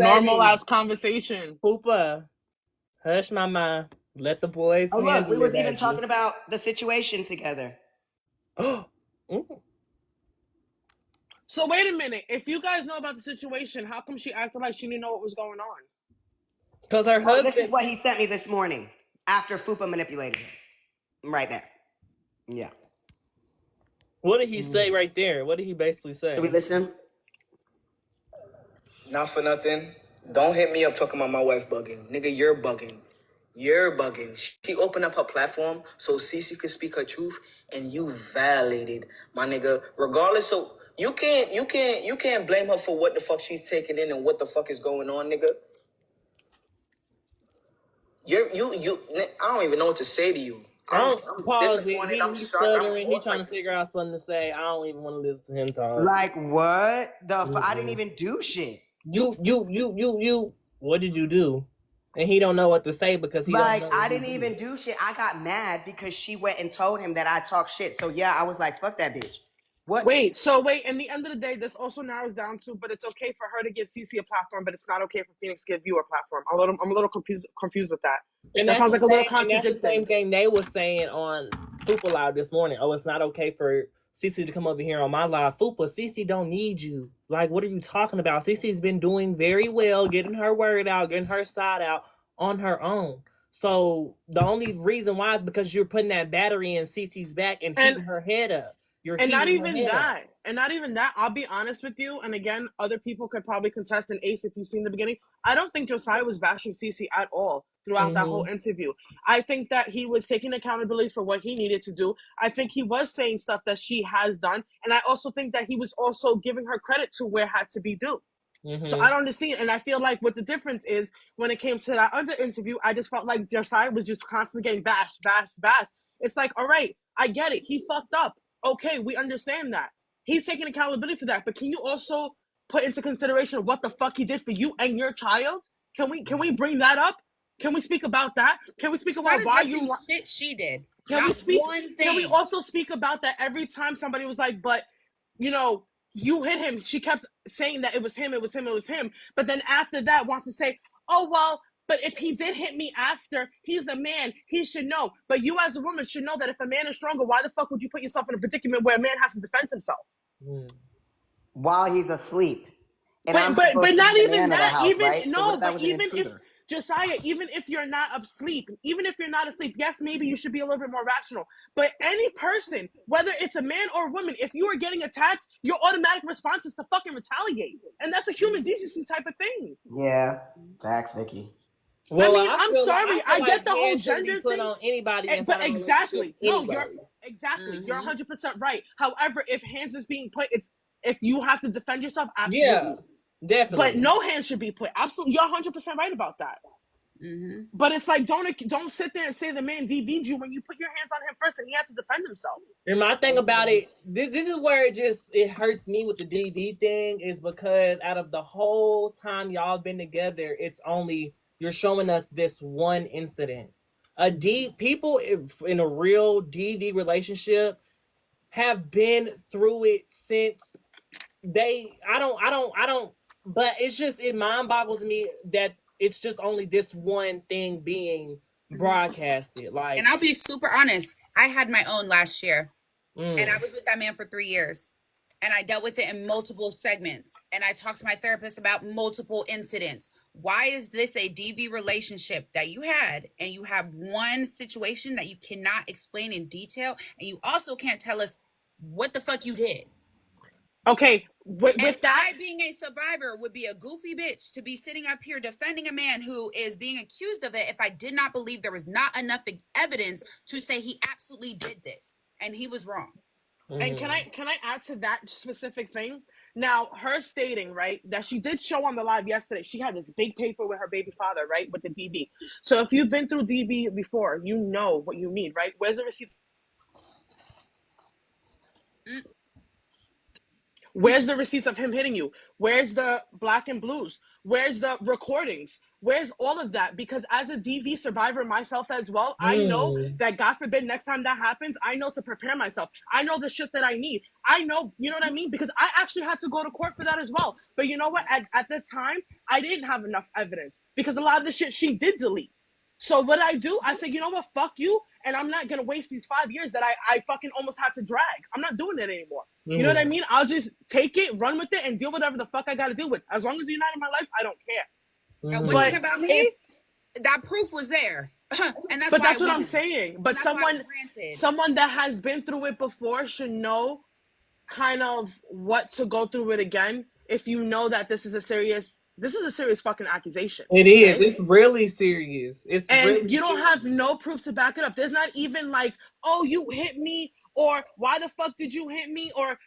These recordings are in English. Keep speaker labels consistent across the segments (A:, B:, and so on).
A: Normal ass conversation.
B: Poopa, hush mama. Let the boys
C: Oh, look,
B: handle
C: we was
B: it,
C: even
B: baby.
C: talking about the situation together.
A: So wait a minute. If you guys know about the situation, how come she acted like she didn't know what was going on?
B: Because her husband...
C: This is what he sent me this morning after Fupa manipulated him. Right there. Yeah.
B: What did he say right there? What did he basically say?
C: Did we listen?
D: Not for nothing. Don't hit me up talking about my wife bugging. Nigga, you're bugging. You're bugging. She opened up her platform so Cece could speak her truth, and you violated, my nigga. Regardless of you can't blame her for what the fuck she's taking in and what the fuck is going on, nigga. I don't even know what to say to you. I'm disappointed. I'm shocked.
B: Stuttering. He's trying to figure out something to say. I don't even want to listen to him talk.
C: Like what? I didn't even do shit.
B: You. What did you do? And he don't know what to say because he don't know.
C: I didn't even do shit. I got mad because she went and told him that I talk shit. So yeah, I was like, fuck that bitch. What?
A: Wait, in the end of the day, this also narrows down to, but it's okay for her to give Cece a platform, but it's not okay for Phoenix to give you a platform. I'm a little confused with that.
B: And
A: that sounds like a little contradictory.
B: That's the same thing they were saying on Fupa Live this morning. Oh, it's not okay for Cece to come over here on my live. Fupa, Cece don't need you. Like, what are you talking about? Cece's been doing very well, getting her word out, getting her side out on her own. So the only reason why is because you're putting that battery in Cece's back and keeping her head up.
A: And not even that. I'll be honest with you. And again, other people could probably contest an Ace if you've seen the beginning. I don't think Josiah was bashing Cece at all throughout that whole interview. I think that he was taking accountability for what he needed to do. I think he was saying stuff that she has done. And I also think that he was also giving her credit to where it had to be due. So I don't understand. And I feel like what the difference is when it came to that other interview, I just felt like Josiah was just constantly getting bashed. It's like, all right, I get it. He fucked up. Okay, we understand that. He's taking accountability for that. But can you also put into consideration what the fuck he did for you and your child? Can we bring that up? Can we speak about that? Can we speak about why you
E: shit she did?
A: Can we also speak about that every time somebody was like, but you know, you hit him. She kept saying that it was him. But then after that wants to say, oh, well, but if he did hit me after, he's a man, he should know. But you as a woman should know that if a man is stronger, why the fuck would you put yourself in a predicament where a man has to defend himself?
C: While he's asleep.
A: And but not even that. House, even right? No, so but even if Josiah, even if you're not asleep, yes, maybe you should be a little bit more rational. But any person, whether it's a man or a woman, if you are getting attacked, your automatic response is to fucking retaliate. And that's a human decency type of thing.
C: Yeah. Facts, Vicky.
A: Well, I mean, I'm sorry. I get the whole gender
B: put
A: thing.
B: On anybody
A: but exactly. No, you're
B: exactly.
A: You're 100% right. However, if hands is being put, if you have to defend yourself, absolutely.
B: Yeah, definitely.
A: But no hands should be put. Absolutely. You're 100% right about that. But it's like, don't sit there and say the man DV'd you when you put your hands on him first and he had to defend himself.
B: And my thing about it, this is where it hurts me with the DV thing, is because out of the whole time y'all been together, it's only you're showing us this one incident. People in a real DV relationship have been through it since I don't, but it mind boggles me that it's just only this one thing being broadcasted. Like,
E: and I'll be super honest, I had my own last year, and I was with that man for 3 years, and I dealt with it in multiple segments, and I talked to my therapist about multiple incidents. Why is this a DV relationship that you had, and you have one situation that you cannot explain in detail, and you also can't tell us what the fuck you did?
A: Okay, with that,
E: I, being a survivor, would be a goofy bitch to be sitting up here defending a man who is being accused of it if I did not believe there was not enough evidence to say he absolutely did this and he was wrong.
A: And can I add to that specific thing? Now, her stating, right, that she did show on the live yesterday, she had this big paper with her baby father, right, with the DV. So if you've been through DV before, you know what you mean, right? Where's the receipt? Where's the receipts of him hitting you? Where's the black and blues? Where's the recordings? Where's all of that? Because as a DV survivor myself as well, I know that God forbid next time that happens, I know to prepare myself. I know the shit that I need. I know, you know what I mean? Because I actually had to go to court for that as well. But you know what? At the time, I didn't have enough evidence because a lot of the shit she did delete. So what I do, I say, you know what, fuck you, and I'm not gonna waste these 5 years that I fucking almost had to drag. I'm not doing it anymore. You know what I mean? I'll just take it, run with it, and deal whatever the fuck I gotta deal with. As long as you're not in my life, I don't care.
E: And one thing about me, that proof was there. And that's
A: but
E: why
A: that's what I'm saying. But someone that has been through it before should know kind of what to go through it again if you know that this is a serious fucking accusation.
B: It is. Okay? It's really serious.
A: And you don't have no proof to back it up. There's not even like, oh, you hit me, or why the fuck did you hit me, or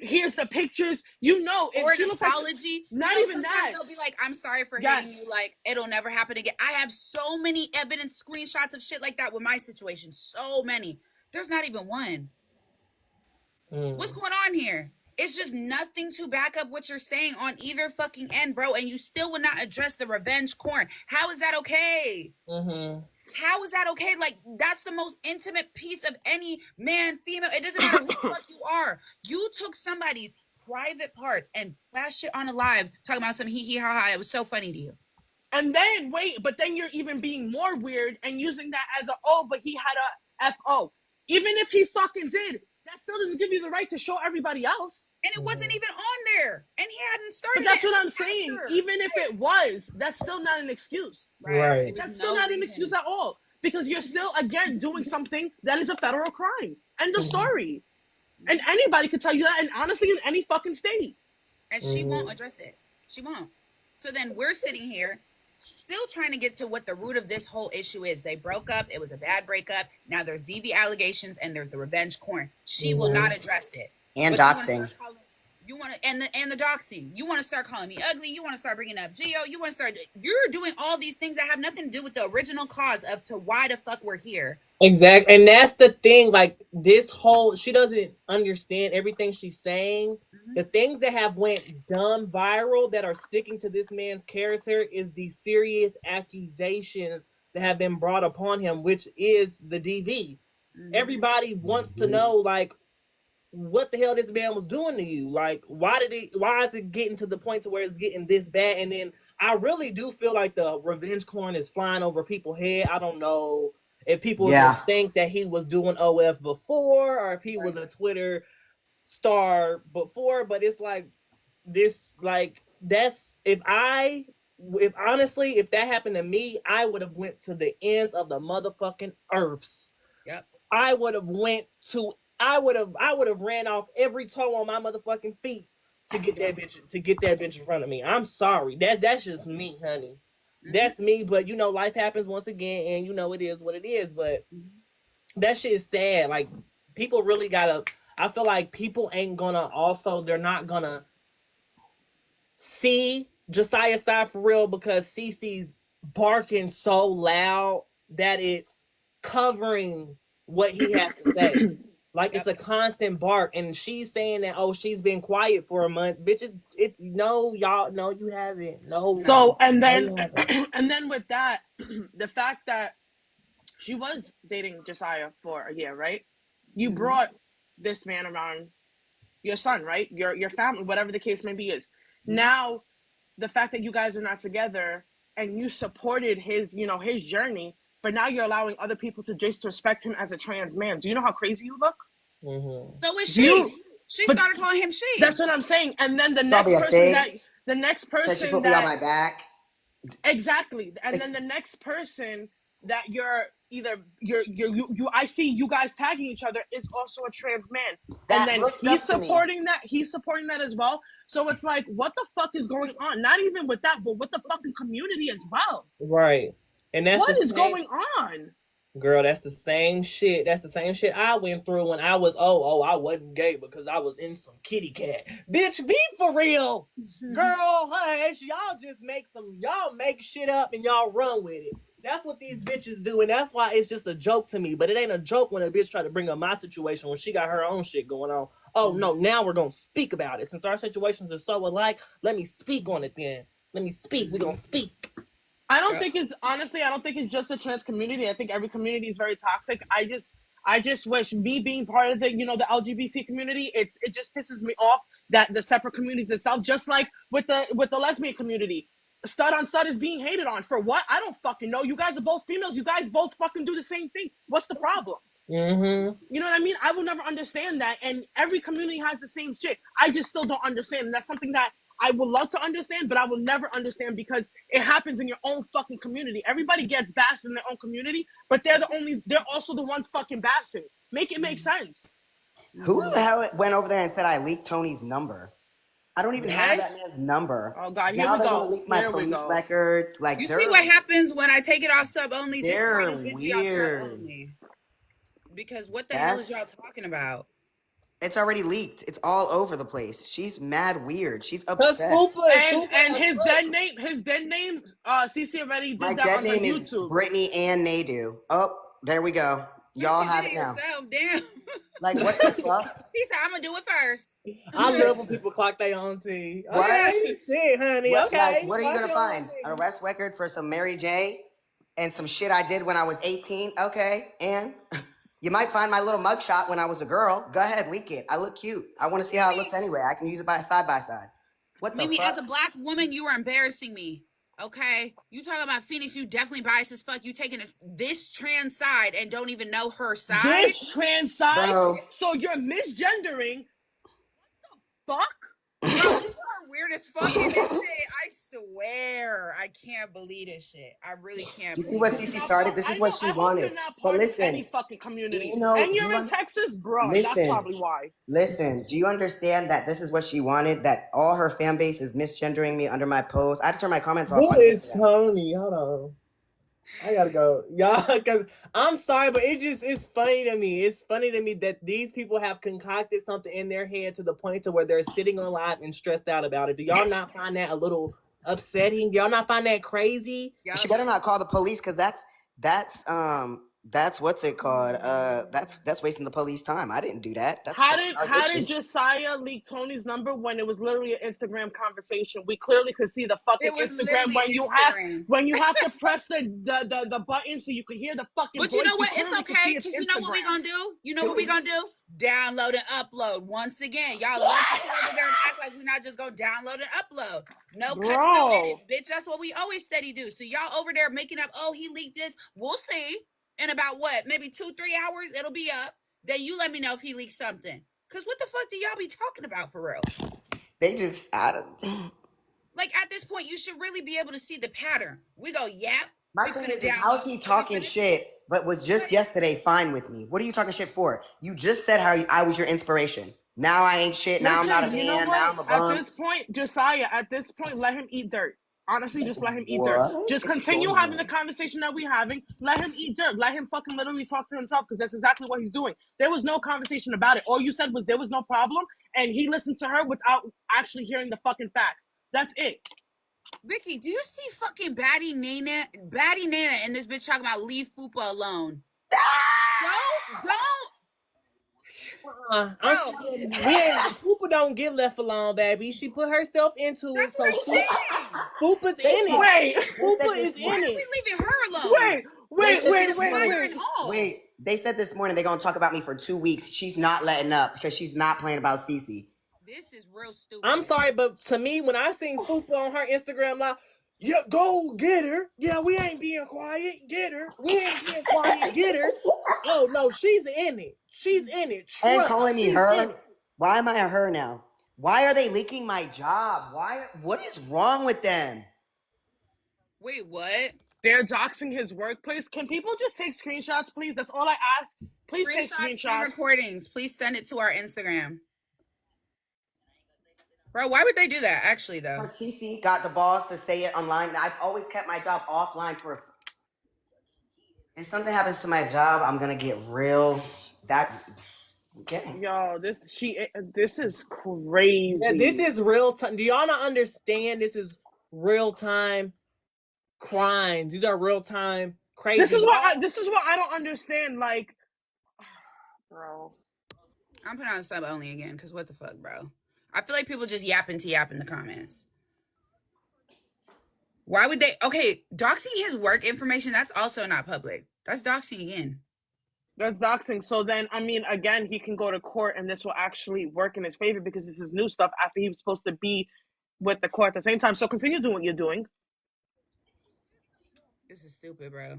A: here's the pictures. You know,
E: or an apology.
A: Not even that.
E: They'll be like, I'm sorry for hitting you. Like, it'll never happen again. I have so many evidence screenshots of shit like that with my situation. So many. There's not even one. What's going on here? It's just nothing to back up what you're saying on either fucking end, bro. And you still would not address the revenge corn. How is that okay? How is that okay? Like, that's the most intimate piece of any man, female. It doesn't matter who the fuck you are. You took somebody's private parts and flashed shit on a live talking about some hee hee ha ha. It was so funny to you.
A: And then, but then you're even being more weird and using that as but he had a FO. Even if he fucking did, that still doesn't give you the right to show everybody else.
E: And it wasn't even on there. And he hadn't started.
A: But that's what I'm saying. Even if it was, that's still not an excuse.
B: Right.
A: That's still not an excuse at all. Because you're still, again, doing something that is a federal crime. End of story. And anybody could tell you that, and honestly, in any fucking state.
E: And she won't address it. She won't. So then we're sitting here still trying to get to what the root of this whole issue is. They broke up. It was a bad breakup. Now there's DV allegations and there's the revenge corn. She will not address it.
C: And doxing.
E: You want to, and the doxing. You want to start calling me ugly. You want to start bringing up Geo. You want to start. You're doing all these things that have nothing to do with the original cause of to why the fuck we're here.
B: Exactly, and that's the thing. Like this whole, she doesn't understand everything she's saying. The things that have went dumb viral that are sticking to this man's character is the serious accusations that have been brought upon him, which is the DV. Everybody wants to know, like, what the hell this man was doing to you. Like, why is it getting to the point to where it's getting this bad? And then I really do feel like the revenge corn is flying over people's head. I don't know if people just think that he was doing OF before, or if he was a Twitter star before, but it's like this, like, that's, if honestly, if that happened to me, I would have went to the ends of the motherfucking earths. I would have ran off every toe on my motherfucking feet to get that bitch in front of me. I'm sorry. That's just me, honey. That's me, but you know, life happens once again, and you know, it is what it is, but that shit is sad. Like, people really gotta, I feel like people ain't gonna they're not gonna see Josiah's side for real, because Cece's barking so loud that it's covering what he has to say. Like, it's a constant bark, and she's saying that, oh, she's been quiet for a month. Bitch, it's no, y'all, no, you haven't. No.
A: So, and then, and then with that, the fact that she was dating Josiah for a year, right? You brought this man around your son, right? Your family, whatever the case may be is. Now, the fact that you guys are not together and you supported his, his journey, but now you're allowing other people to disrespect him as a trans man. Do you know how crazy you look?
E: So is she. She started calling him she.
A: That's what I'm saying. And then the next person
C: that you put me on my back.
A: Exactly. And then the next person that I see you guys tagging each other is also a trans man. And then he's supporting that. He's supporting that as well. So it's like, what the fuck is going on? Not even with that, but with the fucking community as well.
B: Right. And that's
A: what is going on?
B: Girl, that's the same shit. That's the same shit I went through when I was, I wasn't gay because I was in some kitty cat. Bitch, be for real. Girl, hush. Y'all just make shit up and y'all run with it. That's what these bitches do, and that's why it's just a joke to me. But it ain't a joke when a bitch try to bring up my situation when she got her own shit going on. Oh no, now we're gonna speak about it. Since our situations are so alike, let me speak on it then. Let me speak. We're gonna speak.
A: I don't think it's honestly. I don't think it's just the trans community. I think every community is very toxic. I just wish me being part of the the LGBT community. It just pisses me off that the separate communities itself, just like with the lesbian community, stud on stud is being hated on for what? I don't fucking know. You guys are both females. You guys both fucking do the same thing. What's the problem?
B: Mm-hmm.
A: You know what I mean? I will never understand that. And every community has the same shit. I just still don't understand. And that's something that I would love to understand, but I will never understand because it happens in your own fucking community. Everybody gets bashed in their own community, but they're also the ones fucking bashing. Make it make sense.
C: Who the hell went over there and said I leaked Tony's number? I don't even have that man's number.
A: Oh God, here
C: now
A: we
C: they're
A: go.
C: gonna leak my police records. Like,
E: you see what happens when I take it off sub only? This is why this
C: they're
E: video off sub
C: weird.
E: only. Because what the hell is y'all talking about?
C: It's already leaked. It's all over the place. She's mad weird. She's obsessed.
A: And his dead name, CC already did
C: My
A: that
C: dead
A: on her
C: name is
A: YouTube.
C: Brittany and Nadu. Oh, there we go. Y'all have it now.
E: Yourself, damn.
C: Like, what the fuck?
E: He said, I'm gonna do it first.
B: I love when people clock their own tea.
C: What?
B: Okay, shit, honey.
C: What,
B: okay.
C: like, what are you gonna find? An arrest record for some Mary J. and some shit I did when I was 18? Okay, and you might find my little mugshot when I was a girl. Go ahead, leak it. I look cute. I want to see how it looks anyway. I can use it by side. What the
E: Mimi,
C: fuck?
E: as a black woman, you are embarrassing me. Okay? You talking about Phoenix, you definitely biased as fuck. You taking this trans side and don't even know her side.
A: This trans side?
C: Bro.
A: So you're misgendering? What the fuck?
E: Bro, you are weird as fuck in this shit. I swear. I can't believe this shit. I really can't
C: You see
E: believe
C: what CC started? This is what she wanted. But listen,
A: any fucking community.
C: you know,
A: and you're in Texas, bro.
C: Listen,
A: that's probably why.
C: Listen, do you understand that this is what she wanted? That all her fan base is misgendering me under my post. I had to turn my comments off.
B: Who is Tony? Hold on. I gotta go. Y'all, because I'm sorry, but it's funny to me. It's funny to me that these people have concocted something in their head to the point to where they're sitting on live and stressed out about it. Do y'all not find that a little upsetting? Do y'all not find that crazy?
C: She better not call the police because that's what's it called? That's wasting the police time. I didn't do that. That's
A: how did Josiah leak Tony's number when it was literally an Instagram conversation? We clearly could see the fucking Instagram when you have to press the button so you can hear the fucking.
E: But you know what? It's okay because you know what we gonna do. You know what we gonna do? Download and upload. Once again, y'all love to sit over there and act like we're not just gonna download and upload. No cuts, no edits, bitch. That's what we always steady do. So y'all over there making up. Oh, he leaked this. We'll see. In about what? Maybe 2-3 hours, it'll be up. Then you let me know if he leaked something. Cause what the fuck do y'all be talking about for real?
C: They just
E: like at this point, you should really be able to see the pattern. We go, yep.
C: My thing is, how is he talking shit, but was just yesterday fine with me? What are you talking shit for? You just said how I was your inspiration. Now I ain't shit. Now I'm not a man. Now I'm a bum.
A: At this point, Josiah, let him eat dirt. Honestly, just let him eat dirt. Just continue having the conversation that we're having. Let him eat dirt. Let him fucking literally talk to himself because that's exactly what he's doing. There was no conversation about it. All you said was there was no problem, and he listened to her without actually hearing the fucking facts. That's it.
E: Vicky, do you see fucking Baddie Nana and this bitch talking about leave Fupa alone? Don't.
B: Fupa don't get left alone, baby. She put herself into
E: it.
B: So Fupa's in it.
A: Wait,
B: Fupa is in it.
E: We leaving her alone.
C: Wait. They said this morning they're gonna talk about me for 2 weeks. She's not letting up because she's not playing about Cece.
E: This is real stupid.
B: I'm sorry, but to me, when I seen Fupa on her Instagram live, yeah, go get her. Yeah, we ain't being quiet. Get her. We ain't being quiet. Get her. Oh no, she's in it. She's in it.
C: And calling me her. Why am I a her now? Why are they leaking my job? What is wrong with them?
E: Wait, what?
A: They're doxing his workplace. Can people just take screenshots, please? That's all I ask. Please take screenshots.
E: Recordings. Please send it to our Instagram. Bro, why would they do that, actually, though?
C: CC got the balls to say it online. I've always kept my job offline for... If something happens to my job, I'm going to get real...
A: Yo, this is crazy.
B: Yeah, this is real time. Do y'all not understand? This is real time. crimes. These are real time crazy.
A: This is what I don't understand. Like, bro.
E: I'm putting on sub only again because what the fuck, bro? I feel like people just yapping to yap in the comments. Why would they? Okay, doxing his work information, that's also not public. That's doxing again.
A: That's doxing. So then, I mean, again, he can go to court and this will actually work in his favor because this is new stuff after he was supposed to be with the court at the same time. So continue doing what you're doing.
E: This is stupid, bro.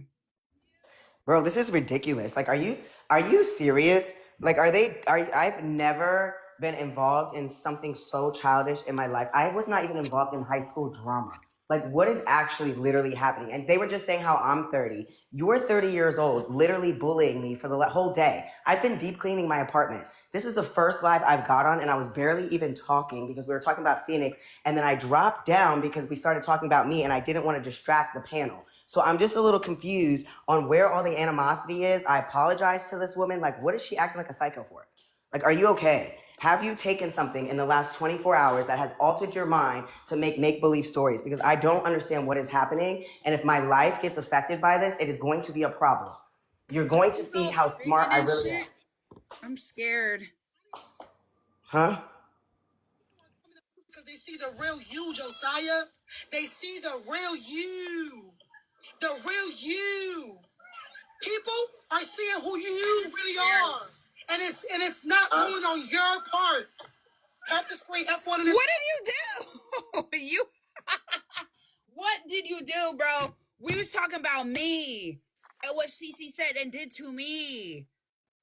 C: Bro, this is ridiculous. Like, are you serious? Like, I've never been involved in something so childish in my life. I was not even involved in high school drama. Like, what is actually literally happening? And they were just saying how I'm 30. You're 30 years old, literally bullying me for the whole day. I've been deep cleaning my apartment. This is the first live I've got on, and I was barely even talking because we were talking about Phoenix, and then I dropped down because we started talking about me, and I didn't want to distract the panel. So I'm just a little confused on where all the animosity is. I apologize to this woman. Like, what is she acting like a psycho for? Like, are you okay? Have you taken something in the last 24 hours that has altered your mind to make make-believe stories? Because I don't understand what is happening. And if my life gets affected by this, it is going to be a problem. You're going to see how smart I really am.
E: I'm scared.
C: Huh?
F: Because they see the real you, Josiah. They see the real you. The real you. People are seeing who you really are. And it's not going on your part. Tap the screen F1
E: What did you do? You what did you do, bro? We was talking about me and what Cece said and did to me.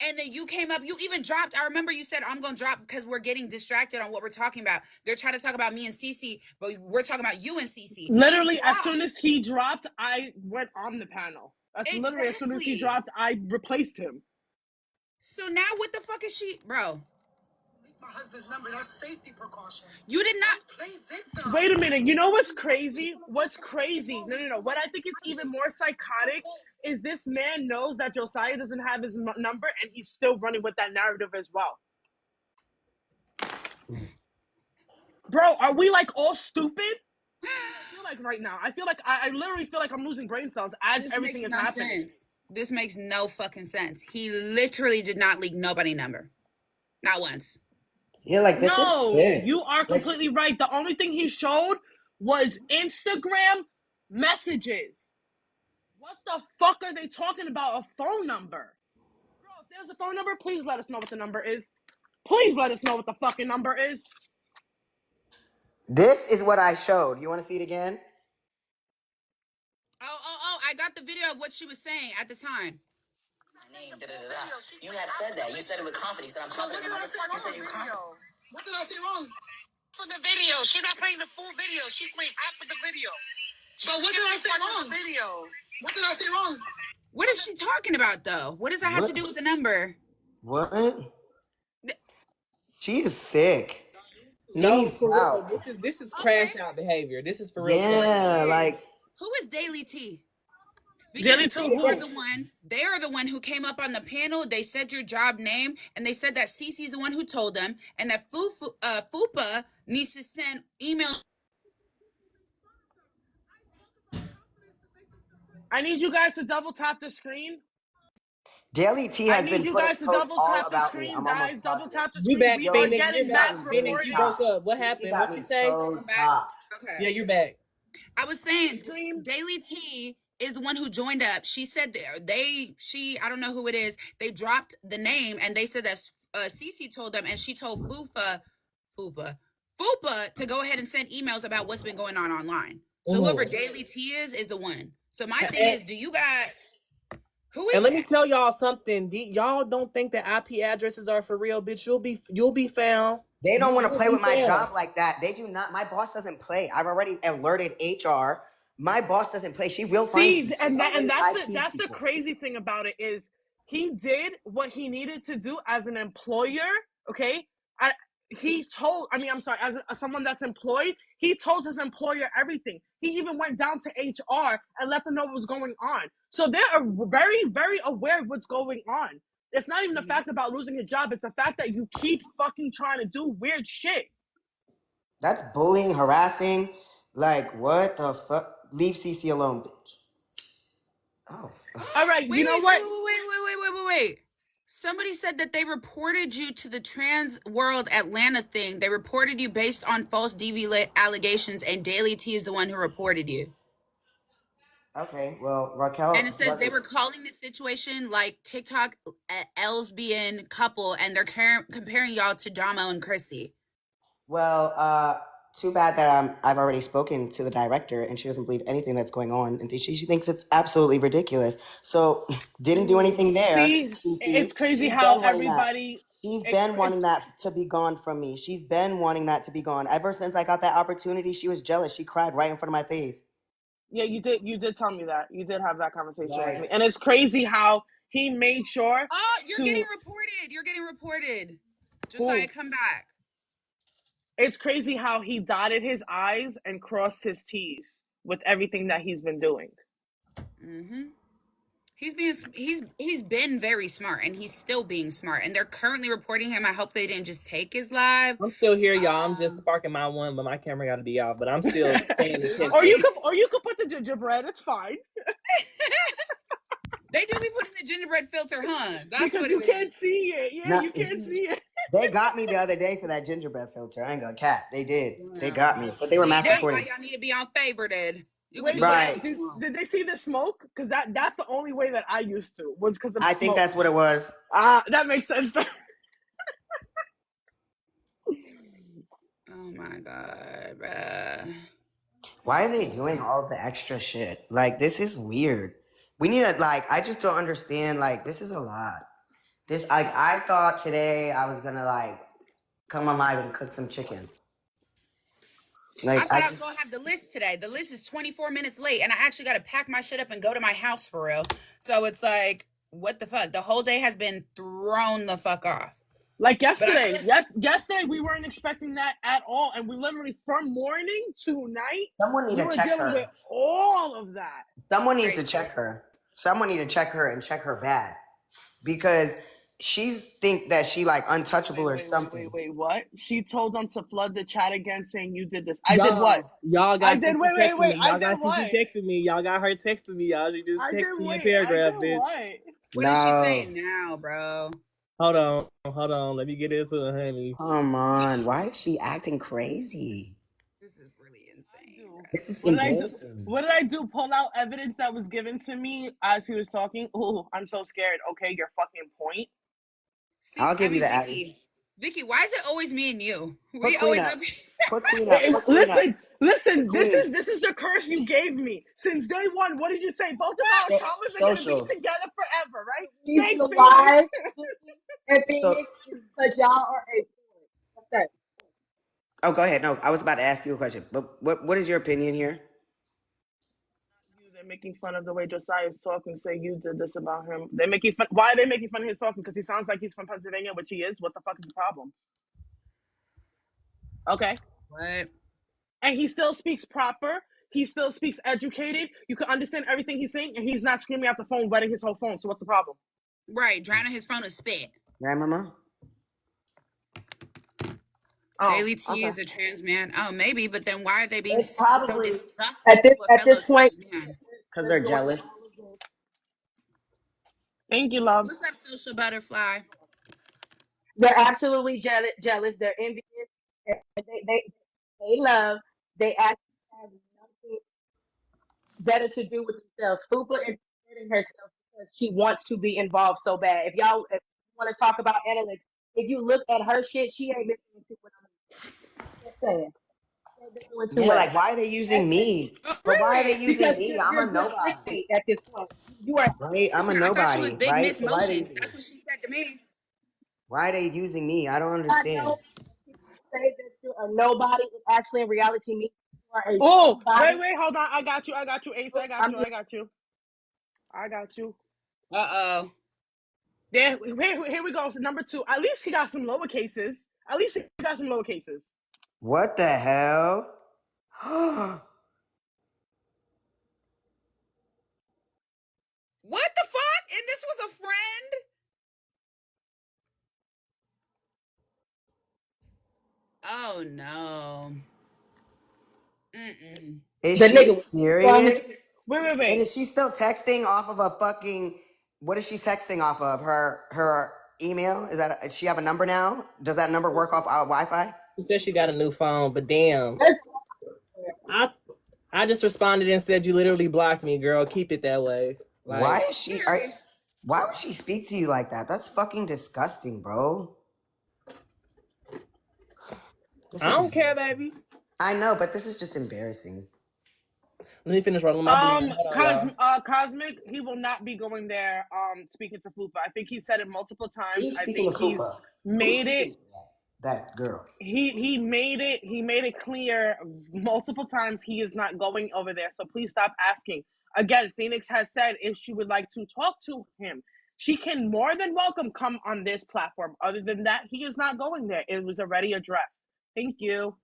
E: And then you came up, you even dropped. I remember you said, I'm going to drop because we're getting distracted on what we're talking about. They're trying to talk about me and Cece, but we're talking about you and Cece.
A: Literally, as soon as he dropped, I went on the panel. That's literally as soon as he dropped, I replaced him.
E: So now what the fuck is she, bro?
F: my husband's number. That's safety precautions.
E: You did not
F: play victim.
A: Wait a minute. You know what's crazy? What's crazy? No. What I think is even more psychotic is this man knows that Josiah doesn't have his number, and he's still running with that narrative as well. Bro, are we like all stupid? I feel like right now. I feel like I literally feel like I'm losing brain cells as everything is happening.
E: Sense. This makes no fucking sense. He literally did not leak nobody's number. Not once.
C: Yeah, like this is sick.
A: You are completely right. The only thing he showed was Instagram messages. What the fuck are they talking about? A phone number? Bro, if there's a phone number, please let us know what the number is. Please let us know what the fucking number is.
C: This is what I showed. You want to see it again?
E: Oh, I got the video of what she was saying at the time.
D: Name, You have said that. You said it with confidence. You said I'm confident. You said you're confident.
F: What did I say wrong?
G: For the video. She's not playing the full video. She's playing half of the video.
F: But what did I say wrong?
G: Video.
F: What did I say wrong?
E: What is she talking about, though? What does that have to do with the number?
C: What? She is sick.
B: No, for real. This is crash out behavior. This is for real.
C: Yeah, like
E: who is Daily T?
A: Daily T.
E: They are the one who came up on the panel. They said your job name, and they said that Cece's the one who told them, and that Fupa needs to send email.
A: I need you guys to double tap the screen.
C: Daily T has been
A: you guys to double tap the screen, guys. Double tap the screen.
B: You back,
A: We are
B: Phoenix.
A: getting mass
B: Phoenix, you broke up. What happened? What you say?
E: Okay.
B: Yeah, you're back.
E: I was saying, Daily T is the one who joined up. She said I don't know who it is. They dropped the name and they said that Cece told them, and she told Fupa to go ahead and send emails about what's been going on online. So whoever Daily T is the one. So my thing is, do you guys, who is
B: And let me tell y'all something. Y'all don't think that IP addresses are for real, bitch. You'll be found.
C: They don't want to play with my job like that. They do not. My boss doesn't play. I've already alerted HR. My boss doesn't play. She will find you.
A: And that's the crazy thing about it is he did what he needed to do as an employer. Okay, as someone that's employed, he told his employer everything. He even went down to HR and let them know what was going on. So they're very, very aware of what's going on. It's not even the fact about losing your job. It's the fact that you keep fucking trying to do weird shit.
C: That's bullying, harassing. Like, what the fuck? leave Cece alone, bitch. Oh.
A: All right, you know what?
E: Wait. Somebody said that they reported you to the Trans World Atlanta thing. They reported you based on false DV allegations, and Daily T is the one who reported you.
C: Okay, well, Raquel.
E: And it says they were calling this situation like TikTok lesbian couple, and they're comparing y'all to Damo and Chrissy.
C: Well, too bad that I've already spoken to the director, and she doesn't believe anything that's going on, and she thinks it's absolutely ridiculous. So, didn't do anything there.
A: See, it's crazy
C: She's
A: how
C: been wanting that.
A: everybody.
C: She's been wanting that to be gone from me. She's been wanting that to be gone ever since I got that opportunity. She was jealous. She cried right in front of my face.
A: Yeah, you did. You did tell me that. You did have that conversation with
C: Right.
A: me, and it's crazy how he made sure.
E: Oh, you're
A: to,
E: getting reported. You're getting reported. Josiah, come back.
A: It's crazy how he dotted his I's and crossed his T's with everything that he's been doing.
E: Mm-hmm. He's been very smart, and he's still being smart. And they're currently reporting him. I hope they didn't just take his live.
B: I'm still here, y'all. I'm just sparking my one, but my camera got to be off. But I'm still staying attention.
A: Or you could put the gingerbread. It's fine.
E: They do be putting the gingerbread filter, huh? That's
A: because
E: what
A: you
E: it
A: can't
E: is.
A: see it. Yeah, you can't see it.
C: They got me the other day for that gingerbread filter. I ain't gonna cap. They did. They got me, but they were mass
E: That's why
C: recording.
E: y'all need to be on favor, then. You can
A: Wait,
E: do whatever
C: Right.
E: you want.
A: Did they see the smoke? Because that's the only way that I used to was because of the
C: I
A: smoke.
C: think that's what it was.
A: That makes sense.
E: Oh my god, bruh.
C: Why are they doing all the extra shit? Like, this is weird. We need to, like, I just don't understand. Like, this is a lot. I thought today I was gonna, like, come on live and cook some chicken.
E: I
C: Like,
E: thought I was going to have the list today. The list is 24 minutes late, and I actually got to pack my shit up and go to my house for real. So it's like, what the fuck? The whole day has been thrown the fuck off.
A: Like yesterday. Yesterday we weren't expecting that at all. And we literally, from morning to night,
C: someone need
A: we
C: to
A: were
C: check
A: dealing
C: her.
A: with all of that.
C: Someone needs to check her. Someone need to check her and check her bad. Because she's think that she, like, untouchable or something.
A: Wait, what? She told them to flood the chat again saying you did this. I did what?
B: Y'all got
A: I did,
B: Cece texting
A: wait.
B: me.
A: I
B: Y'all
A: did
B: got
A: what?
B: Cece texting me. Y'all got her texting me, y'all. She just
A: I
B: texted
A: did
B: me a
A: wait.
B: paragraph,
A: I did
B: bitch.
A: what?
E: What is she saying now, bro?
B: Hold on. Let me get into it, honey.
C: Come on. Why is she acting crazy?
E: This is really insane.
C: This is
A: What did I do?
C: embarrassing.
A: What did I do? Pull out evidence that was given to me as he was talking. Oh, I'm so scared. Okay, your fucking point.
C: I'll give you the
E: Vicky, why is it always me and you?
C: Put
E: We
C: Queen
E: always
C: up.
E: up here.
C: Put Queen up. Put Queen up.
A: Listen.
C: Queen.
A: This is the curse you gave me since day one. What did you say? Both of our traumas are gonna be together forever, right? Thanks, Phoenix.
H: And Phoenix, because y'all are a okay.
C: Oh, go ahead. No, I was about to ask you a question. But what is your opinion here?
A: They're making fun of the way Josiah is talking. Say you did this about him. They're making fun. Why are they making fun of his talking? Because he sounds like he's from Pennsylvania, which he is. What the fuck is the problem? Okay.
E: What?
A: And he still speaks proper. He still speaks educated. You can understand everything he's saying, and he's not screaming out the phone, wetting his whole phone. So what's the problem?
E: Right, drowning his phone in spit.
C: Right, Mama?
E: Daily T is a trans man. Oh, maybe, but then why are they being
H: It's
E: so
H: probably
E: disgusting to a
H: at
E: fellow
H: this point
E: trans man?
C: Because they're jealous.
A: Thank you, love.
E: What's up, social butterfly?
H: they're absolutely jealous. They're envious. They love. They actually have nothing better to do with themselves. Fupa is hurting herself because she wants to be involved so bad. If you want to talk about analytics, if you look at her shit, she ain't listening to what I'm just saying. They're doing too
C: Yeah,
H: much.
C: like, why are they using me?
E: Oh,
C: But why are they
E: really?
C: using
H: Because
C: me? I'm a
H: you're good
C: nobody.
H: clickbait at this point. You are.
C: Right? I'm a
E: I thought she was
C: nobody,
E: Big
C: right?
E: Miss
C: So why are they
E: Motion.
C: using me?
E: That's what she said to me.
C: Why are they using me? I don't
H: I
C: understand.
H: know people say that you're a nobody. It actually, in reality, means you are a
A: Oh,
H: somebody.
A: wait, hold on. I got you, Ace. I got you.
E: Uh-oh.
A: There, here we go. So number 2. At least he got some lower cases.
C: What the hell?
E: What the fuck? And this was a friend? Oh, no.
C: Is
H: The
C: she
H: nigga was from
C: serious? And
A: Wait.
C: is she still texting off of a fucking? What is she texting off of? Her email? Does she have a number now? Does that number work off our Wi-Fi?
B: She said she got a new phone, but damn, I just responded and said you literally blocked me, girl. Keep it that way.
C: Why
B: Like,
C: is she? Why would she speak to you like that? That's fucking disgusting, bro.
B: I don't care, baby.
C: I know, but this is just embarrassing.
B: Let me finish rolling my blunt. Hold on, y'all.
A: Cosmic, he will not be going there. Speaking to Fupa, I think he said it multiple times.
C: Who's
A: I
C: speaking
A: think
C: of
A: he's
C: Fupa? Who's
A: made it.
C: speaking of that girl?
A: He made it clear multiple times he is not going over there. So please stop asking. Again, Phoenix has said if she would like to talk to him, she can more than welcome come on this platform. Other than that, he is not going there. It was already addressed. Thank you.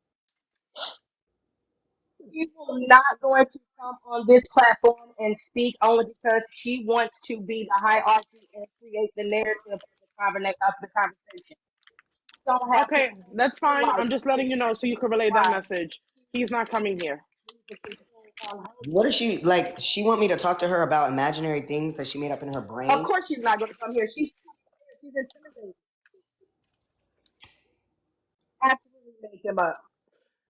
H: She will not going to come on this platform and speak only because she wants to be the hierarchy and create the narrative of the conversation. She don't have
A: Okay,
H: control
A: that's
H: of her
A: fine.
H: life.
A: I'm just letting you know so you can relay that
H: Why?
A: message. He's not coming here.
H: The control on her.
C: What is she like? She want me to talk to her about imaginary things that she made up in her
H: Of
C: brain?
H: course, she's not going to come here. She's intimidated. Absolutely make him up.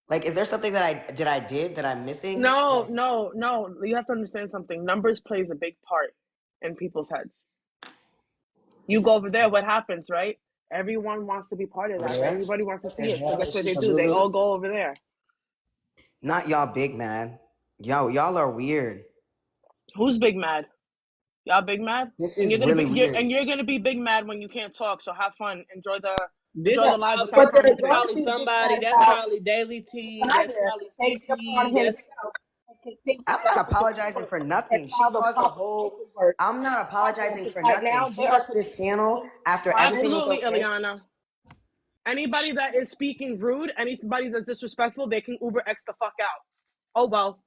C: Like, is there something that I did that I'm missing?
A: No,
C: Like,
A: no, no. You have to understand something. Numbers plays a big part in people's heads. You go over there, what happens, right? Everyone wants to be part of
C: over
A: that.
C: there?
A: Everybody wants to
C: What the
A: see it. So
C: hell?
A: guess
C: Is
A: what
C: she
A: they
C: for
A: do? They
C: Lulu?
A: all go over there.
C: Not y'all, big man. Y'all are weird.
A: Who's big mad? Y'all big mad?
C: This
A: And
C: is really weird.
A: you're gonna be big mad when you can't talk. So have fun.
B: This
A: Enjoy
B: is
A: the live
B: probably
A: without
H: But they're
B: that's
A: commenting.
H: going to
B: probably
H: be big
B: somebody.
H: mad
B: That's
H: about
B: probably Daily T. That's
H: Snyder
B: probably
H: taking it upon
B: CC. That's
H: himself and continue
C: I'm not
H: to
C: apologizing for
H: that
C: nothing. She
H: child of
C: caused a whole.
H: confirmation work.
C: I'm not apologizing
H: Because
C: for
H: right
C: nothing.
H: now
C: She
H: they are
C: left this panel
H: communicating
C: after everything was
A: Absolutely,
C: okay.
A: Ileana. Anybody that is speaking rude, anybody that's disrespectful, they can Uber X the fuck out. Oh well.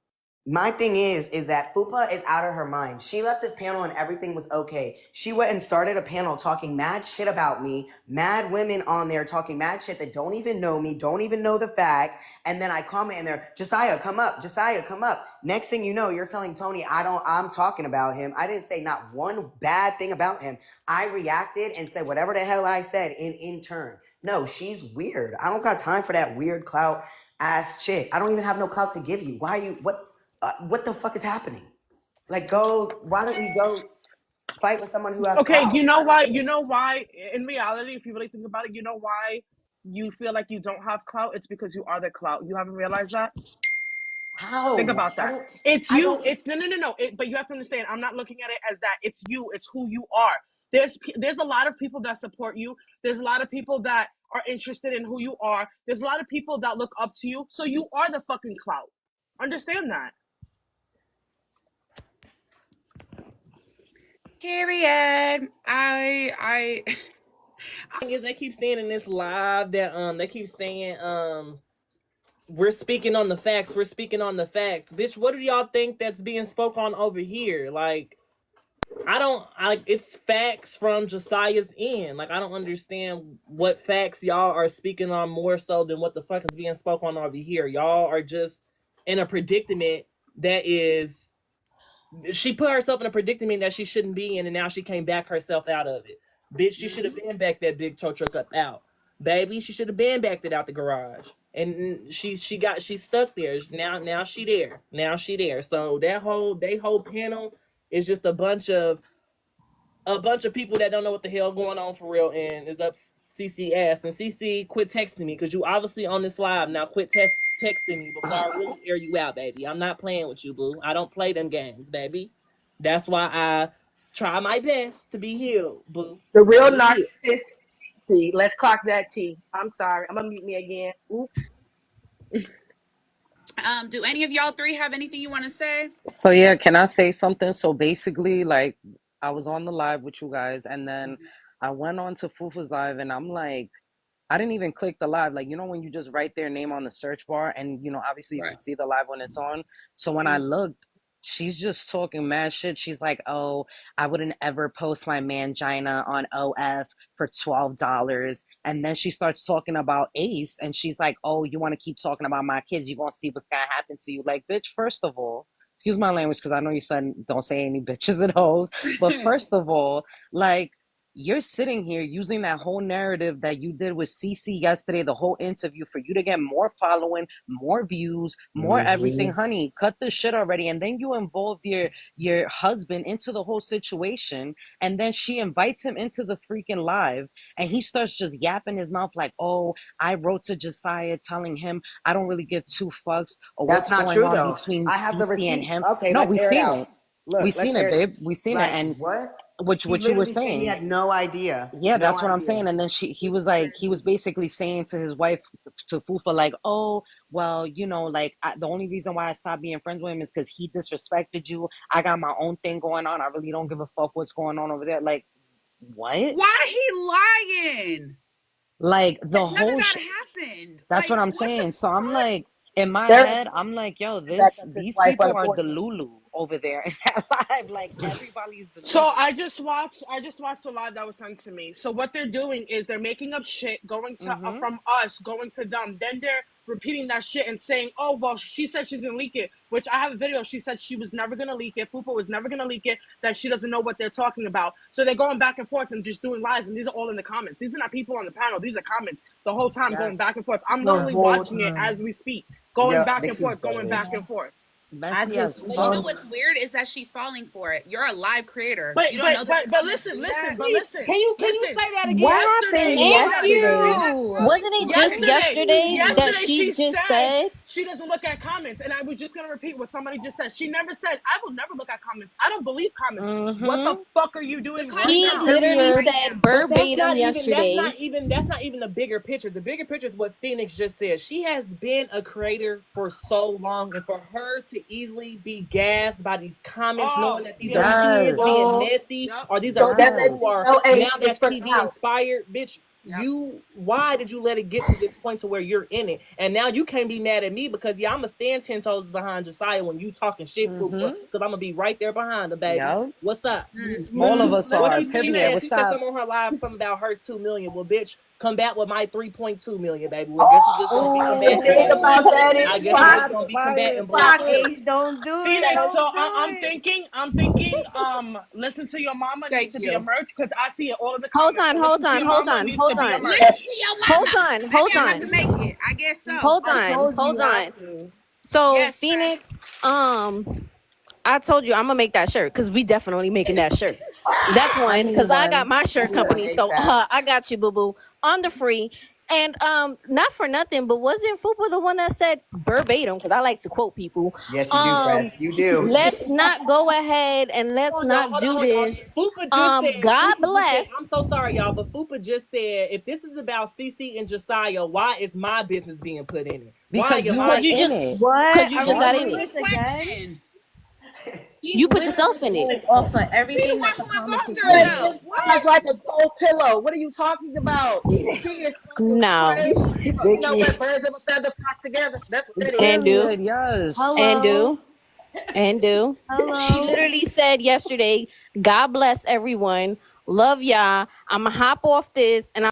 C: My thing is that Fupa is out of her mind. She left this panel and everything was okay. She went and started a panel talking mad shit about me, mad women on there talking mad shit that don't even know me, don't even know the facts. And then I comment in there, Josiah, come up. Josiah, come up. Next thing you know, you're telling Tony, I'm talking about him. I didn't say not one bad thing about him. I reacted and said whatever the hell I said in turn. No, she's weird. I don't got time for that weird clout ass shit. I don't even have no clout to give you. Why are you, what the fuck is happening? Like, why don't you go fight with someone who has
A: Okay,
C: clout?
A: you know
C: I don't
A: why?
C: get
A: You
C: it.
A: know why? In reality, if you really think about it, you know why you feel like you don't have clout? It's because you are the clout. You haven't realized that? Think
C: How?
A: about that. It's
C: I
A: you.
C: don't,
A: It's no. But you have to understand. I'm not looking at it as that. It's you. It's who you are. There's a lot of people that support you. There's a lot of people that are interested in who you are. There's a lot of people that look up to you. So you are the fucking clout. Understand that.
E: Period. I
B: is they keep saying in this live that they keep saying we're speaking on the facts. We're speaking on the facts. Bitch, what do y'all think that's being spoke on over here? Like, it's facts from Josiah's end. Like, I don't understand what facts y'all are speaking on more so than what the fuck is being spoke on over here. Y'all are just in a predicament that is, she put herself in a predicament that she shouldn't be in, and now she can't back herself out of it. Bitch, she should have been back that big tow truck up out. Baby, she should have been backed it out the garage. And she's stuck there. Now she there. Now she there. So they whole panel is just a bunch of people that don't know what the hell going on for real and is up CC ass. And CC, quit texting me because you obviously on this live now. Quit texting me before I really air you out, baby. I'm not playing with you, boo. I don't play them games, baby. That's why I try my best to be healed, boo.
H: the real
B: Real healed.
H: narcissist. See, let's clock that T. I'm sorry. I'm gonna mute me again. Oops.
E: do any of y'all three have anything you want to say?
I: So yeah, can I say something? So basically, like I was on the live with you guys, and then I went on to Fufa's live, and I'm like, I didn't even click the live. Like, when you just write their name on the search bar, and obviously you
E: Right.
I: can see the live when it's on. So when I looked, she's just talking mad shit. She's like, oh, I wouldn't ever post my mangina on OF for $12. And then she starts talking about Ace, and she's like, oh, you want to keep talking about my kids? You're going to see what's going to happen to you. Like, bitch, first of all, excuse my language, because I know you said don't say any bitches and hoes. But first of all, like, you're sitting here using that whole narrative that you did with CC yesterday, the whole interview, for you to get more following, more views, more everything. Honey, cut this shit already. And then you involved your husband into the whole situation, and then she invites him into the freaking live, and he starts just yapping his mouth like, oh, I wrote to Josiah telling him I don't really give two fucks or
C: That's
I: what's
C: not
I: going
C: true
I: on
C: though.
I: between
C: I have the
I: CC and
C: receipt.
I: him.
C: Okay,
I: No,
C: let's
I: we
C: air it
I: seen
C: out.
I: it. We
C: Look, let's
I: seen it,
C: air it.
I: babe. We seen it.
C: Like
I: And
C: what? He
I: what you were
C: literally said he
I: saying.
C: had no idea.
I: Yeah,
C: No
I: that's what I'm
C: idea.
I: saying. And then he was like, he was basically saying to his wife, to Fufa, like, oh, well, like, the only reason why I stopped being friends with him is because he disrespected you. I got my own thing going on. I really don't give a fuck what's going on over there. Like, what?
E: Why he lying?
I: Like, the
E: None of
I: whole
E: that happened.
I: that's
E: Like,
I: what I'm
E: what the
I: saying. So I'm
E: fuck?
I: like, in my
H: There is
I: head, I'm like, yo,
H: back up his
I: these
H: wife,
I: people are the
H: unfortunately.
I: Lulu over there in that live. Like, everybody's
A: So
I: delusional.
A: I just watched a live that was sent to me. So what they're doing is they're making up shit, going to
I: Mm-hmm.
A: from us, going to them. Then they're repeating that shit and saying, "Oh well, she said she's gonna leak it." Which I have a video. She said she was never gonna leak it. Fupa was never gonna leak it. That she doesn't know what they're talking about. So they're going back and forth and just doing lives. And these are all in the comments. These are not people on the panel. These are comments the whole time going back and
I: Yes.
A: forth. I'm
C: The
A: literally
C: whole
A: watching it
C: time.
A: as we speak, going
C: Yo,
A: back
C: the
A: and forth,
C: kid's
A: going
C: better.
A: back and forth.
H: I
I: Messy as
H: just
E: But you know
I: fuck.
H: want
E: what's weird is that she's falling for it. You're a live creator.
A: But
E: You don't
A: but
E: know that the
A: but but
E: comments
A: listen,
E: do
A: listen,
E: that.
A: but listen,
B: Can you
A: listen.
B: say that
H: what
B: again?
H: happened
A: Yesterday,
E: You
A: hold
E: are
A: on.
E: literally
H: yesterday?
E: not
A: Yesterday,
E: falling
J: Wasn't it
E: for
J: just
E: it.
J: yesterday that
A: yesterday
J: she
A: she
J: just
A: said
J: said?
A: she doesn't look at comments, and I was just gonna repeat what somebody just said. She never said I will never look at comments. I don't believe comments. What the
I: Mm-hmm.
A: fuck are you
E: The
A: doing right
E: comments
J: She
E: are
A: now?
E: hurting me
J: literally
E: right
H: Period.
J: said
E: now.
B: But
J: verbatim yesterday.
B: that's not even the bigger picture. The bigger picture is what Phoenix just said. She has been a creator for so long, and for her to easily be gassed by these comments, knowing
A: Oh
B: that these
A: yeah,
B: are
A: that's
B: kids
A: yep,
B: being
H: So,
B: messy,
A: yep.
B: or these are
H: so that
B: people
H: lets
B: who
H: me
I: Yes.
B: are
H: know Ace
B: now
H: is
B: that's
H: for the
B: TV
H: couch.
B: inspired, bitch.
E: Yep.
B: Why did you let it get to this point to where you're in it? And now you can't be mad at me because I'm gonna stand 10 toes behind Josiah when you talking shit, Fupa,
I: Mm-hmm.
B: because I'm gonna be right there behind the baby.
I: Yep.
B: What's up?
I: All of
H: Mm-hmm.
I: us
B: What
I: are.
B: she
A: Listen,
I: Period.
B: said?
I: What's
B: She said
I: up?
B: something on her live, something about her 2 million. Well, bitch, come back with my 3.2 million, baby. Well, guess who's just gonna be
H: The
B: combating,
H: thing
J: Oh,
B: baby?
H: about that
B: I
H: is
B: guess who's just
H: clock
I: Shots
B: gonna
H: it.
B: be combating,
I: fired.
B: boo.
H: Clock it.
J: Ace, don't do it.
A: Phoenix.
J: Don't
A: So
J: do it.
A: I'm thinking. Listen to your mama needs
E: Thank
A: to be a
E: you.
A: merch because I see it all in the
J: Hold
A: comments.
J: on,
A: So
J: hold
A: listen to
J: on,
A: your
J: hold
A: mama
J: on,
A: needs to
J: hold
A: be a
J: on.
E: Listen
A: merch.
E: to your
J: Hold
E: mama.
J: on,
E: Maybe
J: hold
E: I have to
J: on.
E: make it. I guess so.
J: Hold
H: I
J: on,
H: told you
J: hold
H: you have
J: on.
H: to.
J: So
E: Yes, Chris.
J: Phoenix, I told you I'm gonna make that shirt because we definitely making that shirt. That's
I: I
J: one
I: need
J: because I got
I: one.
J: my
C: I
J: shirt
C: need one
J: company, so
C: ASAP.
J: I got you, boo boo, on the free. And not for nothing, but wasn't Fupa the one that said verbatim? Because I like to quote people.
C: Yes, you do,
J: Um,
C: Press. You do.
J: let's not go ahead and let's
B: Hold on, y'all.
J: not
B: Hold on,
J: do
B: hold on.
J: this.
B: Fupa just said.
J: God
B: Fupa just said. I'm
J: bless.
B: so sorry, y'all, but Fupa just said, if this is about CC and Josiah, why is my business being put in it? Why
I: Because
B: am
I: you
J: Cause
I: were
B: I?
J: you
I: in
J: just,
I: it.
J: cause
K: What?
J: you
K: Are we
J: just got
K: doing
J: in it.
E: Good
K: this again?
E: question.
K: She's
J: You put yourself
K: literally
J: in it.
K: going off of
E: She the
K: everything
E: one
K: that the
E: who
K: comments
E: involved
K: is
H: But
K: saying.
E: herself.
H: this
E: What?
H: sounds like a cold pillow. What are you talking about? She is fucking
J: No,
H: crazy. You know
C: Vicky.
H: what? Birds of a feather flock together. That's what that is.
J: and do,
I: Period. Yes.
J: and
K: Hello?
J: do, and do. She
K: Hello?
J: literally said yesterday, "God bless everyone. Love y'all. I'ma hop off this and I."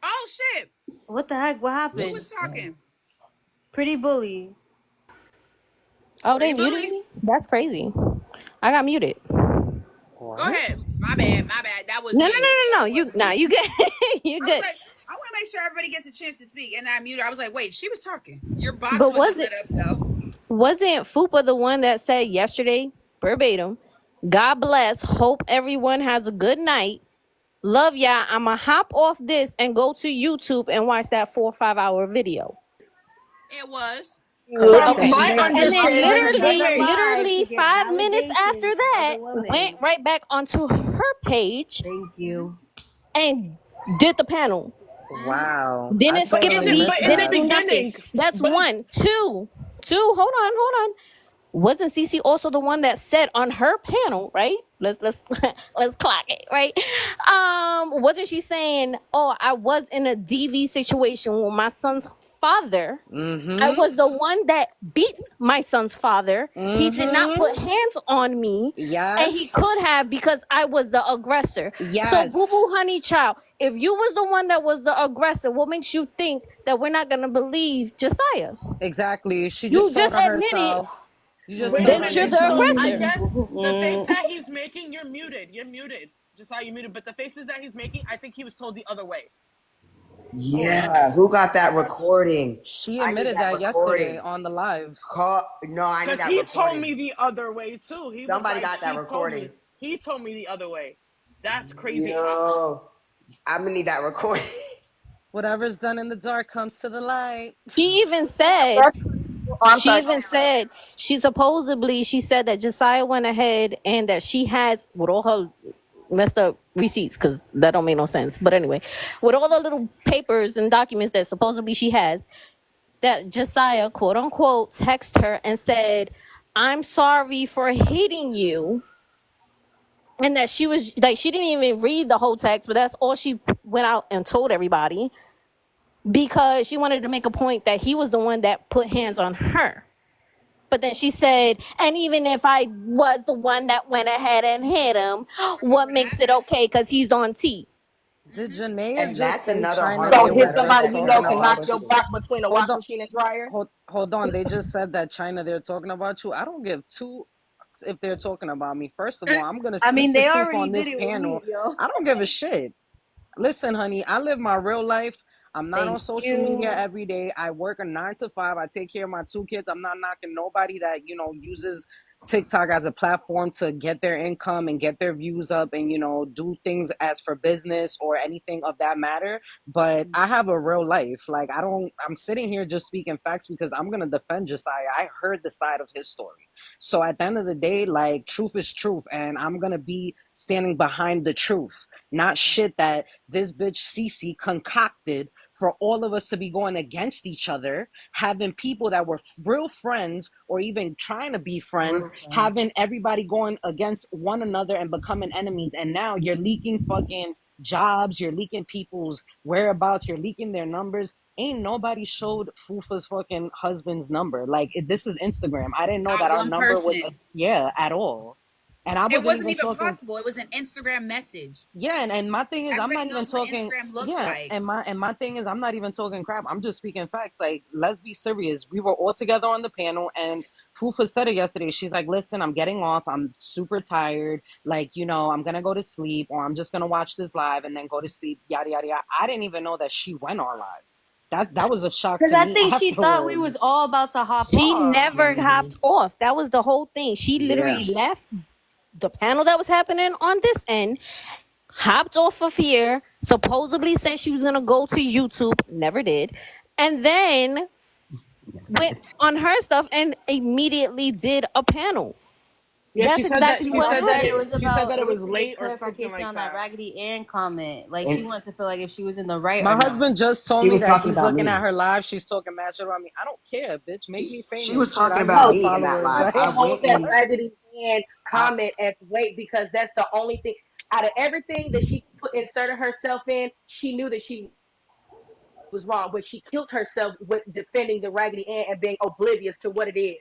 E: Oh shit.
K: What the heck? What
E: Who
K: happened?
E: was talking?
K: Pretty bully.
J: Oh, they
E: Pretty
J: muted
E: bully.
J: me. That's crazy. I got muted.
E: Go
I: What?
E: ahead. My bad. My bad. That was
J: No, no,
E: me.
J: no, no, no.
E: That
J: You,
E: was
J: nah,
E: me.
J: you good. You
E: I was
J: good.
E: like, I want to make sure everybody gets a chance to speak, and I muted her. I was like, wait, she was talking. Your box
J: But
E: wasn't lit up though.
J: wasn't Fupa the one that said yesterday verbatim? God bless. Hope everyone has a good night. Love y'all. I'ma hop off this and go to YouTube and watch that 4 or 5 hour video.
E: It was.
I: Correct.
A: From
J: Okay.
I: And she
A: my
I: did
J: And
I: say,
J: then
K: Started
A: understanding, but
K: another
A: wait,
K: live to
J: literally
K: get
J: 5 minutes after
K: validation for
J: that,
K: other
J: went
K: women.
J: right back onto her page
K: Thank you.
J: and did the panel.
I: wow. I
J: Didn't skip a
I: totally
J: beat,
I: missed
A: in the
J: didn't
I: that.
J: do nothing.
A: beginning,
J: That's
A: but
J: one. Two. Hold on. Wasn't Cece also the one that said on her panel, right? Let's let's clock it, right? Wasn't she saying, "Oh, I was in a DV situation where my son's father.
I: Mm-hmm.
J: I was the one that beat my son's father. He did not
I: Mm-hmm.
J: put hands on me. And he
I: Yes.
J: could have because I was the aggressor. So,
I: Yes.
J: boo boo, honey, child, if you was the one that was the aggressor, what makes you think that we're not going to believe Josiah?
I: Exactly. She
J: You
I: just told
J: just
I: on
J: admitted
I: herself. You just
A: Wait a
I: told on
J: that you're
A: minute.
J: the
A: So
I: yourself.
A: I
J: aggressor.
A: guess the face that he's making, you're muted. You're muted. Just how you muted. But the faces that he's making, I think he was told the other way.
I: Oh
C: Yeah,
I: no.
C: who got that recording?
I: She
C: I need
I: admitted
C: that
I: that yesterday
C: recording.
I: on the live.
C: No, I need
A: Because
C: that
A: he told
C: recording.
A: me the other way too. He was
C: Somebody
A: like,
C: got that recording.
A: he told me the other way. That's crazy.
C: Yo, I'm gonna need that recording.
I: Whatever's done in the dark comes to the light.
J: She even said, she supposedly, she said that Josiah went ahead and that she has, with all her messed up receipts, because that don't make no sense. But anyway, with all the little papers and documents that supposedly she has, that Josiah, quote unquote, texted her and said, I'm sorry for hitting you. And that she was like, she didn't even read the whole text, but that's all she went out and told everybody because she wanted to make a point that he was the one that put hands on her. But then she said, and even if I was the one that went ahead and hit him, what makes it okay? Because he's on T.
I: Did Janaea
C: And
I: just
C: that's
I: say
C: another
I: China
C: harmful
I: they
J: Don't hit
I: were
C: rhetoric
J: somebody
I: just
C: that
J: you
C: you're
J: know
I: talking
C: gonna
J: can
C: all
J: knock
I: about
J: your
C: push.
I: you?
J: block between a
I: Hold
J: wash
I: on.
J: machine and dryer.
I: Hold on. They just said that China they're talking about you. I don't give two fucks if they're talking about me. First of all, I'm gonna
K: I
I: speak
K: mean,
I: the
K: they
I: truth
K: already
I: on
K: did
I: this
K: it with
I: panel.
K: me, yo.
I: I don't give a shit. Listen, honey, I live my real life. I'm not on
K: Thank
I: social media
K: you.
I: every day. I work a 9 to 5. I take care of my 2 kids. I'm not knocking nobody that, uses TikTok as a platform to get their income and get their views up and, do things as for business or anything of that matter. But I have a real life. Like, I'm sitting here just speaking facts because I'm going to defend Josiah. I heard the side of his story. So at the end of the day, like, truth is truth. And I'm going to be standing behind the truth, not shit that this bitch Cece concocted for all of us to be going against each other, having people that were real friends or even trying to be friends, having everybody going against one another and becoming enemies. And now you're leaking fucking jobs, you're leaking people's whereabouts, you're leaking their numbers. Ain't nobody showed Fufa's fucking husband's number. Like, this is Instagram. I didn't know that
E: Not
I: our
E: one
I: number was,
E: person.
I: at all. And I
E: It
I: wasn't
E: wasn't
I: even
E: even
I: talking.
E: possible. It was an Instagram message.
I: Yeah, and my thing is I'm
E: Everybody
I: not even
E: knows what
I: talking.
E: Instagram looks
I: Yeah,
E: like.
I: and my thing is I'm not even talking crap. I'm just speaking facts. Like, let's be serious. We were all together on the panel, and Fufa said it yesterday. She's like, "Listen, I'm getting off. I'm super tired. Like, I'm gonna go to sleep, or I'm just gonna watch this live and then go to sleep." Yada yada yada. I didn't even know that she went on live. That was a shock
K: Because
I: to
K: I
I: me
K: think she thought we was
I: afterwards.
K: all about to hop
J: She
K: off.
J: never hopped off. That was the whole thing. She
I: Yeah.
J: literally left the panel that was happening on this end, hopped off of here, supposedly said she was gonna go to YouTube, never did, and then went on her stuff and immediately did a panel.
A: Yeah,
J: That's exactly
K: She
J: what
K: also said
J: happened.
A: She said that
K: it
A: it
K: was
A: was
K: to get
A: late or something
K: clarification
A: like
K: on that
A: that.
K: Raggedy Ann comment. Like she
C: And
K: wanted to feel like if she was in the right
I: My
K: or not.
I: husband just told
C: she
I: me
C: was
I: that
C: talking
I: he's
C: about
I: looking
C: me.
I: at her live. She's talking mad shit about me. I don't care, bitch. Make me
C: She
I: famous.
C: was
I: Shit,
C: talking
I: I need
C: about
J: No,
I: some
C: me in that
I: followers.
C: live.
I: Like,
C: I
J: don't hold
C: went
J: that
C: in.
J: Raggedy Ann
C: I,
J: comment as weight because that's the only thing out of everything that she inserted herself in. She knew that she was wrong, but she killed herself with defending the Raggedy Ann and being oblivious to what it is.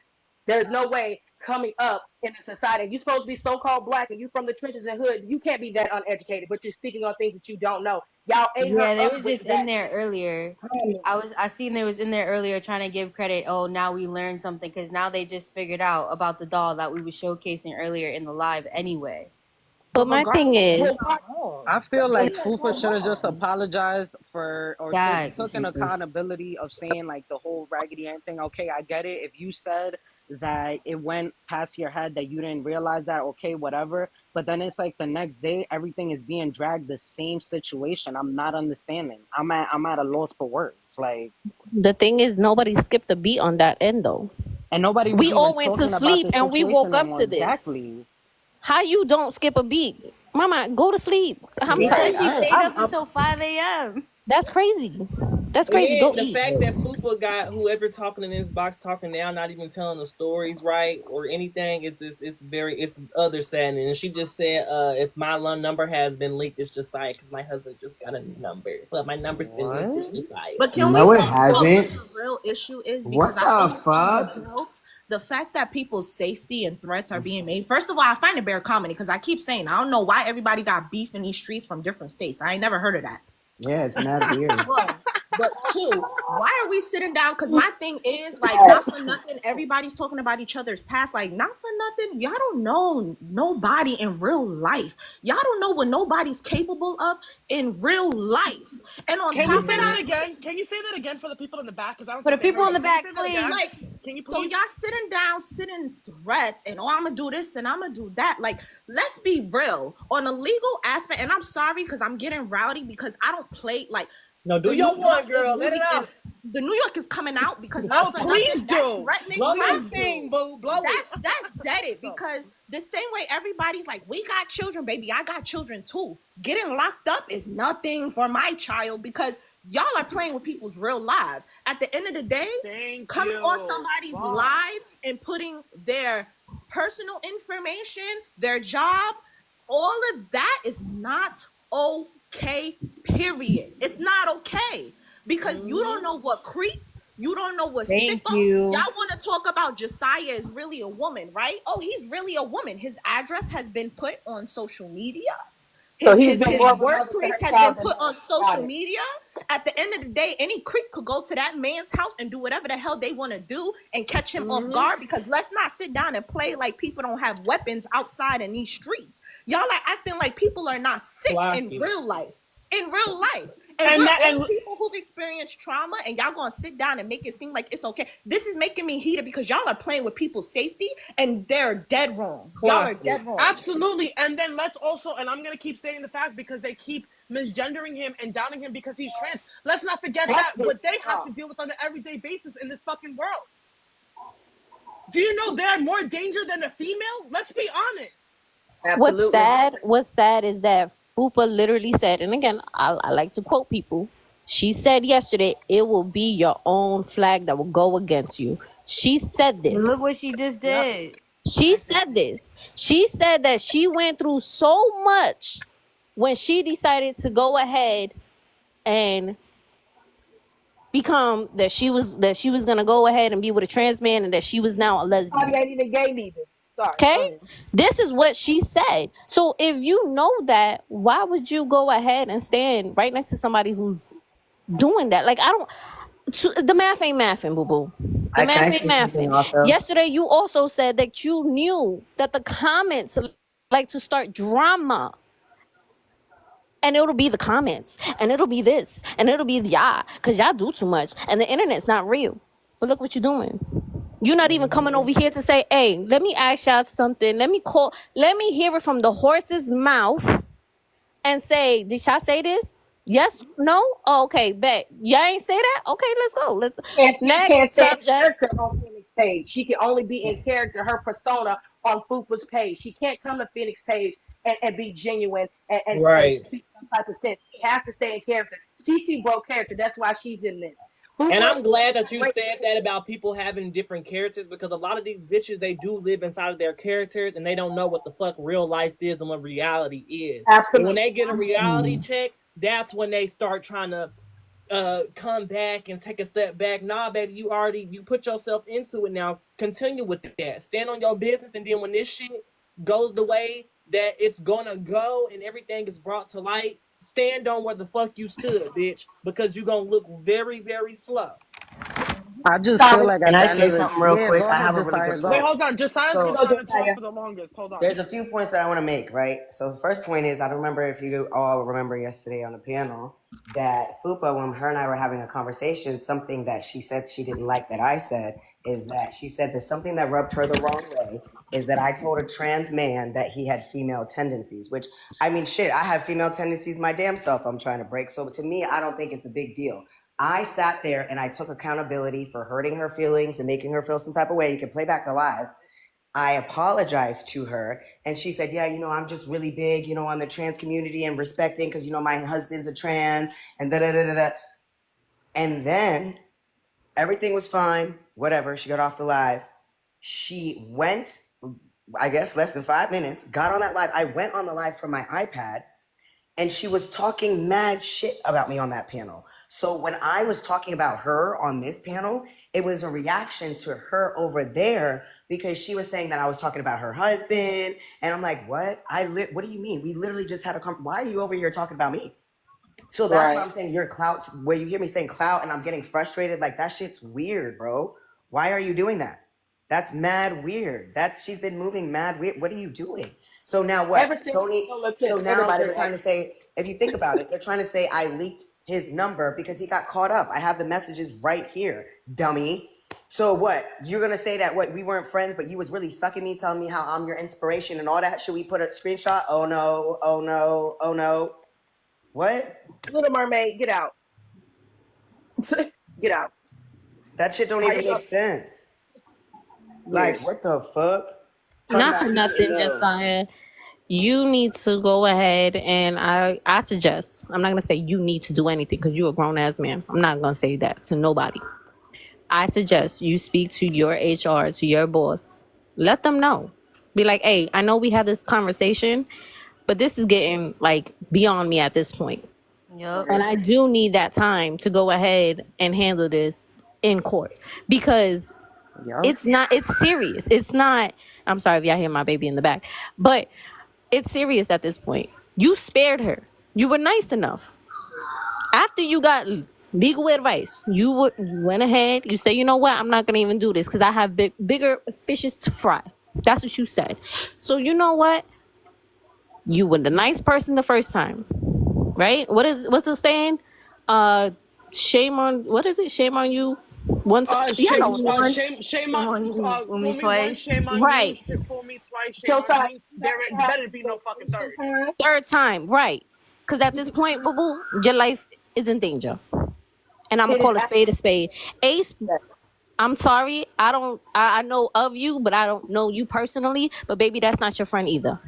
J: There's no way coming up in a society. You're supposed to be so-called black and you from the trenches and hood. You can't be that uneducated, but you're speaking on things that you don't know. Y'all ate her
K: Yeah, they
J: up
K: was
J: with
K: just in
J: that.
K: there earlier. I seen they was in there earlier trying to give credit. Oh, now we learned something because now they just figured out about the doll that we was showcasing earlier in the live anyway.
J: But my thing is,
I: I feel like
C: it's
I: Fufa should have just apologized for or took an
K: Yes.
I: accountability of saying like the whole Raggedy Ann thing. Okay, I get it. If you said that it went past your head that you didn't realize that, okay, whatever. But then it's like the next day everything is being dragged the same situation. I'm not understanding. I'm at a loss for words. Like,
J: the thing is, nobody skipped a beat on that end though.
I: and nobody was
J: We
I: even
J: all went to
I: talking about
J: sleep
I: the
J: and we
I: situation
J: woke
I: no
J: up
I: more.
J: to this.
I: Exactly.
J: How you don't skip a beat? Mama, go to sleep. I'm
K: He said
J: tired.
K: she
I: Exactly.
K: stayed up until 5 a.m.
J: That's crazy. That's
B: And
J: crazy. Go
B: then the
J: eat.
B: fact that Fupa got whoever talking in this box talking now, not even telling the stories right or anything, it's other saddening. And she just said, if my number has been leaked, it's just like because my husband just got a new number. But my number's been leaked, it's just like.
L: But can we
C: No, it
L: talk about what
C: hasn't.
L: the real issue is?
C: What
L: Because I
C: the
L: think
C: fuck?
L: the fact that people's safety and threats are being made. First of all, I find it bare comedy because I keep saying I don't know why everybody got beef in these streets from different states. I ain't never heard of that.
C: Yeah, it's mad weird.
L: One. But two, why are we sitting down? Because my thing is, like, not for nothing, everybody's talking about each other's past. Like, not for nothing, y'all don't know nobody in real life. Y'all don't know what nobody's capable of in real life. And on
A: Can
L: top
A: you
L: of
A: say that
L: that,
A: again? Can you say that again for the people in the back? Because I don't
K: For the
A: think they
K: people
A: heard
K: in the
A: you. Can you
K: back,
A: say that again?
K: please.
L: like,
A: Can you
L: so
A: please?
L: y'all sitting down, sitting threats, and I'm gonna do this and I'm gonna do that. Like, let's be real on a legal aspect. And I'm sorry because I'm getting rowdy because I don't play like.
B: No, do
L: The
B: your
L: New
B: one,
L: York
B: girl.
L: is
B: Let it
L: really
B: out.
L: the New York is coming out because
A: Oh,
L: not for
A: please
L: nothing that
A: do.
L: threatening
B: Blow
L: crap.
B: that thing, boo. Blow it.
L: That's deaded because the same way everybody's like, we got children, baby. I got children too. Getting locked up is nothing for my child because y'all are playing with people's real lives. At the end of the day,
A: Thank
L: coming
A: you.
L: on somebody's
A: Fuck.
L: live and putting their personal information, their job, all of that is not okay, period. It's not okay because you don't know what creep, you don't know what
K: Thank
L: sicko.
K: you.
L: Y'all want to talk about Josiah is really a woman, right? Oh, he's really a woman. His address has been put on social media.
H: So
L: His
H: he's
L: his
H: been
L: his
H: more of a mother to
L: workplace
H: her
L: has been
H: child than
L: put on
H: us. Got
L: social
H: it.
L: media. At the end of the day, any creep could go to that man's house and do whatever the hell they want to do and catch him off guard. Because let's not sit down and play like people don't have weapons outside in these streets. Y'all are acting like people are not sick in
B: Clocky.
L: real life. In real life. And
A: And
L: we're
A: that
L: all
A: and
L: people who've experienced trauma, and y'all gonna sit down and make it seem like it's okay. This is making me heated because y'all are playing with people's safety and they're dead wrong. Y'all are
B: Clocky.
L: dead wrong.
A: absolutely. And then let's also, and I'm gonna keep stating the fact because they keep misgendering him and downing him because he's trans. Let's not forget
H: That's
A: that
H: it.
A: what they have to deal with on an everyday basis in this fucking world. Do you know they're more danger than a female? Let's be honest.
H: Absolutely.
J: What's sad is that Fupa literally said, and again, I like to quote people. She said yesterday, it will be your own flag that will go against you. She said
K: Look
J: this.
K: what she just
L: Yep.
K: did.
J: She said this. She said that she went through so much when she decided to go ahead and become that she was gonna go ahead and be with a trans man and that she was now a lesbian.
H: Bobby ain't even gay neither. Sorry.
J: Okay?
H: Go ahead.
J: This is what she said. So if you know that, why would you go ahead and stand right next to somebody who's doing that? Like, I don't. The math ain't mathing, boo boo. The
C: Can I
J: math ain't
C: say something
J: mathing.
C: also?
J: Yesterday, you also said that you knew that the comments like to start drama. And it'll be the comments, and it'll be this, and it'll be y'all, because y'all do too much, and the internet's not real. But look what you're doing. You're not even coming over here to say, hey, let me ask y'all something. Let me hear it from the horse's mouth and say, did y'all say this? Yes? No? Oh, okay, bet. Y'all ain't say that? Okay, let's go.
H: She can't
J: Next
H: stay in
J: subject.
H: character on Phoenix page. She can only be in character, her persona on Fupa's page. She can't come to Phoenix page and be genuine and
B: Right.
H: speak some type of sense. She has to stay in character. Cece broke character. That's why she's in this.
B: And
H: Fupa
B: I'm glad that you
H: great.
B: said that about people having different characters because a lot of these bitches, they do live inside of their characters and they don't know what the fuck real life is and what reality is. And when
H: Absolutely.
B: they get a reality check, that's when they start trying to come back and take a step back. Nah, baby, you put yourself into it now. Continue with that. Stand on your business, and then when this shit goes the way that it's gonna go and everything is brought to light, stand on where the fuck you stood, bitch, because you're gonna look very, very slow.
I: I just feel
H: Solid.
I: like
C: Can
I: at the
C: I
I: end
C: say
I: of the
C: something real
I: yeah,
C: quick?
I: go
C: I
I: ahead,
C: have a really
I: Josiah,
C: good
A: Wait,
C: point.
I: go.
A: hold on. Josiah's
C: So
A: been
H: Go,
A: trying to talk
H: Josiah.
A: for the longest. Hold on.
C: there's a few points that I want to make, right? So the first point is I don't remember if you all remember yesterday on the panel that Fupa, when her and I were having a conversation, something that she said she didn't like that I said is that she said that something that rubbed her the wrong way is that I told a trans man that he had female tendencies, which I mean, shit, I have female tendencies my damn self I'm trying to break. So to me, I don't think it's a big deal. I sat there and I took accountability for hurting her feelings and making her feel some type of way. You can play back the live. I apologized to her and she said, yeah, I'm just really big, on the trans community and respecting because, my husband's a trans and da da da da da. And then everything was fine, whatever. She got off the live. She went, I guess, less than 5 minutes, got on that live. I went on the live from my iPad, and she was talking mad shit about me on that panel. So when I was talking about her on this panel, it was a reaction to her over there because she was saying that I was talking about her husband. And I'm like, what? What do you mean? We literally just had why are you over here talking about me? So that's why I'm saying you're clout, where you hear me saying clout and I'm getting frustrated. Like, that shit's weird, bro. Why are you doing that? That's mad weird. She's been moving mad weird. What are you doing? So now what?
H: Ever since
C: Tony,
H: Solar
C: so
H: Tips,
C: now
H: everybody
C: they're
H: been
C: trying to
H: acting.
C: say, if you think about it, they're trying to say I leaked his number because he got caught up. I have the messages right here, dummy. So what? You're gonna say that what we weren't friends, but you was really sucking me, telling me how I'm your inspiration and all that? Should we put a screenshot? Oh no, oh no, oh no. What?
H: Little Mermaid, get out. Get out.
C: That shit don't
H: Why
C: even
H: you
C: make
H: up?
C: sense.
H: Weird.
C: Like, what the fuck? Talk
J: Not for
C: about he
J: nothing, Josiah. You need to go ahead and I suggest, I'm not gonna say you need to do anything because you're a grown ass man. I'm not gonna say that to nobody. I suggest you speak to your HR, to your boss. Let them know. Be like, hey, I know we had this conversation, but this is getting like beyond me at this point.
K: Yep.
J: And I do need that time to go ahead and handle this in court because
I: Yup.
J: it's serious. It's not, I'm sorry if y'all hear my baby in the back, but it's serious at this point. You spared her. You were nice enough. After you got legal advice, you went ahead. You say, you know what? I'm not gonna even do this because I have bigger fishes to fry. That's what you said. So you know what? You were the nice person the first time, right? What's the saying? Shame on, what is it? Shame on you. Once, yeah,
A: Shame,
J: no,
K: Once,
A: shame
K: shame
A: on,
K: on you, fool me
A: fool me once,
K: twice.
A: shame on you,
J: right.
A: fool me twice, shame on
H: Josiah,
A: me.
H: you
A: There
H: have to have
A: better be no fucking
H: validation
A: third.
H: time.
J: Third time, right? Because at this point, boo boo, your life is in danger, and I'm gonna
H: It is
J: call a spade a
H: absolutely
J: spade. Ace,
H: that.
J: I'm sorry. I don't. I know of you, but I don't know you personally. But baby, that's not your friend either.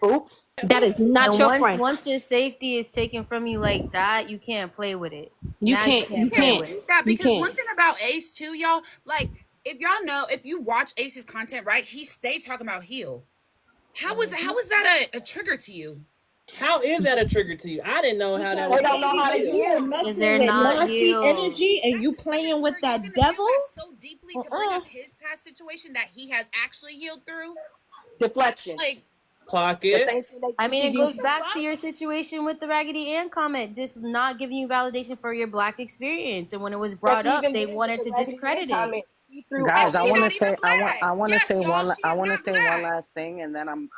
H: Oops.
J: That is not
K: And
J: your
K: once
J: friend.
K: once your safety is taken from you like that, you can't play with it.
J: You
K: Now you
J: can't. You
K: can't
E: Can't
K: play
J: can't.
K: with
E: believe
K: it.
E: that
J: You
E: because
J: can't.
E: one thing about Ace too, y'all, like if y'all know, if you watch Ace's content, right, he stay talking about heal. How was that a trigger to you?
B: How is that a trigger to you? I didn't know how that
L: Because
B: was
H: They don't
B: supposed to
H: know
B: be
H: how to
L: baby, you
B: healed.
L: are
H: heal.
K: Because
L: messing
K: they're
L: with
K: not
L: nasty
K: healed.
L: energy and
E: That's
L: you
E: what I'm saying.
L: playing
E: To
L: with
E: where you're
L: that
E: gonna heal
L: devil.
E: that so deeply to bring up his past situation that he has actually healed through.
H: Deflection.
E: Like,
B: Clock
H: The
B: it.
H: same thing they
K: I
H: did
K: mean,
H: to
K: it
H: you.
K: goes
L: The
K: back to
L: fuck?
K: your situation with the Raggedy Ann comment, just not giving you validation for your black experience. And when it was
H: Yes,
K: brought
H: he
K: up,
H: even
K: they
H: did with
K: wanted
H: the
K: to
H: Raggedy Ann
K: discredit it.
H: comment. He threw
E: and
H: out
I: Guys, I
E: she
I: want
E: not
I: to
E: even
I: say
E: black.
I: I want to
E: Yes,
I: say
E: y'all,
I: one
E: she
I: I
E: is
I: want to
E: not
I: say one
E: black.
I: last thing, and then I'm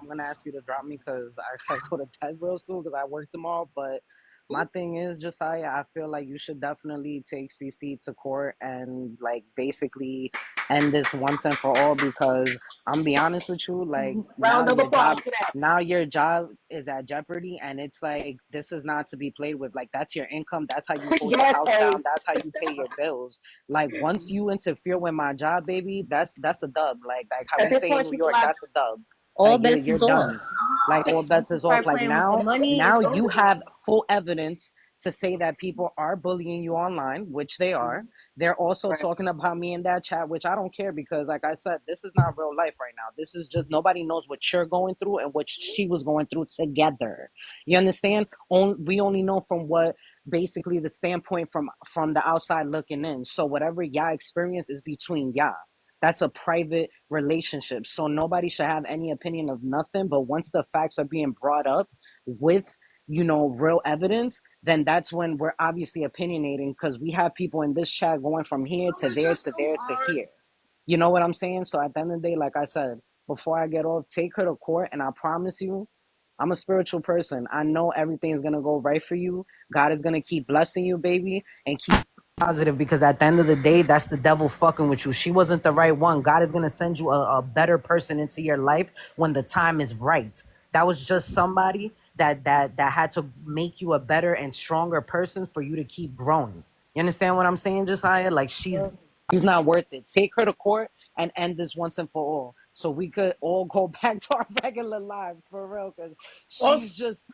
I: gonna ask you to drop me because I gotta go to bed real soon because I work tomorrow. But my thing is, Josiah, I feel like you should definitely take CC to court and like basically end this once and for all because I'm be honest with you, like
H: round of applause for that.
I: now your job is at jeopardy, and it's like this is not to be played with. Like that's your income, that's how you hold your
H: Yes,
I: house
H: Ace.
I: down, that's how you pay your bills. Like once you interfere with my job, baby, that's a dub. Like how
H: At
I: we
H: this
I: say in
H: point,
I: New
H: she's a
I: York, that's a
H: liability.
I: dub.
J: All
I: Like
J: bets
I: you're
J: is off.
I: done. Like all
K: Once
I: bets
K: you
I: is off.
K: start
I: Like
K: playing with the money, it's
I: you
K: over.
I: have full evidence to say that people are bullying you online, which they are. They're also
H: Right.
I: talking about me in that chat, which I don't care because, like I said, this is not real life right now. This is just nobody knows what you're going through and what she was going through together. You understand? We only know from what basically the standpoint from the outside looking in. So whatever y'all experience is between y'all. That's a private relationship. So nobody should have any opinion of nothing. But once the facts are being brought up with real evidence, then that's when we're obviously opinionating because we have people in this chat going from here
E: Oh,
I: to
E: it's
I: there
E: just
I: to
E: so
I: there to
E: hard.
I: here. You know what I'm saying? So at the end of the day, like I said, before I get off, take her to court, and I promise you, I'm a spiritual person. I know everything is gonna go right for you. God is gonna keep blessing you, baby, and keep positive because at the end of the day, that's the devil fucking with you. She wasn't the right one. God is gonna send you a better person into your life when the time is right. That was just somebody that had to make you a better and stronger person for you to keep growing. You understand what I'm saying, Josiah? Like she's not worth it. Take her to court and end this once and for all, so we could all go back to our regular lives for real. Because she's
A: Also,
I: just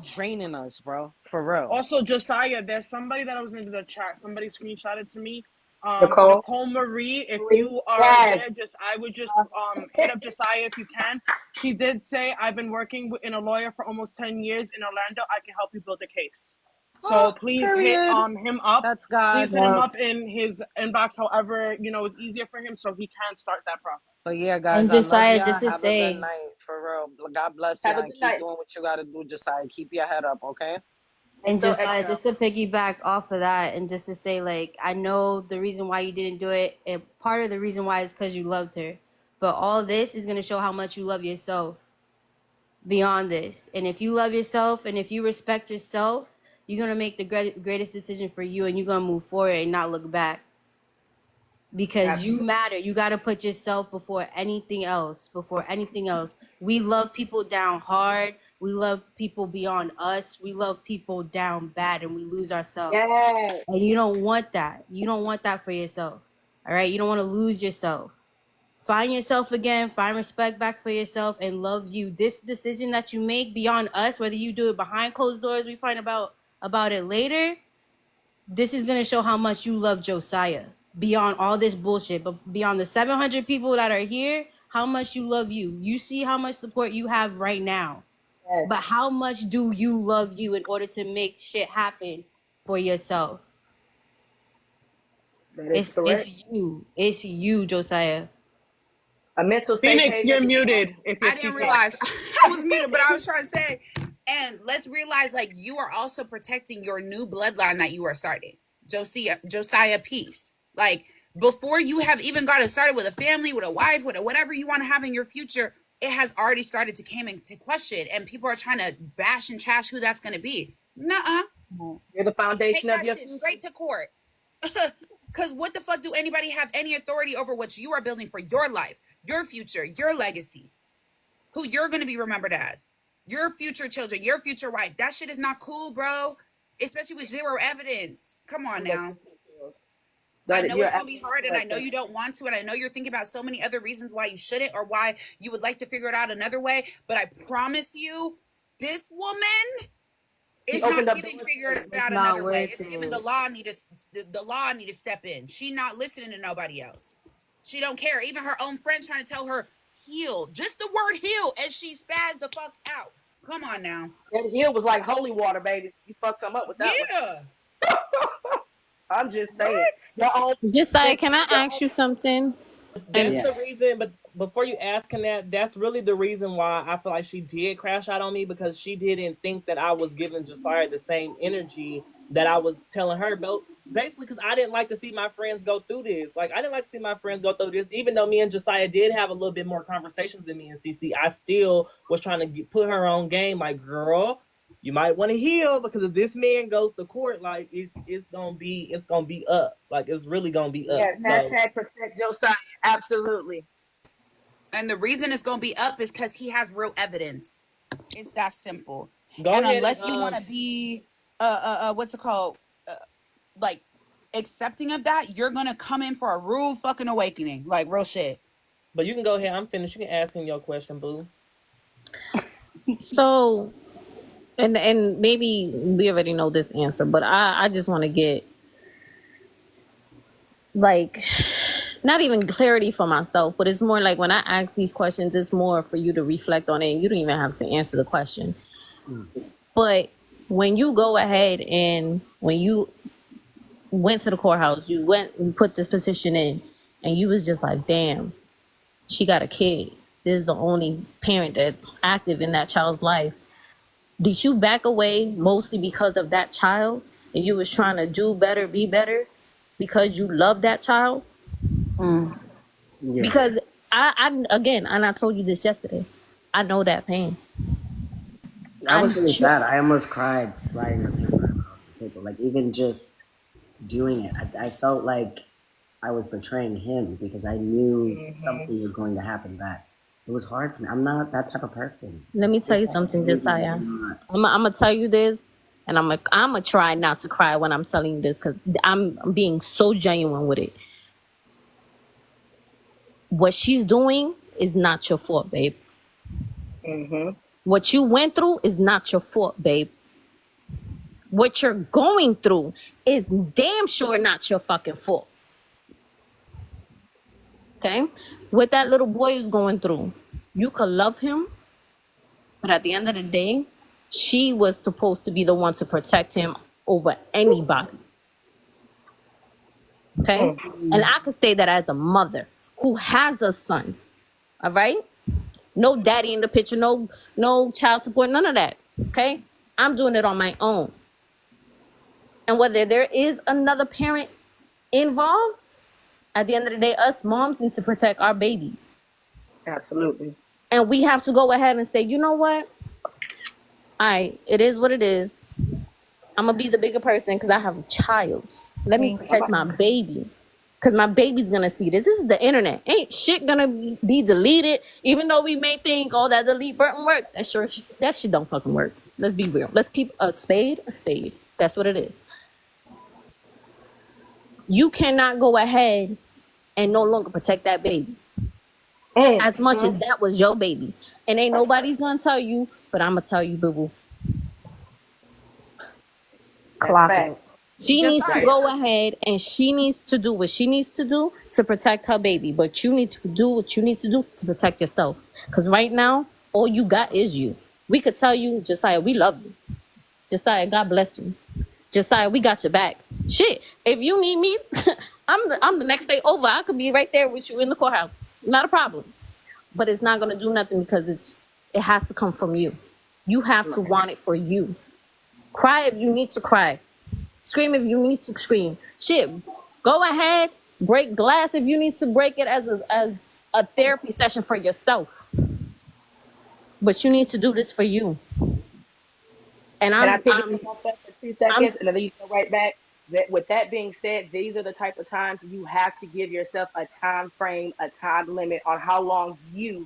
I: draining us, bro. For real.
A: Also, Josiah, there's somebody that I was in the chat. Somebody screenshotted to me.
H: Nicole.
A: Nicole Marie. If
H: Marie.
A: you are
H: Yes.
A: there, I would just hit up Josiah if you can. She did say, I've been working in a lawyer for almost 10 years in Orlando. I can help you build a case. So please hit
I: Period.
A: him up.
I: That's God.
A: Please hit him up in his inbox, however, is easier for him, so he can start that process.
I: So yeah, guys,
K: And
I: I love
K: Josiah,
I: y'all.
K: just to
I: Have a good
K: say,
I: night. For real. God bless
H: Have
I: y'all
H: a
I: and
H: good
I: keep
H: night.
I: doing what you gotta do, Josiah. Keep your head up, okay?
K: and
H: So
K: Josiah,
H: extra.
K: just to piggyback off of that, and just to say, like, I know the reason why you didn't do it, and part of the reason why is because you loved her. But all this is gonna show how much you love yourself beyond this. And if you love yourself and if you respect yourself, you're gonna make the greatest decision for you, and you're gonna move forward and not look back. Because you
H: Absolutely.
K: matter. You got to put yourself before anything else. Before anything else. We love people down hard. We love people beyond us. We love people down bad, and we lose ourselves.
H: Yes.
K: And you don't want that. You don't want that for yourself. All right? You don't want to lose yourself. Find yourself again. Find respect back for yourself and love you. This decision that you make beyond us, whether you do it behind closed doors, we find about it later. This is going to show how much you love Josiah beyond all this bullshit, but beyond the 700 people that are here, how much you love you. You see how much support you have right now,
H: Yes.
K: but how much do you love you in order to make shit happen for yourself?
H: That is correct.
K: It's you, Josiah.
H: A mental safe
A: Phoenix,
H: haven
A: you're
H: is
A: muted if you're
E: I didn't
A: speaking.
E: realize I was muted, but I was trying to say, and let's realize, like, you are also protecting your new bloodline that you are starting. Josiah Peace. Like, before you have even gotten started with a family, with a wife, with whatever you want to have in your future, it has already started to come into question, and people are trying to bash and trash who that's going to be. Nuh-uh.
H: You're the foundation
E: Take
H: of
E: that
H: your
E: shit
H: future.
E: straight to court. Because what the fuck do anybody have any authority over what you are building for your life, your future, your legacy, who you're going to be remembered as, your future children, your future wife? That shit is not cool, bro. Especially with zero evidence. Come on now. I know it's going to be hard, and I know you don't want to, and I know you're thinking about so many other reasons why you shouldn't or why you would like to figure it out another way. But I promise you, this woman is not giving figuring it out another way. It's giving the law need to step in. She not listening to nobody else. She don't care. Even her own friend trying to tell her heal. Just the word heal, and she spazzed the fuck out. Come on now.
H: That heal was like holy water, baby. You fucked them up with that one. I'm just saying.
J: Josiah, can I ask you something?
B: That's the reason, but before you ask him that, that's really the reason why I feel like she did crash out on me, because she didn't think that I was giving Josiah the same energy that I was telling her about. Basically, because I didn't like to see my friends go through this. Like, I didn't like to see my friends go through this. Even though me and Josiah did have a little bit more conversations than me and CC, I still was trying to put her on game. Like, girl, you might want to heal, because if this man goes to court, like, it's gonna be up. Like, it's really gonna be up.
H: Yes, hashtag protect Josiah. Absolutely.
E: And the reason it's gonna be up is because he has real evidence. It's that simple.
B: Go
E: and
B: ahead,
E: unless you want to be what's it called, like, accepting of that, you're gonna come in for a real fucking awakening, like real shit.
B: But you can go ahead. I'm finished. You can ask him your question, boo.
J: So, and maybe we already know this answer, but I just want to get, like, not even clarity for myself, but it's more like when I ask these questions, it's more for you to reflect on it. And you don't even have to answer the question. But when you go ahead and when you went to the courthouse, you went and put this petition in, and you was just like, damn, she got a kid. This is the only parent that's active in that child's life. Did you back away mostly because of that child, and you was trying to do better, be better, because you love that child? Because I again, and I told you this yesterday, I know that pain.
C: I was really sad. I almost cried sliding the paper across the table. Like, even just doing it, I felt like I was betraying him because I knew something was going to happen back. It was hard for me. I'm not that type of person.
J: Let me tell you something, Josiah. I'm gonna tell you this, and I'm gonna try not to cry when I'm telling you this, because I'm being so genuine with it. What she's doing is not your fault, babe. What you went through is not your fault, babe. What you're going through is damn sure not your fucking fault. Okay? What that little boy is going through, you could love him, but at the end of the day, she was supposed to be the one to protect him over anybody. Okay? And I could say that as a mother who has a son. All right? No daddy in the picture, no child support, none of that. Okay? I'm doing it on my own. And whether there is another parent involved, at the end of the day, us moms need to protect our babies.
H: Absolutely.
J: And we have to go ahead and say, you know what? All right, it is what it is. I'm going to be the bigger person because I have a child. Let me protect my baby. Because my baby's going to see this. This is the internet. Ain't shit going to be deleted. Even though we may think, oh, that delete button works. That shit don't fucking work. Let's be real. Let's keep a spade a spade. That's what it is. You cannot go ahead and no longer protect that baby. As much as that was your baby. And ain't nobody's going to tell you, but I'm going to tell you, boo-boo.
L: Clock it.
J: She needs to go ahead and she needs to do what she needs to do to protect her baby. But you need to do what you need to do to protect yourself. Because right now, all you got is you. We could tell you, Josiah, we love you. Josiah, God bless you. Josiah, we got your back. Shit, if you need me, I'm the next day over. I could be right there with you in the courthouse. Not a problem. But it's not going to do nothing because it has to come from you. You have to want it for you. Cry if you need to cry. Scream if you need to scream. Shit, go ahead. Break glass if you need to break it as a therapy session for yourself. But you need to do this for you. And
H: I think about that for 2 seconds, and then you go right back. With that being said, these are the type of times you have to give yourself a time frame, a time limit on how long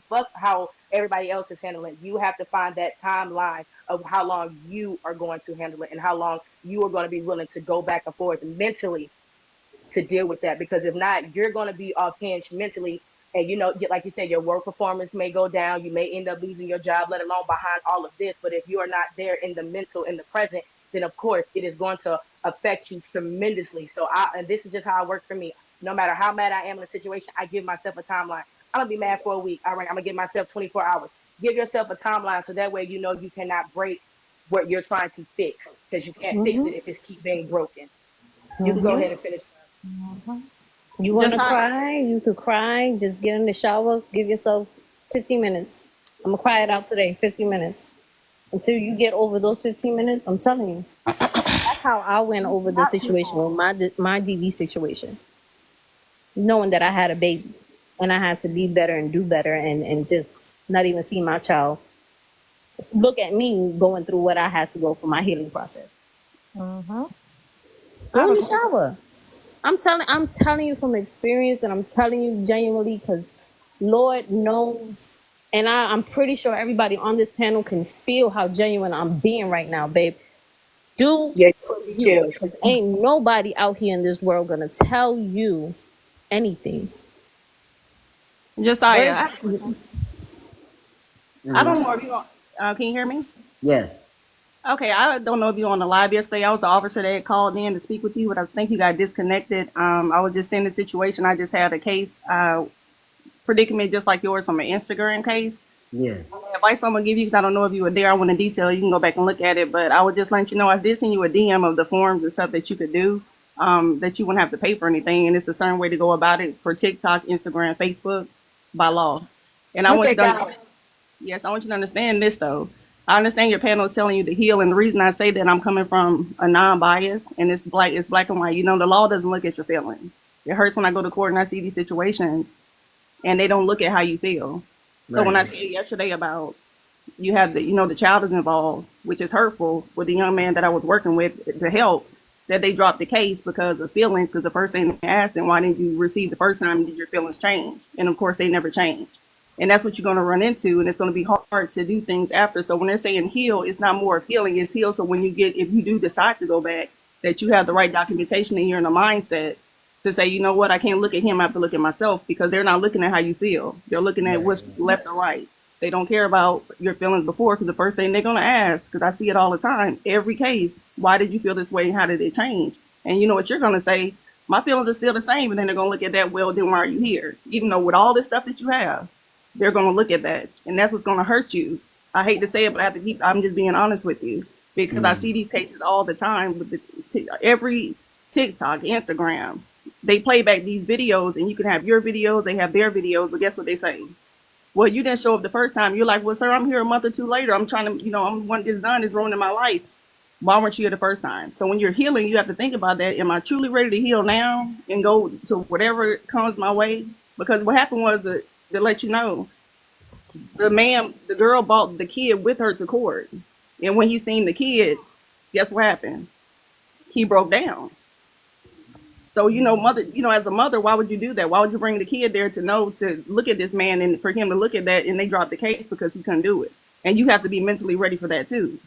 H: fuck how everybody else is handling. You have to find that timeline of how long you are going to handle it and how long you are going to be willing to go back and forth mentally to deal with that. Because if not, you're going to be off hinge mentally. And, like you said, your work performance may go down. You may end up losing your job, let alone behind all of this. But if you are not there in the mental, in the present, then of course it is going to affect you tremendously. So and this is just how it works for me. No matter how mad I am in a situation, I give myself a timeline. I'm going to be mad for a week. All right, I'm going to give myself 24 hours. Give yourself a timeline so that way you know you cannot break what you're trying to fix, because you can't fix it if it's keep being broken. You can go ahead and finish.
J: You want to cry? You could cry. Just get in the shower. Give yourself 15 minutes. I'm going to cry it out today, 15 minutes. Until you get over those 15 minutes, I'm telling you. That's how I went over the situation with my DV situation. Knowing that I had a baby. And I had to be better and do better and just not even see my child. Look at me going through what I had to go for my healing process. Go in the shower. I'm telling you from experience, and I'm telling you genuinely because Lord knows, and I'm pretty sure everybody on this panel can feel how genuine I'm being right now, babe. Do for you, because ain't nobody out here in this world gonna tell you anything.
L: Josiah, I don't know if you can you hear me?
C: Yes.
L: Okay, I don't know if you were on the live yesterday. I was the officer that called in to speak with you, but I think you got disconnected. I was just in the situation. I just had a case, predicament just like yours from an Instagram case.
C: Yeah.
L: Advice I'm gonna give you, because I don't know if you were there. I want to detail. You can go back and look at it, but I would just let you know I did send you a DM of the forms and stuff that you could do, that you wouldn't have to pay for anything, and it's a certain way to go about it for TikTok, Instagram, Facebook, by law. And I want you to understand. Yes, I want you to understand this though. I understand your panel is telling you to heal, and the reason I say that, I'm coming from a non-bias, and it's black and white. The law doesn't look at your feelings. It hurts when I go to court and I see these situations, and they don't look at how you feel. Right. So when I said yesterday about you have the child is involved, which is hurtful, with the young man that I was working with to help, that they dropped the case because of feelings. Because the first thing they asked them, why didn't you receive the first time? Did your feelings change? And of course, they never changed. And that's what you're going to run into, and it's going to be hard to do things after. So when they're saying heal, it's not more healing, it's heal. So when if you do decide to go back, that you have the right documentation and you're in a mindset to say, you know what, I can't look at him, I have to look at myself, because they're not looking at how you feel. They're looking at what's left or right.
M: They don't care about your feelings before, because the first thing they're going to ask, because I see it all the time, every case, why did you feel this way? How did it change? And you know what you're going to say? My feelings are still the same. And then they're going to look at that, well, then why are you here? Even though with all this stuff that you have, they're going to look at that. And that's what's going to hurt you. I hate to say it, but I have to keep, I'm just being honest with you, because I see these cases all the time with every TikTok, Instagram. They play back these videos, and you can have your videos, they have their videos, but guess what they say? Well, you didn't show up the first time. You're like, well, sir, I'm here a month or two later. I'm trying to, I'm want this done. It's ruining my life. Why weren't you here the first time? So when you're healing, you have to think about that. Am I truly ready to heal now and go to whatever comes my way? Because what happened was to let you know, the girl brought the kid with her to court. And when he seen the kid, guess what happened? He broke down. So, mother, as a mother, why would you do that? Why would you bring the kid there to look at this man and for him to look at that, and they dropped the case because he couldn't do it? And you have to be mentally ready for that too,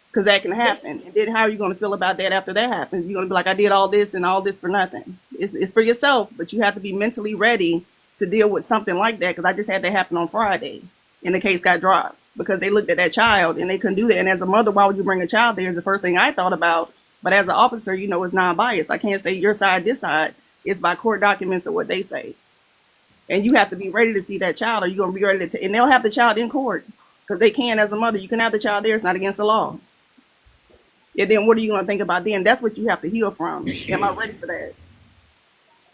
M: because that can happen. And then how are you going to feel about that after that happens? You're going to be like, I did all this and all this for nothing. It's for yourself, but you have to be mentally ready to deal with something like that, because I just had that happen on Friday, and the case got dropped because they looked at that child and they couldn't do that. And as a mother, why would you bring a child there? Is the first thing I thought about. But as an officer, it's non-biased. I can't say your side, this side. It's by court documents or what they say. And you have to be ready to see that child, or you're going to be ready to, and they'll have the child in court, because they can as a mother. You can have the child there. It's not against the law. And then what are you going to think about then? That's what you have to heal from. Am I ready for that?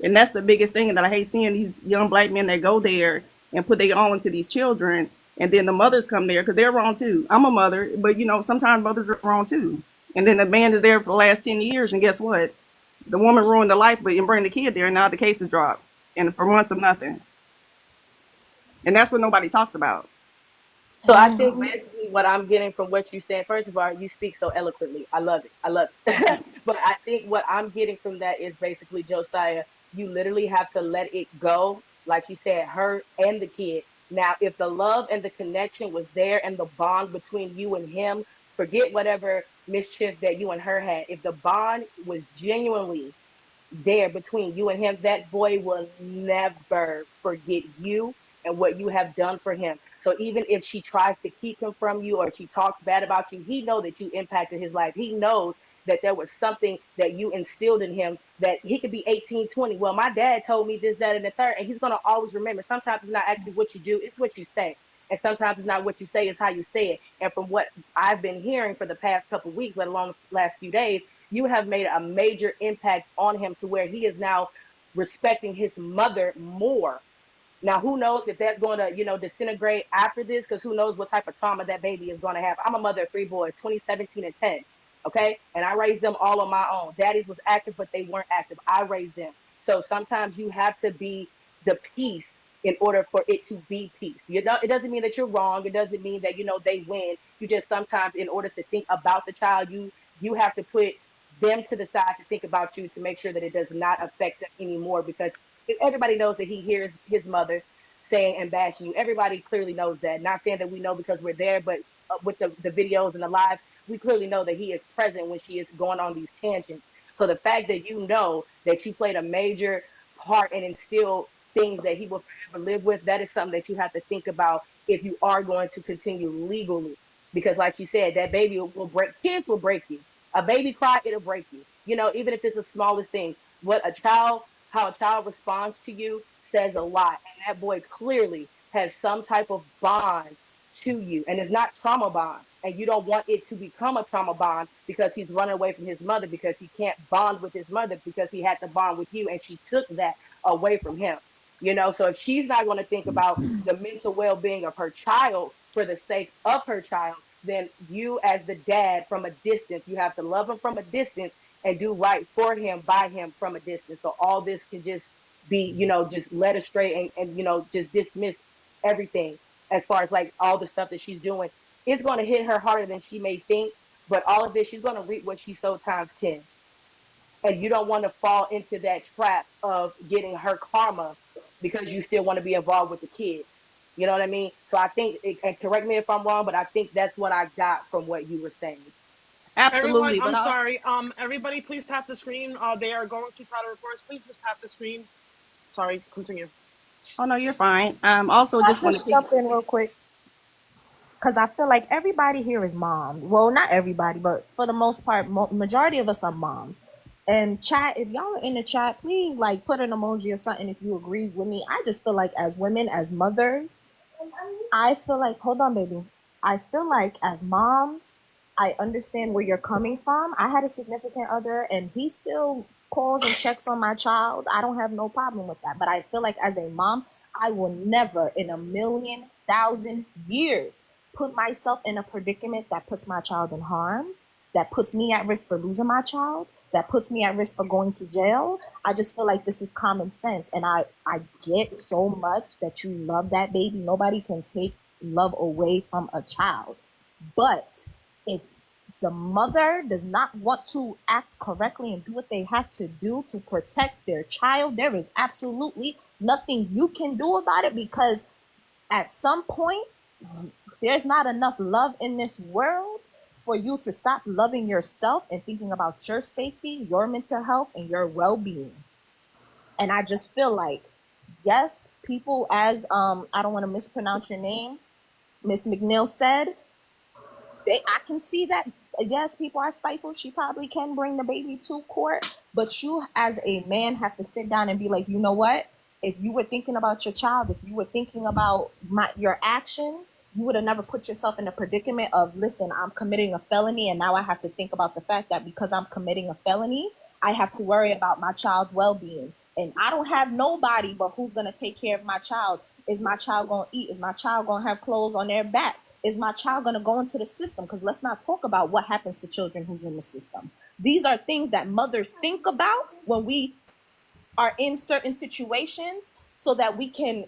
M: And that's the biggest thing that I hate, seeing these young black men that go there and put their all into these children. And then the mothers come there because they're wrong too. I'm a mother, but sometimes mothers are wrong too. And then the man is there for the last 10 years. And guess what? The woman ruined the life, but you bring the kid there, and now the case is dropped. And for months of nothing. And that's what nobody talks about.
H: So I think basically what I'm getting from what you said, first of all, you speak so eloquently. I love it. I love it. But I think what I'm getting from that is basically, Josiah, you literally have to let it go. Like you said, her and the kid. Now, if the love and the connection was there and the bond between you and him, forget whatever mischief that you and her had. If the bond was genuinely there between you and him, that boy will never forget you and what you have done for him. So even if she tries to keep him from you, or she talks bad about you, he knows that you impacted his life. He knows that there was something that you instilled in him, that he could be 18, 20. Well, my dad told me this, that, and the third, and he's going to always remember. Sometimes it's not actually what you do, it's what you say. And sometimes it's not what you say, it's how you say it. And from what I've been hearing for the past couple of weeks, let alone the last few days, you have made a major impact on him to where he is now respecting his mother more. Now, who knows if that's going to, disintegrate after this, because who knows what type of trauma that baby is going to have. I'm a mother of three boys, 2017 and 10, okay? And I raised them all on my own. Daddies was active, but they weren't active. I raised them. So sometimes you have to be the peace in order for it to be peace. It doesn't mean that you're wrong. It doesn't mean that, they win. You just sometimes, in order to think about the child, you have to put them to the side to think about you, to make sure that it does not affect them anymore, because everybody knows that he hears his mother saying and bashing you. Everybody clearly knows that. Not saying that we know because we're there, but with the videos and the lives, we clearly know that he is present when she is going on these tangents. So the fact that you know that you played a major part and instill things that he will forever live with, that is something that you have to think about if you are going to continue legally. Because like you said, that baby will break, kids will break you. A baby cry, it'll break you. Even if it's the smallest thing. How a child responds to you says a lot. And that boy clearly has some type of bond to you. And it's not trauma bond. And you don't want it to become a trauma bond because he's running away from his mother, because he can't bond with his mother because he had to bond with you. And she took that away from him. So if she's not going to think about the mental well-being of her child for the sake of her child, then you as the dad from a distance, you have to love him from a distance and do right for him, by him from a distance. So all this can just be, just led astray, and just dismiss everything as far as like all the stuff that she's doing. It's going to hit her harder than she may think, but all of this, she's going to reap what she sowed times 10. And you don't want to fall into that trap of getting her karma because you still want to be involved with the kids. You know what I mean? So I think, and correct me if I'm wrong, but I think that's what I got from what you were saying.
A: Everyone,
M: Absolutely.
A: I'm
M: But
A: sorry. Everybody, please tap the screen. They are going to try to record us. Please just tap the screen. Sorry, continue.
M: Oh no, you're fine. Also
L: I
M: just want to
L: just
M: pick.
L: jump in real quick because I feel like everybody here is mom. Well, not everybody, but for the most part, majority of us are moms. And chat, if y'all are in the chat, please like put an emoji or something if you agree with me. I just feel like as women, as mothers, I feel like, hold on, baby. I feel like as moms, I understand where you're coming from. I had a significant other and he still calls and checks on my child. I don't have no problem with that. But I feel like as a mom, I will never in a million thousand years put myself in a predicament that puts my child in harm, that puts me at risk for losing my child, that puts me at risk for going to jail. I just feel like this is common sense. And I get so much that you love that baby. Nobody can take love away from a child. But if the mother does not want to act correctly and do what they have to do to protect their child, there is absolutely nothing you can do about it, because at some point, there's not enough love in this world for you to stop loving yourself and thinking about your safety, your mental health, and your well-being. And I just feel like, yes, people, as I don't want to mispronounce your name, Miss McNeil said, I can see that. Yes, people are spiteful. She probably can bring the baby to court, but you as a man have to sit down and be like, you know what? If you were thinking about your child, if you were thinking about your actions, you would have never put yourself in a predicament of, listen, I'm committing a felony, and now I have to think about the fact that because I'm committing a felony, I have to worry about my child's well-being. And I don't have nobody but who's going to take care of my child. Is my child going to eat? Is my child going to have clothes on their back? Is my child going to go into the system? Because let's not talk about what happens to children who's in the system. These are things that mothers think about when we are in certain situations, so that we can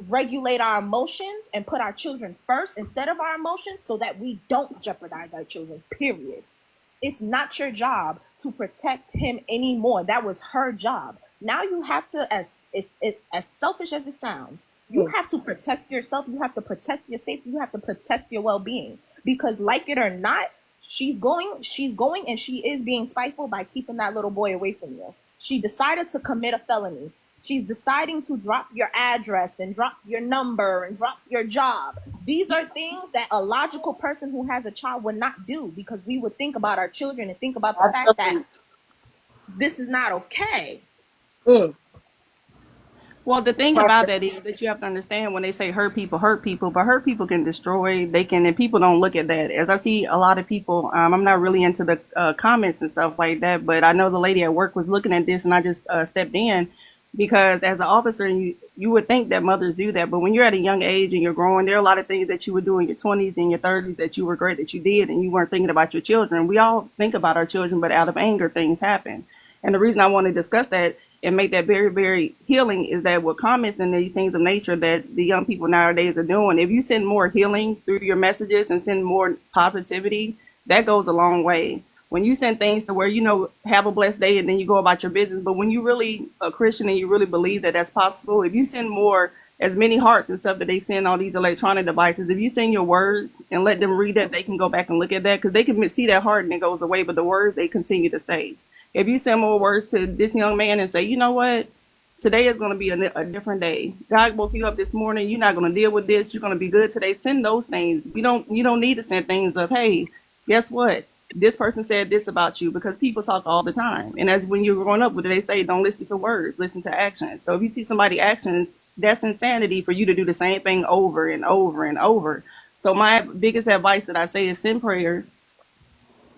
L: regulate our emotions and put our children first instead of our emotions, so that we don't jeopardize our children, period. It's not your job to protect him anymore. That was her job. Now you have to, as selfish as it sounds, you have to protect yourself. You have to protect your safety. You have to protect your well-being, because like it or not, she's going and she is being spiteful by keeping that little boy away from you. She decided to commit a felony. She's deciding to drop your address and drop your number and drop your job. These are things that a logical person who has a child would not do, because we would think about our children and think about the fact that this is not okay.
M: Well, the thing about that is that you have to understand when they say hurt people, but hurt people can destroy. They can, and people don't look at that. As I see a lot of people, I'm not really into the comments and stuff like that, but I know the lady at work was looking at this, and I just stepped in because as an officer, you would think that mothers do that, but when you're at a young age and you're growing, there are a lot of things that you would do in your 20s and your 30s that you regret that you did, and you weren't thinking about your children. We all think about our children, but out of anger, things happen. And the reason I want to discuss that and make that very, very healing is that with comments and these things of nature that the young people nowadays are doing, if you send more healing through your messages and send more positivity, that goes a long way. When you send things to where, have a blessed day and then you go about your business, but when you really a Christian and you really believe that that's possible, if you send more, as many hearts and stuff that they send on these electronic devices, if you send your words and let them read that, they can go back and look at that, because they can see that heart and it goes away, but the words, they continue to stay. If you send more words to this young man and say, you know what, today is going to be a different day. God woke you up this morning. You're not going to deal with this. You're going to be good today. Send those things. You don't need to send things of, hey, guess what? This person said this about you, because people talk all the time. And as when you're growing up, what do they say? Don't listen to words, listen to actions. So if you see somebody actions, that's insanity for you to do the same thing over and over and over. So my biggest advice that I say is send prayers,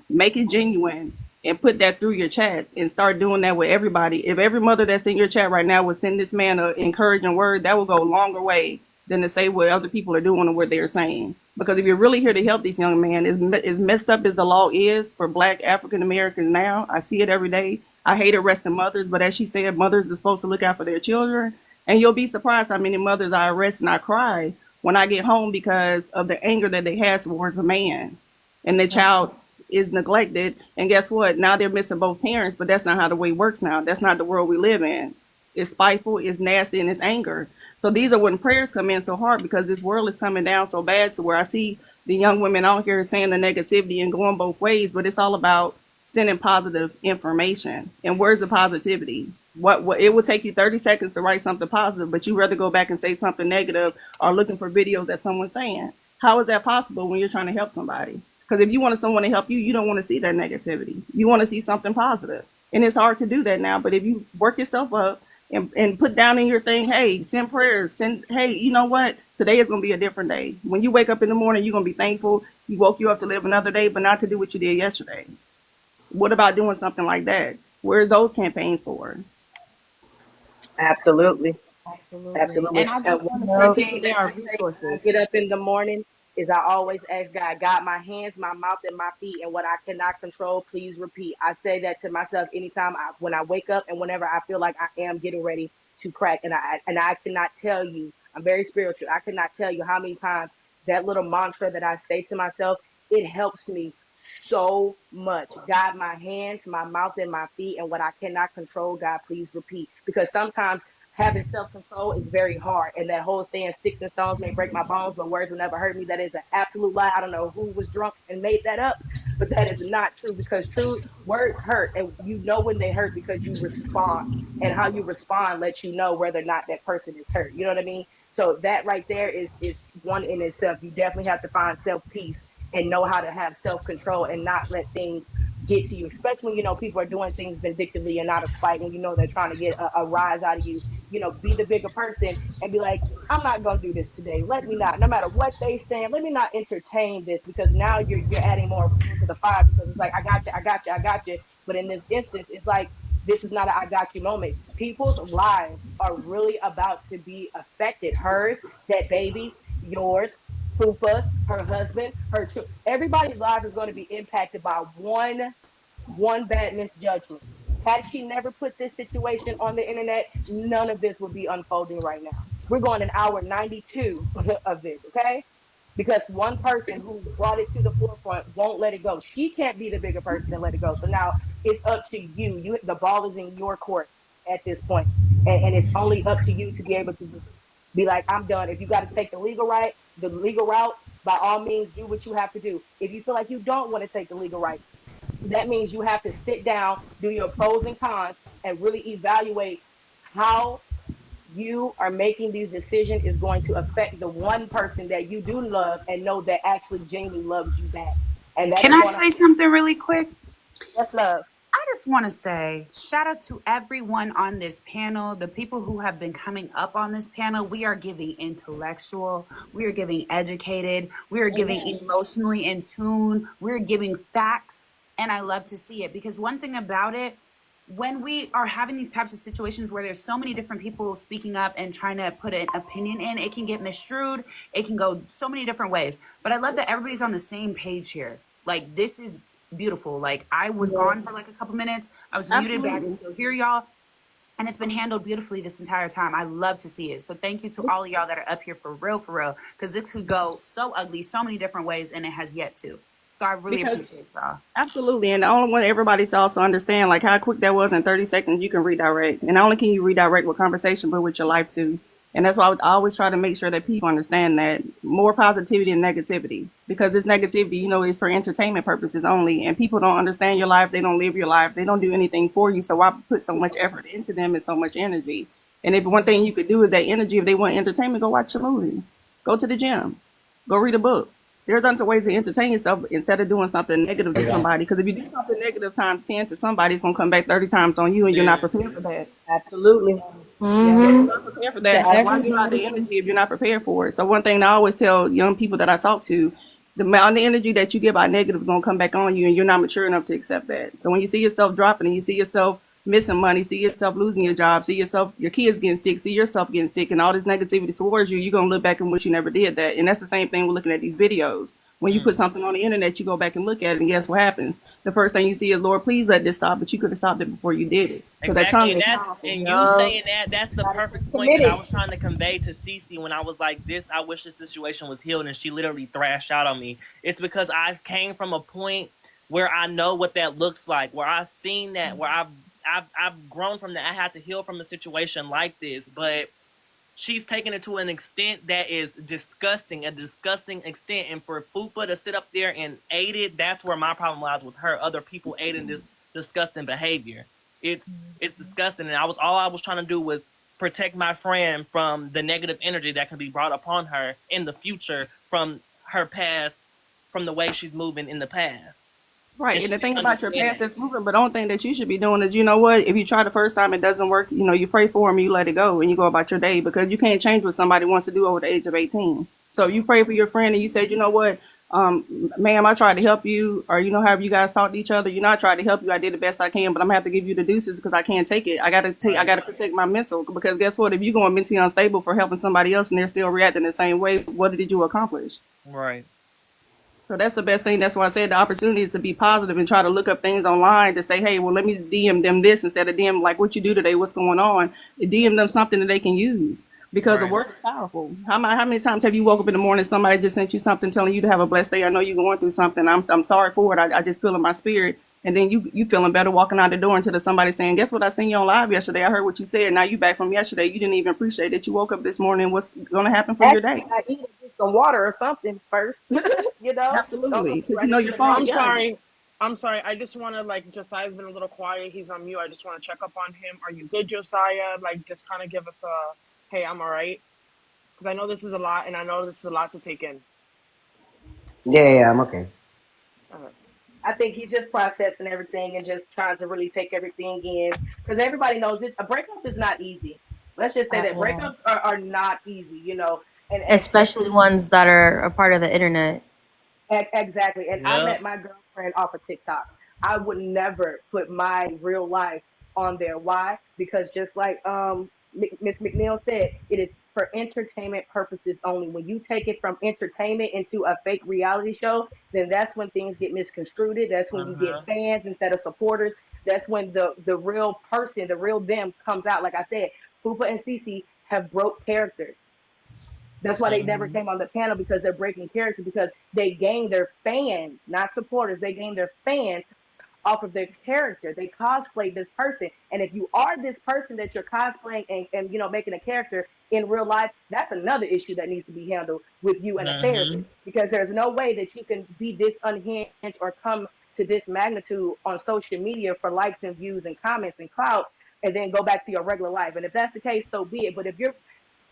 M: make it genuine, and put that through your chats and start doing that with everybody. If every mother that's in your chat right now would send this man an encouraging word, that will go a longer way than to say what other people are doing or what they're saying. Because if you're really here to help these young men, as messed up as the law is for Black African Americans now, I see it every day. I hate arresting mothers, but as she said, mothers are supposed to look out for their children. And you'll be surprised how many mothers I arrest and I cry when I get home because of the anger that they had towards a man. And the child is neglected, and guess what? Now they're missing both parents, but that's not how the way works now. That's not the world we live in. It's spiteful, it's nasty, and it's anger. So these are when prayers come in so hard, because this world is coming down so bad to where I see the young women out here saying the negativity and going both ways, but it's all about sending positive information and words of positivity. What it will take you 30 seconds to write something positive, but you rather go back and say something negative or looking for videos that someone's saying. How is that possible when you're trying to help somebody? Because if you want someone to help you, you don't want to see that negativity. You want to see something positive. And it's hard to do that now. But if you work yourself up and put down in your thing, hey, send prayers, hey, you know what? Today is going to be a different day. When you wake up in the morning, you're going to be thankful. You woke you up to live another day, but not to do what you did yesterday. What about doing something like that? Where are those campaigns for?
H: Absolutely.
K: Absolutely.
H: Absolutely.
K: And I
H: And
K: just want
H: one
K: to say,
H: thing
K: people,
H: that
K: there are
H: I say when I
K: resources.
H: get up in the morning is I always ask God, God, my hands, my mouth, and my feet, and what I cannot control, please repeat. I say that to myself anytime when I wake up and whenever I feel like I am getting ready to crack. And I cannot tell you, I'm very spiritual. I cannot tell you how many times that little mantra that I say to myself, it helps me so much. God, my hands, my mouth, and my feet, and what I cannot control, God, please repeat. Because sometimes having self-control is very hard, and that whole saying, sticks and stones may break my bones, but words will never hurt me, that is an absolute lie. I don't know who was drunk and made that up, but that is not true, because true words hurt, and you know when they hurt because you respond, and how you respond lets you know whether or not that person is hurt. You know what I mean? So that right there is one in itself. You definitely have to find self-peace and know how to have self-control and not let things get to you, especially when you know people are doing things vindictively and out of spite, when you know they're trying to get a rise out of you. Be the bigger person and be like, I'm not gonna do this today. Let me not, no matter what they say, let me not entertain this, because now you're adding more fuel to the fire, because it's like, I got you, I got you, I got you. But in this instance, it's like, this is not an I got you moment. People's lives are really about to be affected. Hers, that baby, yours, Fufa's, her husband, her children. Everybody's life is going to be impacted by one bad misjudgment. Had she never put this situation on the internet, none of this would be unfolding right now. We're going in hour 92 of this, okay? Because one person who brought it to the forefront won't let it go. She can't be the bigger person and let it go. So now it's up to you. The ball is in your court at this point, and it's only up to you to be able to just be like, I'm done. If you got to take the legal route, by all means, do what you have to do. If you feel like you don't want to take the legal right, that means you have to sit down, do your pros and cons, and really evaluate how you are making these decisions is going to affect the one person that you do love and know that actually genuinely loves you back. And that
E: Can
H: is
E: I
H: going to,
E: say something really quick?
H: yes, love.
E: I just want to say shout out to everyone on this panel, the people who have been coming up on this panel. We are giving intellectual, we are giving educated, we are giving emotionally in tune, we're giving facts. And I love to see it, because one thing about it, when we are having these types of situations where there's so many different people speaking up and trying to put an opinion in, it can get misconstrued. It can go so many different ways. But I love that everybody's on the same page here. Like, this is beautiful. Like, I was gone for like a couple minutes. I was muted, but I can
M: Absolutely.
E: still hear y'all. And it's been handled beautifully this entire time. I love to see it. So thank you to all of y'all that are up here for real, because this could go so ugly, so many different ways, and it has yet to. So I really
M: Because
E: appreciate y'all.
M: absolutely, and I only want everybody to also understand like how quick that was in 30 seconds. You can redirect, and not only can you redirect with conversation, but with your life too. And that's why I would always try to make sure that people understand that more positivity and negativity, because this negativity, is for entertainment purposes only, and people don't understand your life. They don't live your life. They don't do anything for you. So why put so much effort into them and so much energy? And if one thing you could do is that energy, if they want entertainment, go watch a movie, go to the gym, go read a book. There's other ways to entertain yourself instead of doing something negative to somebody. Because if you do something negative times 10 to somebody, it's going to come back 30 times on you, and you're not prepared for that.
H: Absolutely. Yeah.
M: Yeah,
K: Mm-hmm.
M: you're not prepared for that.
K: To
M: So why give out the
K: everybody.
M: energy if you're not prepared for it? So one thing I always tell young people that I talk to, the amount of energy that you give out negative is going to come back on you, and you're not mature enough to accept that. So when you see yourself dropping and you see yourself missing money, see yourself losing your job, see yourself, your kids getting sick, see yourself getting sick, and all this negativity towards you, you're going to look back and wish you never did that. And that's the same thing with looking at these videos. When you put something on the internet, you go back and look at it, and guess what happens? The first thing you see is, Lord, please let this stop, but you could have stopped it before you did it. Because that
B: Exactly,
M: tongue
B: and
M: is
B: that's
M: powerful.
B: and you saying that, that's the
H: Gotta
B: perfect
H: stay
B: point that I
H: committed.
B: was trying to convey to Cece when I was like, this, I wish this situation was healed, and she literally thrashed out on me. It's because I came from a point where I know what that looks like, where I've seen that, where I've grown from that. I had to heal from a situation like this, but she's taken it to an extent that is disgusting, a disgusting extent. And for Fupa to sit up there and aid it, that's where my problem lies with her. Other people aiding this disgusting behavior. it's disgusting. And all I was trying to do was protect my friend from the negative energy that can be brought upon her in the future from her past, from the way she's moving in the past.
M: Right.
B: And
M: And
B: she
M: the thing
B: didn't
M: about your
B: understand
M: past
B: that.
M: that's moving, but the only thing that you should be doing is, you know what, if you try the first time, it doesn't work, you know, you pray for them, you let it go, and you go about your day, because you can't change what somebody wants to do over the age of 18. So you pray for your friend and you said, you know what, ma'am, I tried to help you, or, you know, have you guys talk to each other? You know, I tried to help you. I did the best I can, but I'm gonna have to give you the deuces because I can't take it. I
B: Right.
M: gotta protect my mental, because guess what? If you're going mentally unstable for helping somebody else and they're still reacting the same way, what did you accomplish?
B: Right.
M: So that's the best thing. That's why I said the opportunity is to be positive and try to look up things online to say, hey, well, let me DM them this instead of DM like what you do today, what's going on. DM them something that they can use, because the
B: Right.
M: word is powerful. How many times have you woke up in the morning, somebody just sent you something telling you to have a blessed day? I know you're going through something. I'm sorry for it. I just feel in my spirit. And then you feeling better walking out the door until somebody saying, guess what? I seen you on live yesterday. I heard what you said. Now you back from yesterday. You didn't even appreciate that you woke up this morning. What's going to happen for your
H: Actually,
M: day?
H: I eat and get some water or something first. You know, don't go
M: Absolutely. Because you
H: right
M: know
H: into
M: your
H: the
M: phone.
A: I'm
H: negative.
M: Yeah.
A: sorry. I'm sorry. I just want to like Josiah's been a little quiet. He's on mute. I just want to check up on him. Are you good, Josiah? Like, just kind of give us a, hey, I'm all right. Because I know this is a lot, and I know this is a lot to take in.
C: Yeah, I'm okay.
A: All right.
H: I think he's just processing everything and just trying to really take everything in because everybody knows it. A breakup is not easy. Let's just say
K: At
H: that
K: all.
H: breakups are not easy, you know, and
K: Especially
H: especially
K: ones that are a part of the internet.
H: exactly. And I
B: Yep.
H: met my girlfriend off of TikTok. I would never put my real life on there. Why? Because just like Miss McNeil said, it is for entertainment purposes only. When you take it from entertainment into a fake reality show, then that's when things get misconstrued. That's when you get
B: Uh-huh.
H: fans instead of supporters. That's when the real person, the real them comes out. Like I said, Fupa and Cece have broke characters. That's why they never
B: Hmm.
H: came on the panel, because they're breaking character, because they gain their fans, not supporters. They gain their fans off of their character. They cosplay this person. And if you are this person that you're cosplaying and you know making a character in real life, that's another issue that needs to be handled with you and a therapist.
B: Hmm.
H: Because there's no way that you can be this unhinged or come to this magnitude on social media for likes and views and comments and clout and then go back to your regular life. And if that's the case, so be it. But if you're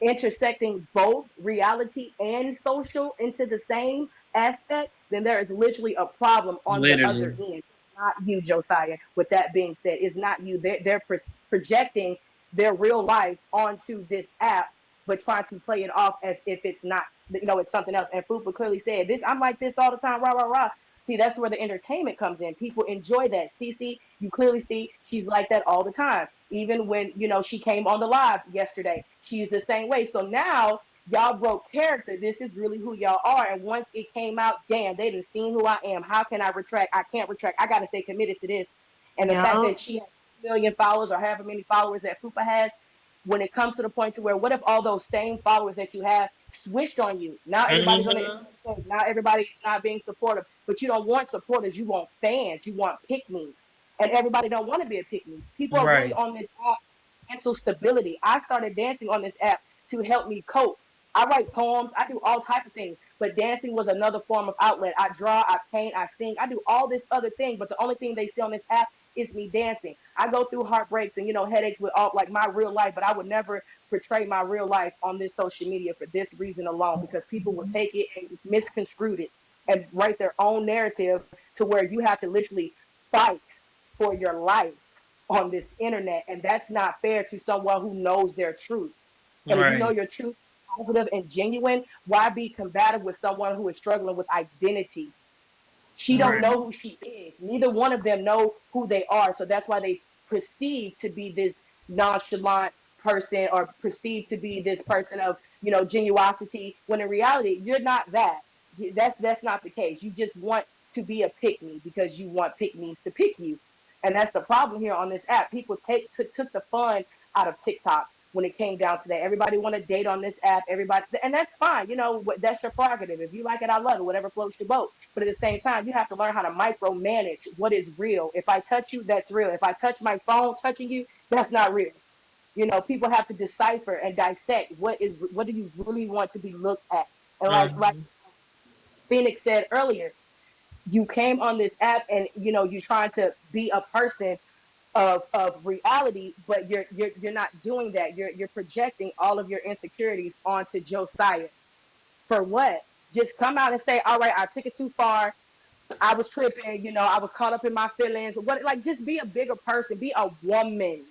H: intersecting both reality and social into the same aspect, then there is literally a problem on the other
B: Literally.
H: end. It's not you, Josiah. With that being said, it's not you. They're projecting their real life onto this app, but trying to play it off as if it's not, you know, it's something else. And Fupa clearly said, "This, I'm like this all the time, rah rah rah." See, that's where the entertainment comes in. People enjoy that. Cece, you clearly see she's like that all the time. Even when, you know, she came on the live yesterday, she's the same way. So now y'all broke character. This is really who y'all are. And once it came out, damn, they didn't seen who I am. How can I retract? I can't retract. I got to stay committed to this. And the fact
K: Yup.
H: that she has 2 million followers or however many followers that Fupa has, when it comes to the point to where what if all those same followers that you have switched on you? Now everybody's on the
B: Hmm.
H: internet. Now everybody's not being supportive. But you don't want supporters. You want fans. You want pick-me's. And everybody don't want to be a pick-me. People are really
B: Right.
H: on this app mental stability. I started dancing on this app to help me cope. I write poems. I do all type of things. But dancing was another form of outlet. I draw, I paint, I sing. I do all this other thing. But the only thing they see on this app is me dancing. I go through heartbreaks and, you know, headaches with all like my real life, but I would never portray my real life on this social media for this reason alone, because people will take it and misconstrue it and write their own narrative to where you have to literally fight for your life on this internet. And that's not fair to someone who knows their truth. And if you know
B: Right.
H: your truth, positive and genuine, why be combative with someone who is struggling with identity? She don't
B: Right.
H: know who she is. Neither one of them know who they are. So that's why they perceive to be this nonchalant person or perceive to be this person of, you know, genuosity, when in reality you're not that. That's not the case. You just want to be a pick me because you want pick me's to pick you. And that's the problem here on this app. People took the fun out of TikTok when it came down to that. Everybody want to date on this app. Everybody, and that's fine. You know, that's your prerogative. If you like it, I love it. Whatever floats your boat. But at the same time, you have to learn how to micromanage what is real. If I touch you, that's real. If I touch my phone touching you, that's not real. You know, people have to decipher and dissect what do you really want to be looked at. And like
B: Hmm.
H: Phoenix said earlier, you came on this app and you know you're trying to be a person of reality, but you're not doing that. You're projecting all of your insecurities onto Josiah. For what? Just come out and say, all right, I took it too far. I was tripping, I was caught up in my feelings. What, like, just be a bigger person, be a woman.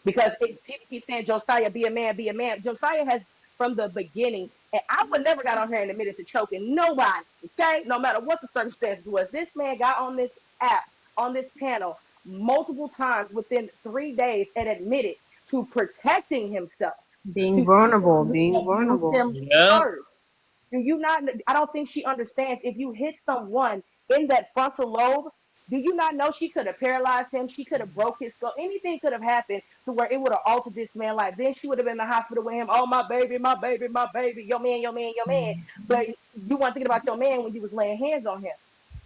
H: Because people keep saying, Josiah, be a man, be a man. Josiah has, from the beginning, and I would never got on here and admitted to choking nobody, okay? No matter what the circumstances was. This man got on this app, on this panel, multiple times within 3 days and admitted to protecting himself,
K: Being
H: to
K: vulnerable,
H: someone
K: being
H: who abused
K: vulnerable.
H: him
B: Yep.
H: first. Do you not? I don't think she understands. If you hit someone in that frontal lobe, do you not know she could have paralyzed him? She could have broke his skull. Anything could have happened to where it would have altered this man's life. Then she would have been in the hospital with him. Oh, my baby, my baby, my baby, your man, your man, your man. But you weren't thinking about your man when you was laying hands on him.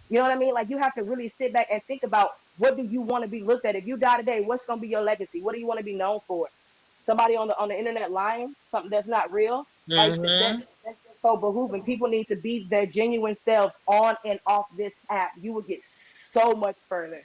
H: You know what I mean? Like, you have to really sit back and think about, what do you want to be looked at? If you die today, what's going to be your legacy? What do you want to be known for? Somebody on the internet lying, something that's not real? Like, that's just so behooving. People need to be their genuine selves on and off this app. You will get so much further.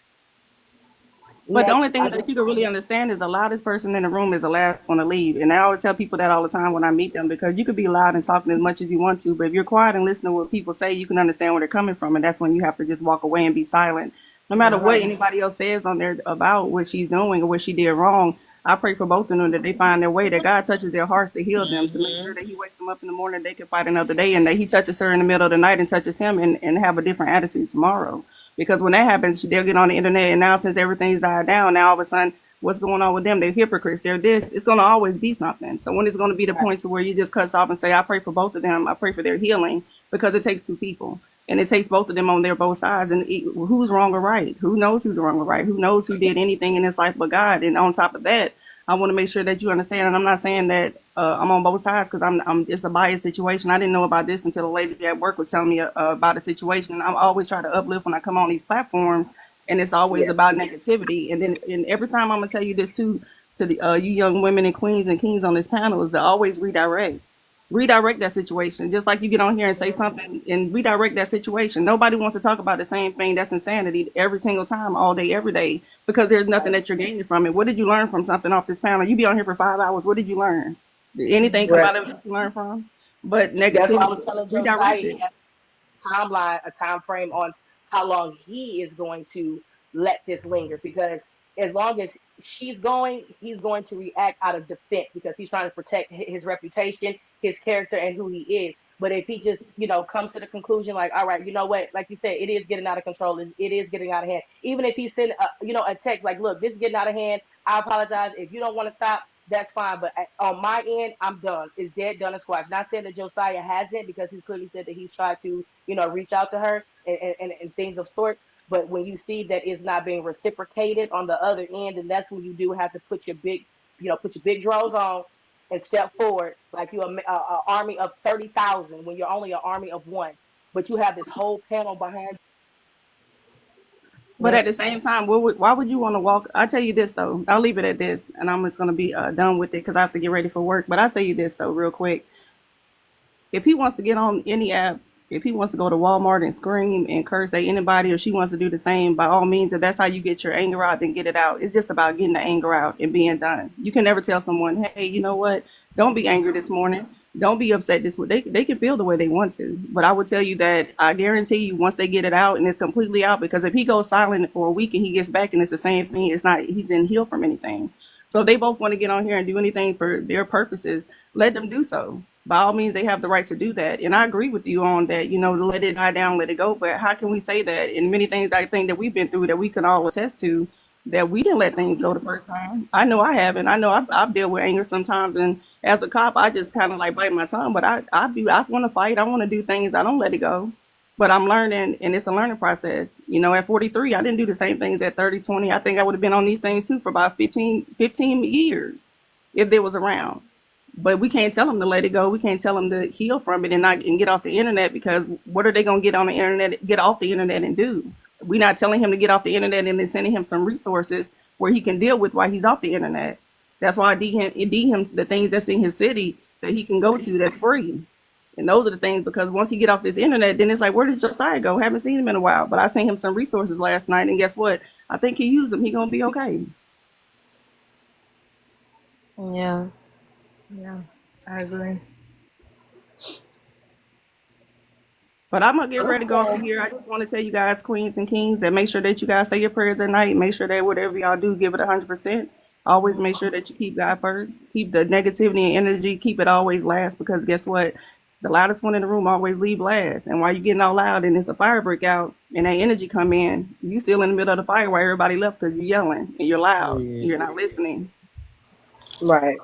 M: But the
H: Next,
M: only thing that you can really understand is the loudest person in the room is the last one to leave. And I always tell people that all the time when I meet them, because you could be loud and talking as much as you want to, but if you're quiet and listen to what people say, you can understand where they're coming from. And that's when you have to just walk away and be silent. No matter what anybody else says on there about what she's doing or what she did wrong, I pray for both of them that they find their way, that God touches their hearts to heal them, to make sure that He wakes them up in the morning, they can fight another day, and that He touches her in the middle of the night and touches him and have a different attitude tomorrow. Because when that happens, they'll get on the internet, and now since everything's died down, now all of a sudden, what's going on with them? They're hypocrites. They're this. It's going to always be something. So when it's going to be the point to where you just cut off and say, I pray for both of them. I pray for their healing, because it takes two people. And it takes both of them on their both sides. And who's wrong or right? Who knows who's wrong or right? Who knows who did anything in this life but God? And on top of that, I want to make sure that you understand. And I'm not saying that I'm on both sides, because I'm it's a biased situation. I didn't know about this until a lady at work was telling me about a situation. And I always try to uplift when I come on these platforms, and it's always about negativity. And every time I'm gonna tell you this too, to the you young women and queens and kings on this panel, is to always redirect that situation. Just like you get on here and say something and redirect that situation. Nobody wants to talk about the same thing. That's insanity every single time, all day, every day, because there's nothing that you're gaining from it. What did you learn from something off this panel? You be on here for 5 hours. What did you learn? Did anything come out of it that you learn from? But
H: That's what I
M: negativity.
H: was telling Josiah.
M: Redirect
H: He
M: it.
H: has a time frame on how long he is going to let this linger, because as long as she's going, he's going to react out of defense, because he's trying to protect his reputation, his character, and who he is. But if he just, comes to the conclusion, like, all right, you know what, like you said, it is getting out of control. It is getting out of hand. Even if he send, a text like, look, this is getting out of hand. I apologize. If you don't want to stop, that's fine. But on my end, I'm done. It's dead, done, and squashed. Not saying that Josiah hasn't, because he's clearly said that he's tried to, reach out to her and things of sort. But when you see that it's not being reciprocated on the other end, and that's when you do have to put your big drawers on and step forward, like you're a army of 30,000 when you're only an army of one. But you have this whole panel behind.
M: But at the same time, why would you want to walk? I'll tell you this, though. I'll leave it at this, and I'm just going to be done with it, because I have to get ready for work. But I'll tell you this, though, real quick. If he wants to get on any app, if he wants to go to Walmart and scream and curse at anybody, or she wants to do the same, by all means, if that's how you get your anger out, then get it out. It's just about getting the anger out and being done. You can never tell someone, hey, you know what? Don't be angry this morning. Don't be upset this morning. They can feel the way they want to. But I would tell you that I guarantee you, once they get it out and it's completely out, because if he goes silent for a week and he gets back and it's the same thing, he didn't heal from anything. So if they both want to get on here and do anything for their purposes, let them do so. By all means, they have the right to do that. And I agree with you on that, to let it die down, let it go. But how can we say that? And many things I think that we've been through, that we can all attest to, that we didn't let things go the first time. I know I haven't. I know I've dealt with anger sometimes. And as a cop, I just kind of like bite my tongue. But I want to fight. I want to do things. I don't let it go. But I'm learning, and it's a learning process. At 43, I didn't do the same things at 30, 20. I think I would have been on these things too for about 15 years if they was around. But we can't tell them to let it go. We can't tell them to heal from it and get off the internet, because what are they going to get off the internet and do? We're not telling him to get off the internet and then sending him some resources where he can deal with while he's off the internet. That's why I D him the things that's in his city that he can go to that's free. And those are the things, because once he get off this internet, then it's like, where did Josiah go? Haven't seen him in a while. But I sent him some resources last night, and guess what? I think he used them. He gonna be okay.
L: Yeah. Yeah. I agree.
M: But I'm gonna get ready to go from here. I just want to tell you guys, queens and kings, that make sure that you guys say your prayers at night. Make sure that whatever y'all do, give it 100%. Always make sure that you keep God first. Keep the negativity and energy. Keep it always last, because guess what? The loudest one in the room always leave last. And while you getting all loud and it's a fire break out and that energy come in, you still in the middle of the fire while everybody left, because you're yelling and you're loud. You're not listening.
H: Right.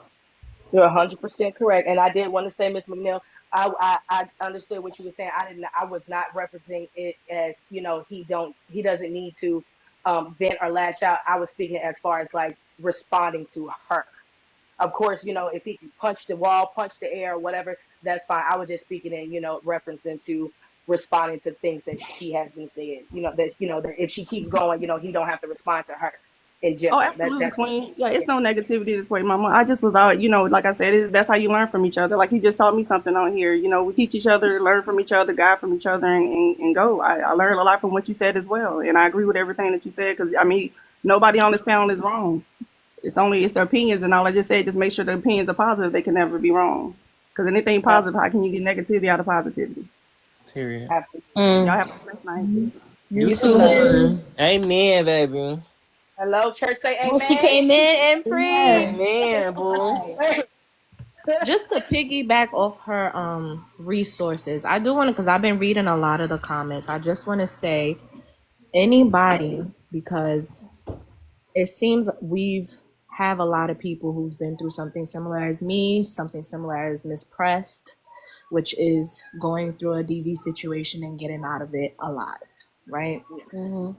H: You're 100% correct. And I did want to say, Miss McNeil, I understood what you were saying. I was not referencing it as, he doesn't need to vent or lash out. I was speaking as far as like responding to her. Of course, if he can punch the wall, punch the air, or whatever, that's fine. I was just speaking in, referencing to responding to things that she has been saying. That if she keeps going, he don't have to respond to her in
M: Oh,
H: general.
M: absolutely,
H: That's
M: Queen. Yeah, it's no negativity this way, Mama. I just was out, like I said, that's how you learn from each other. Like you just taught me something on here. We teach each other, learn from each other, guide from each other, and go. I learned a lot from what you said as well, and I agree with everything that you said. Because nobody on this panel is wrong. It's their opinions, and all I just said, just make sure the opinions are positive. They can never be wrong. Because anything positive, how can you get negativity out of positivity?
B: Period.
M: Y'all have a blessed night.
B: You too. Amen, baby.
H: Hello, church, say amen.
K: Well, she came in and preached.
B: Amen, boo.
L: Just to piggyback off her resources, I do want to, because I've been reading a lot of the comments. I just want to say, anybody, because it seems we've have a lot of people who's been through something similar as me, something similar as Miss Pressed, which is going through a DV situation and getting out of it alive, right?
K: Mm-hmm.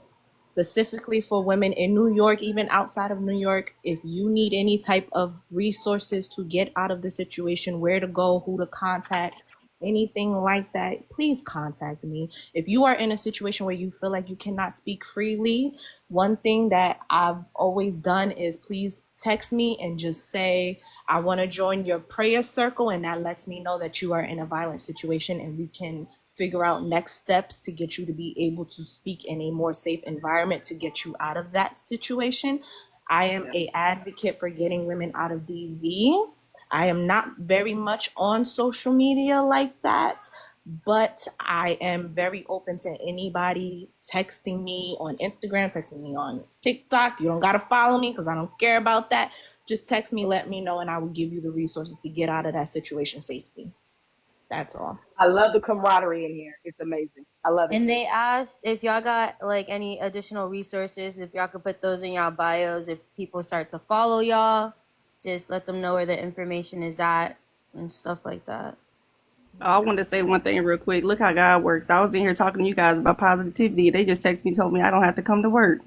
L: Specifically for women in New York, even outside of New York, if you need any type of resources to get out of the situation, where to go, who to contact, anything like that, please contact me. If you are in a situation where you feel like you cannot speak freely, one thing that I've always done is please text me and just say, I want to join your prayer circle, and that lets me know that you are in a violent situation and we can figure out next steps to get you to be able to speak in a more safe environment to get you out of that situation. I am a advocate for getting women out of DV. I am not very much on social media like that, but I am very open to anybody texting me on Instagram, texting me on TikTok. You don't got to follow me because I don't care about that. Just text me, let me know, and I will give you the resources to get out of that situation safely. That's all.
H: I love the camaraderie in here. It's amazing. I love it.
K: And they asked if y'all got like any additional resources, if y'all could put those in y'all bios. If people start to follow y'all, just let them know where the information is at and stuff like that.
M: I want to say one thing real quick. Look how God works. I was in here talking to you guys about positivity. They just texted me, told me I don't have to come to work.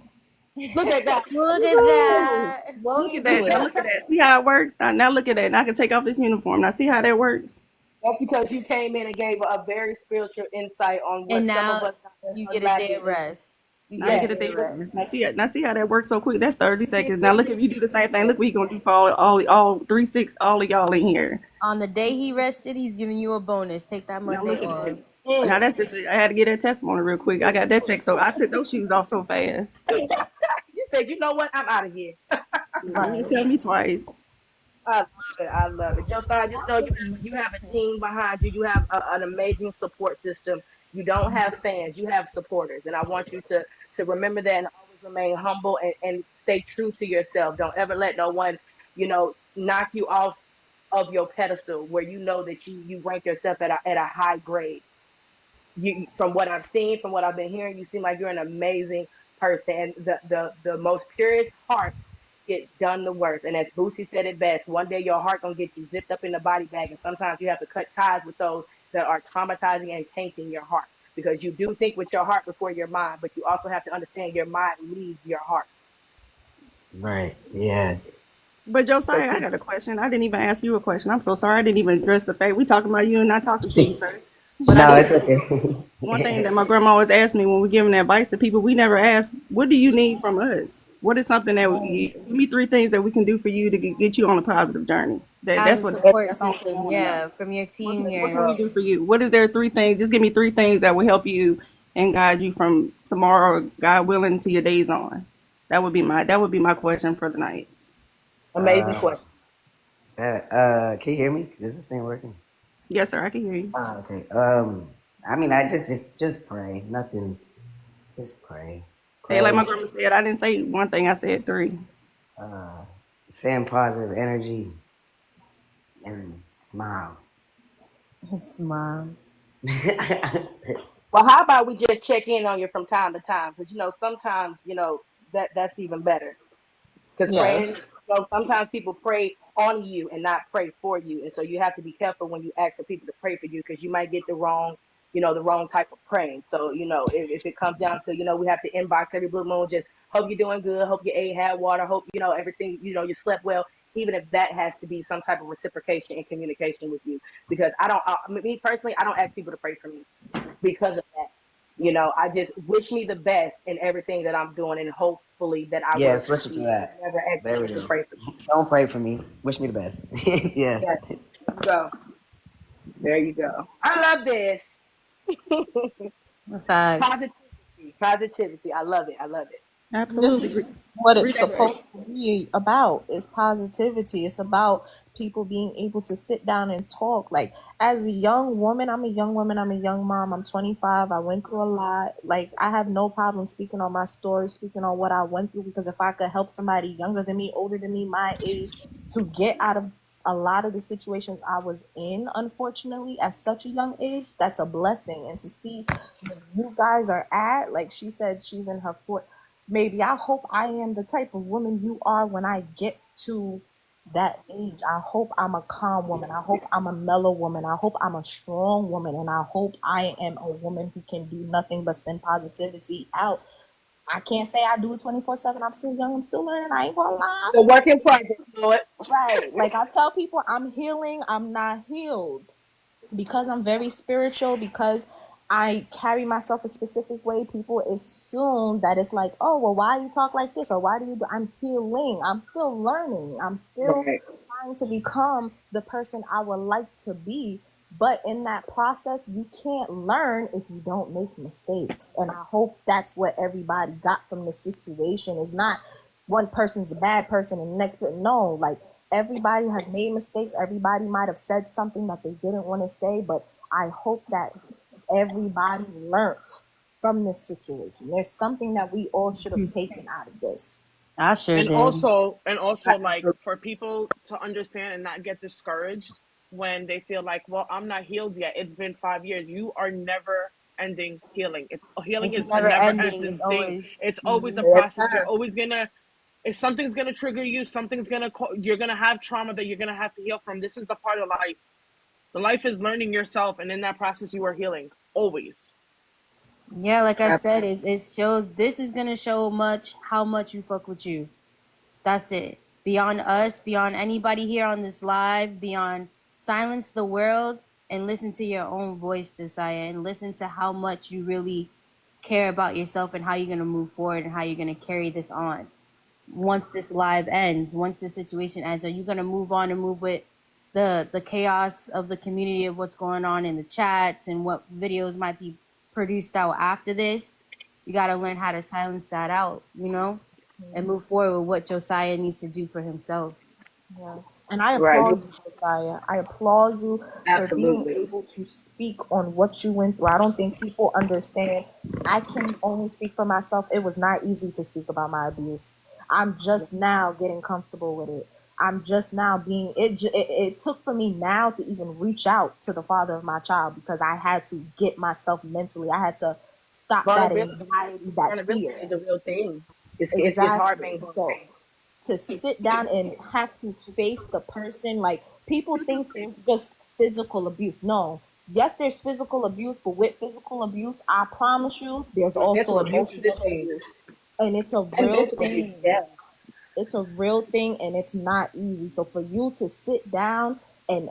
H: Look at that.
K: Look at that.
M: Look at that. Now look at that. See how it works? Now look at that. Now I can take off this uniform. Now see how that works?
H: That's because you came in and gave a very spiritual insight on what
K: And
H: some
K: now
H: of us
K: you get a day of rest. You
M: Now
K: get
M: get
K: a
M: a
K: day of
M: day.
K: rest.
M: Now see how that works so quick. That's 30 seconds. Now look, if you do the same thing, look what he gonna do for all 3-6, all of y'all in here.
K: On the day he rested, he's giving you a bonus. Take that
M: Now
K: Monday
M: look at
K: off.
M: that. Now that's just, I had to get that testimony real quick. I got that check, so I took those shoes off so fast.
H: You said, you know what? I'm out of here.
M: You didn't tell me twice.
H: I love it. I love it. Josiah, just know you have a team behind you. You have an amazing support system. You don't have fans. You have supporters. And I want you to remember that and always remain humble and stay true to yourself. Don't ever let no one, knock you off of your pedestal where you know that you rank yourself at a high grade. From what I've seen, from what I've been hearing, you seem like you're an amazing person. And the most purest heart get done the worst. And as Boosie said it best, one day your heart gonna get you zipped up in the body bag, and sometimes you have to cut ties with those that are traumatizing and tainting your heart. Because you do think with your heart before your mind, but you also have to understand your mind leads your heart.
N: Right. Yeah.
M: But Josiah, I got a question. I didn't even ask you a question. I'm so sorry. I didn't even address the fact we talking about you and not talking to you, sir. But
N: No, it's okay.
M: One thing that my grandma always asked me when we're giving advice to people, we never ask, what do you need from us? What is something that give me 3 things that we can do for you to get you on a positive journey?
K: As
M: That's
K: a
M: what
K: support
M: that's all I
K: system,
M: want to know.
K: yeah, from your team
M: What
K: here.
M: can we do for you? What is there 3 things? Just give me 3 things that will help you and guide you from tomorrow, God willing, to your days on. That would be my question for the night.
H: Amazing question.
N: Can you hear me? Is this thing working?
M: Yes, sir. I can hear you.
N: Okay. I mean, I just pray. Nothing. Just pray.
M: Hey, like
N: Pray.
M: my grandma said, I didn't say one thing. I said 3.
N: Uh, Send positive energy and smile.
K: Smile.
H: Well, how about we just check in on you from time to time? Because sometimes that's even better. Because praying,
L: Yes.
H: sometimes people pray on you and not pray for you, and so you have to be careful when you ask for people to pray for you because you might get the wrong type of praying. So if it comes down to we have to inbox every blue moon, just hope you're doing good, hope you ate, had water, hope everything, you slept well. Even if that has to be some type of reciprocation and communication with you, because me personally, I don't ask people to pray for me because of that. I just wish me the best in everything that I'm doing, and hopefully that I will
N: Yeah, switch it to
H: succeed. But
N: that.
H: never ask
N: There we
H: people to
N: go.
H: pray for me.
N: Don't pray for me. Wish me the best. Yeah.
H: Yes, there you go. There you go. I love this.
K: Facts.
H: Positivity, positivity. I love it. I love it.
L: This
M: Absolutely.
L: is what it's
M: Read that word.
L: supposed to be about. It's positivity. It's about people being able to sit down and talk. Like, as a young woman, I'm a young woman, I'm a young mom, I'm 25. I went through a lot. Like, I have no problem speaking on my story, speaking on what I went through, because if I could help somebody younger than me, older than me, my age, to get out of a lot of the situations I was in, unfortunately, at such a young age, that's a blessing. And to see where you guys are at, like she said, she's in her 40s. Maybe I hope I am the type of woman you are when I get to that age. I hope I'm a calm woman. I hope I'm a mellow woman. I hope I'm a strong woman. And I hope I am a woman who can do nothing but send positivity out. I can't say I do it 24/7. I'm still young. I'm still learning. I ain't gonna lie.
H: The work in progress, Lord.
L: Right. Like I tell people, I'm healing. I'm not healed because I'm very spiritual, because I carry myself a specific way. People assume that it's like, oh, well, why do you talk like this? Or why do you do? I'm healing. I'm still learning. I'm still
H: Right.
L: trying to become the person I would like to be. But in that process, you can't learn if you don't make mistakes. And I hope that's what everybody got from the situation, is not one person's a bad person and the next person. No, like everybody has made mistakes. Everybody might have said something that they didn't want to say, but I hope that everybody learnt from this situation. There's something that we all should have taken out of this.
K: I sure
A: and
K: did.
A: also and also like for people to understand and not get discouraged when they feel like, well, I'm not healed yet, it's been 5 years. You are never ending healing. Healing
K: It's
A: is a
K: never
A: never
K: ending. It's
A: ending thing.
K: always.
A: It's always a
K: Mhm.
H: Yes,
A: process. You're
H: sir.
A: always gonna, if something's gonna trigger you, something's gonna you're gonna have trauma that you're gonna have to heal from. This is the part of life. The life is learning yourself, and in that process you are healing always.
K: Yeah, like I said,
H: Absolutely.
K: it shows. This is gonna show how much you fuck with you. That's it. Beyond us, beyond anybody here on this live, beyond silence the world and listen to your own voice, Josiah, and listen to how much you really care about yourself and how you're gonna move forward and how you're gonna carry this on. Once this live ends, once this situation ends, are you gonna move on and move with the chaos of the community of what's going on in the chats and what videos might be produced out after this? You gotta learn how to silence that out, and move forward with what Josiah needs to do for himself.
L: Yes. And I
H: Right.
L: applaud you, Josiah. I applaud you for being
H: Absolutely.
L: able to speak on what you went through. I don't think people understand. I can only speak for myself. It was not easy to speak about my abuse. I'm just now getting comfortable with it. I'm just now being it took for me now to even reach out to the father of my child, because I had to get myself mentally. I had to stop that
H: Vulnerability.
L: anxiety, that
H: Vulnerability
L: fear.
H: is a real thing. It's hard
L: Exactly.
H: being
L: So
H: vulnerable.
L: to sit down and have to face the person, like people think there's just physical abuse. No. Yes, there's physical abuse, but with physical abuse, I promise you, there's
H: But
L: also
H: mental abuse is a
L: emotional
H: thing.
L: abuse. And it's a
H: And
L: real
H: mental abuse,
L: thing.
H: yeah.
L: It's a real thing, and it's not easy. So for you to sit down and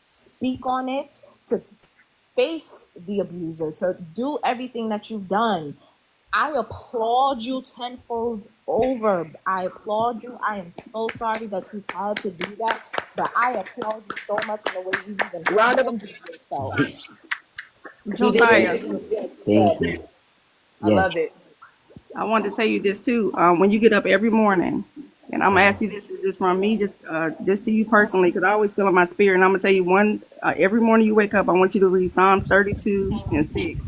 L: speak on it, to face the abuser, to do everything that you've done, I applaud you tenfold over. I applaud you. I am so sorry that you had to do that, but I applaud you so much in the way you even
H: Round of
L: handled yourself.
H: he did
M: Josiah,
H: it.
N: Thank you.
H: I
N: Yes.
H: love it.
M: I wanted to tell you this too. When you get up every morning, and I'm gonna ask you this, just from me, just to you personally, because I always feel in my spirit. And I'm gonna tell you one. Every morning you wake up, I want you to read Psalms 32:6,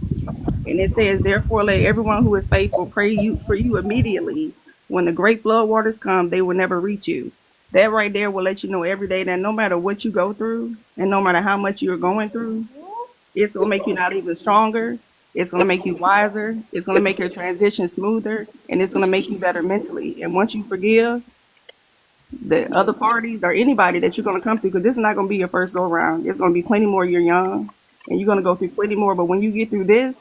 M: and it says, "Therefore, let everyone who is faithful pray you for you immediately. When the great flood waters come, they will never reach you." That right there will let you know every day that no matter what you go through, and no matter how much you're going through, it's gonna make you not even stronger. It's gonna make you wiser. It's gonna make your transition smoother, and it's gonna make you better mentally. And once you forgive the other parties or anybody that you're gonna come through, because this is not gonna be your first go round. It's gonna be plenty more. You're young, and you're gonna go through plenty more. But when you get through this,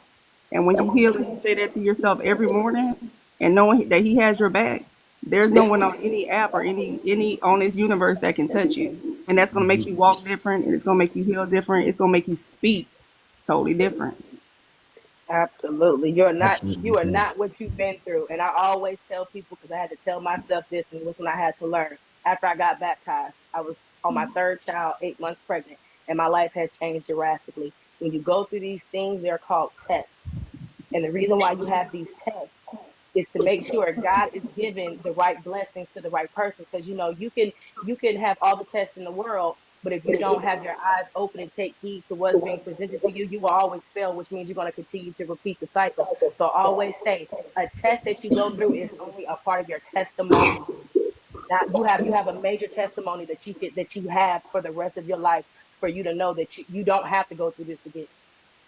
M: and when you heal, and you say that to yourself every morning, and knowing that He has your back, there's no one on any app or any on this universe that can touch you. And that's gonna make you walk different, and it's gonna make you heal different. It's gonna make you speak totally different.
H: Absolutely. You are
N: Absolutely.
H: not what you've been through. And I always tell people, because I had to tell myself this, and it was when I had to learn. After I got baptized, I was on my third child, 8 months pregnant, and my life has changed drastically. When you go through these things, they're called tests. And the reason why you have these tests is to make sure God is giving the right blessings to the right person. Because you can have all the tests in the world, but if you don't have your eyes open and take heed to what's being presented to you, you will always fail, which means you're going to continue to repeat the cycle. So I always say a test that you go through is only a part of your testimony. Now you have a major testimony that you have for the rest of your life, for you to know that you don't have to go through this again.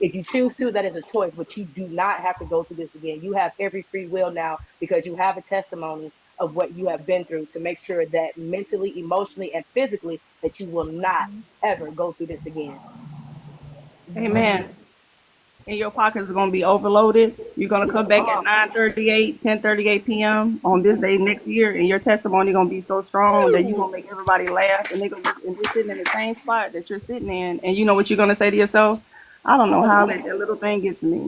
H: If you choose to, that is a choice, but you do not have to go through this again. You have every free will now, because you have a testimony of what you have been through, to make sure that mentally, emotionally, and physically, that you will not ever go through this again.
M: Amen. And your pockets are going to be overloaded. You're going to come back at 9:38, 10:38 p.m. on this day next year, and your testimony going to be so strong that you're going to make everybody laugh, and they're sitting in the same spot that you're sitting in. And you know what you're going to say to yourself? I don't know how that little thing gets me.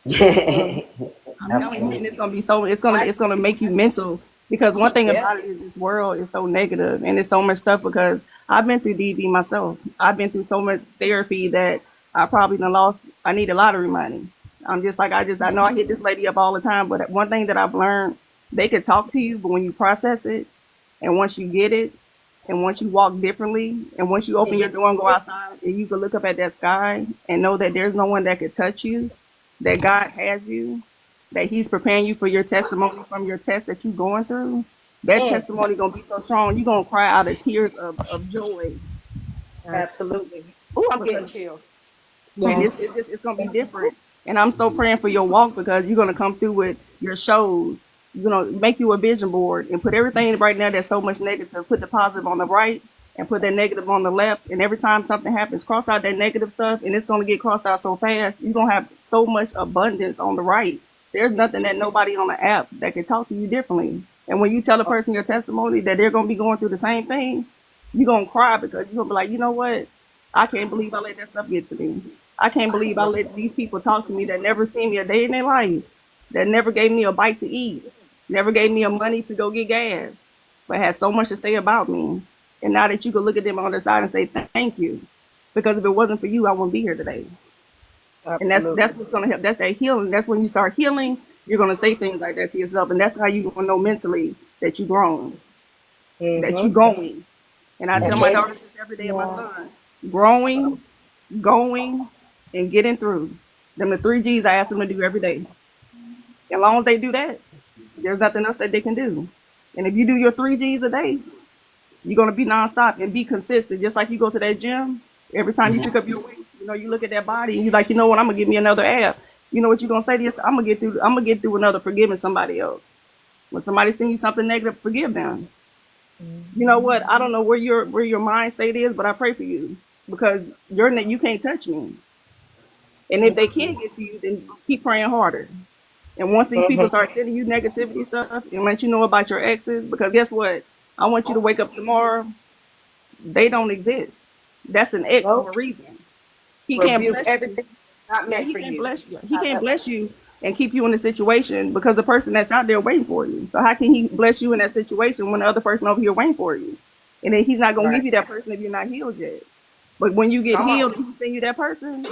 M: I'm telling you, and it's
N: Absolutely.
M: gonna be so. It's gonna make you mental, because one thing
H: Yeah.
M: about it is this world is so negative, and it's so much stuff. Because I've been through DV myself. I've been through so much therapy that I probably done lost. I need a lottery money. I'm just like I know I hit this lady up all the time, but one thing that I've learned, they could talk to you, but when you process it, and once you get it, and once you walk differently, and once you open your door and go outside, and you can look up at that sky and know that there's no one that could touch you, that God has you, that He's preparing you for your testimony from your test that you're going through. That
H: Mm,
M: testimony gonna be so strong, you're gonna cry out of tears of joy.
K: Yes.
H: absolutely. Oh, I'm getting
M: Because
H: chills.
M: and
K: Yes.
M: it's gonna be different. And I'm so praying for your walk, because you're gonna come through with your shows. You're gonna make you a vision board and put everything right now that's so much negative. Put the positive on the right and put that negative on the left. And every time something happens, cross out that negative stuff, and it's gonna get crossed out so fast. You're gonna have so much abundance on the right. There's nothing that nobody on the app that can talk to you differently. And when you tell a person your testimony that they're gonna be going through the same thing, you're gonna cry, because you're gonna be like, you know what? I can't believe I let that stuff get to me. I can't believe I let these people talk to me that never seen me a day in their life, that never gave me a bite to eat, never gave me a money to go get gas, but had so much to say about me. And now that you can look at them on the side and say thank you, because if it wasn't for you, I wouldn't be here today. And that's
H: Absolutely.
M: what's gonna help. That's that healing. That's when you start healing. You're gonna say things like that to yourself, and that's how you gonna know mentally that you're grown, that you're
H: Mm-hmm.
M: going. And I tell
H: And
M: my
H: baby,
M: daughters this every day, and my sons, growing, going, and getting through. Them the three G's I ask them to do every day. As long as they do that, there's nothing else that they can do. And if you do your three G's a day, you're gonna be nonstop and be consistent. Just like you go to that gym, every time you pick up your weights, you look at that body and you're like, you know what, I'm gonna give me another ab. You know what you're gonna say to yourself? I'm gonna get through another forgiving somebody else. When somebody sends you something negative, forgive them. You know what? I don't know where your mind state is, but I pray for you, because you can't touch me. And if they can't get to you, then keep praying harder. And once these people
H: mm-hmm.
M: start sending you negativity stuff and let you know about your exes, because guess what? I want you to wake up tomorrow. They don't exist. That's an ex
H: Well,
M: for a reason. He can't
H: rebuke
M: bless you.
H: everything that's not
M: Yeah,
H: meant
M: he
H: for
M: can't
H: you.
M: bless you. He can't bless you and keep you in the situation because the person that's out there waiting for you. So how can he bless you in that situation when the other person over here waiting for you? And then he's not gonna give you that person if you're not healed yet. But when you get
B: Come on.
M: healed and he send you that person,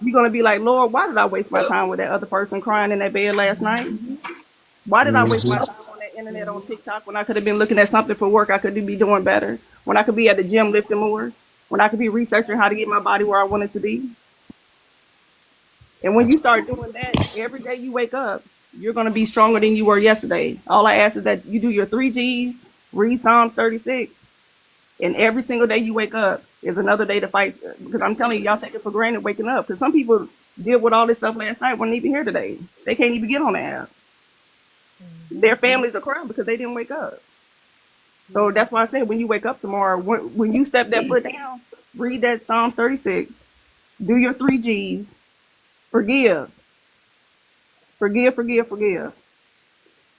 M: you're gonna be like, Lord, why did I waste my time with that other person crying in that bed last night? Why did I waste my time on that internet on TikTok when I could have been looking at something for work I could be doing better? When I could be at the gym lifting more? When I could be researching how to get my body where I want it to be? And when you start doing that, every day you wake up, you're going to be stronger than you were yesterday. All I ask is that you do your 3 Gs, read Psalms 36, and every single day you wake up is another day to fight. Because I'm telling you, y'all take it for granted waking up. Because some people deal with all this stuff last night, weren't even here today. They can't even get on the app. Their families are crying because they didn't wake up. So that's why I said when you wake up tomorrow, when you step that foot down, read that Psalms 36, do your 3 Gs, forgive. Forgive.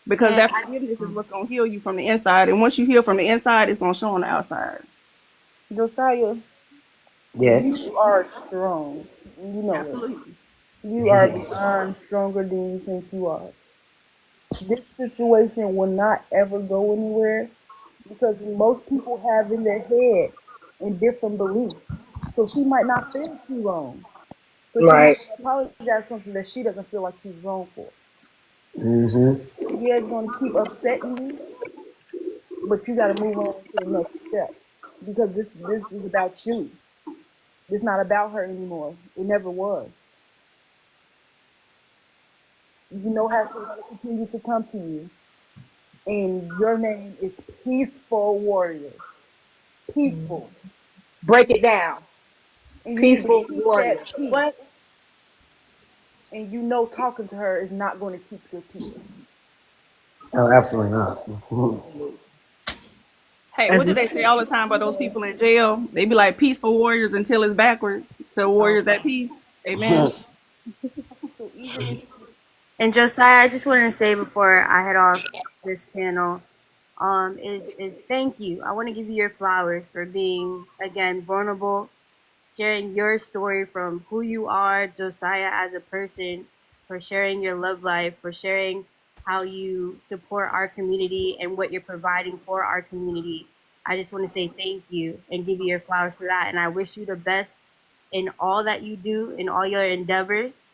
M: Because that forgiveness is what's going to heal you from the inside. And once you heal from the inside, it's going to show on the outside.
L: Josiah,
N: Yes.
L: you are strong. You know
M: Absolutely.
L: it. You are beyond stronger than you think you are. This situation will not ever go anywhere because most people have in their head in different beliefs. So she might not feel too wrong. So she's not
B: Right.
L: going to apologize for something that she doesn't feel like she's wrong for.
N: Mm-hmm.
L: Yeah, it's going to keep upsetting you, but you got to move on to the next step because this is about you. It's not about her anymore. It never was. You know how she's going to continue to come to you, and your name is Peaceful Warrior. Peaceful,
H: Break it down.
L: and you need to
H: Peaceful
L: keep
H: warrior.
L: that
H: What?
L: peace. And you know, talking to her is not going to keep your peace.
N: Oh, absolutely not.
M: Hey,
B: As
M: what do
B: much
M: they say all the time about those people in jail? They be like peaceful warriors until it's backwards. To warriors at peace. Amen.
L: So even if
K: And Josiah, I just wanted to say before I head off this panel, is thank you. I want to give you your flowers for being again vulnerable, sharing your story from who you are, Josiah, as a person, for sharing your love life, for sharing how you support our community and what you're providing for our community. I just want to say thank you and give you your flowers for that. And I wish you the best in all that you do, in all your endeavors.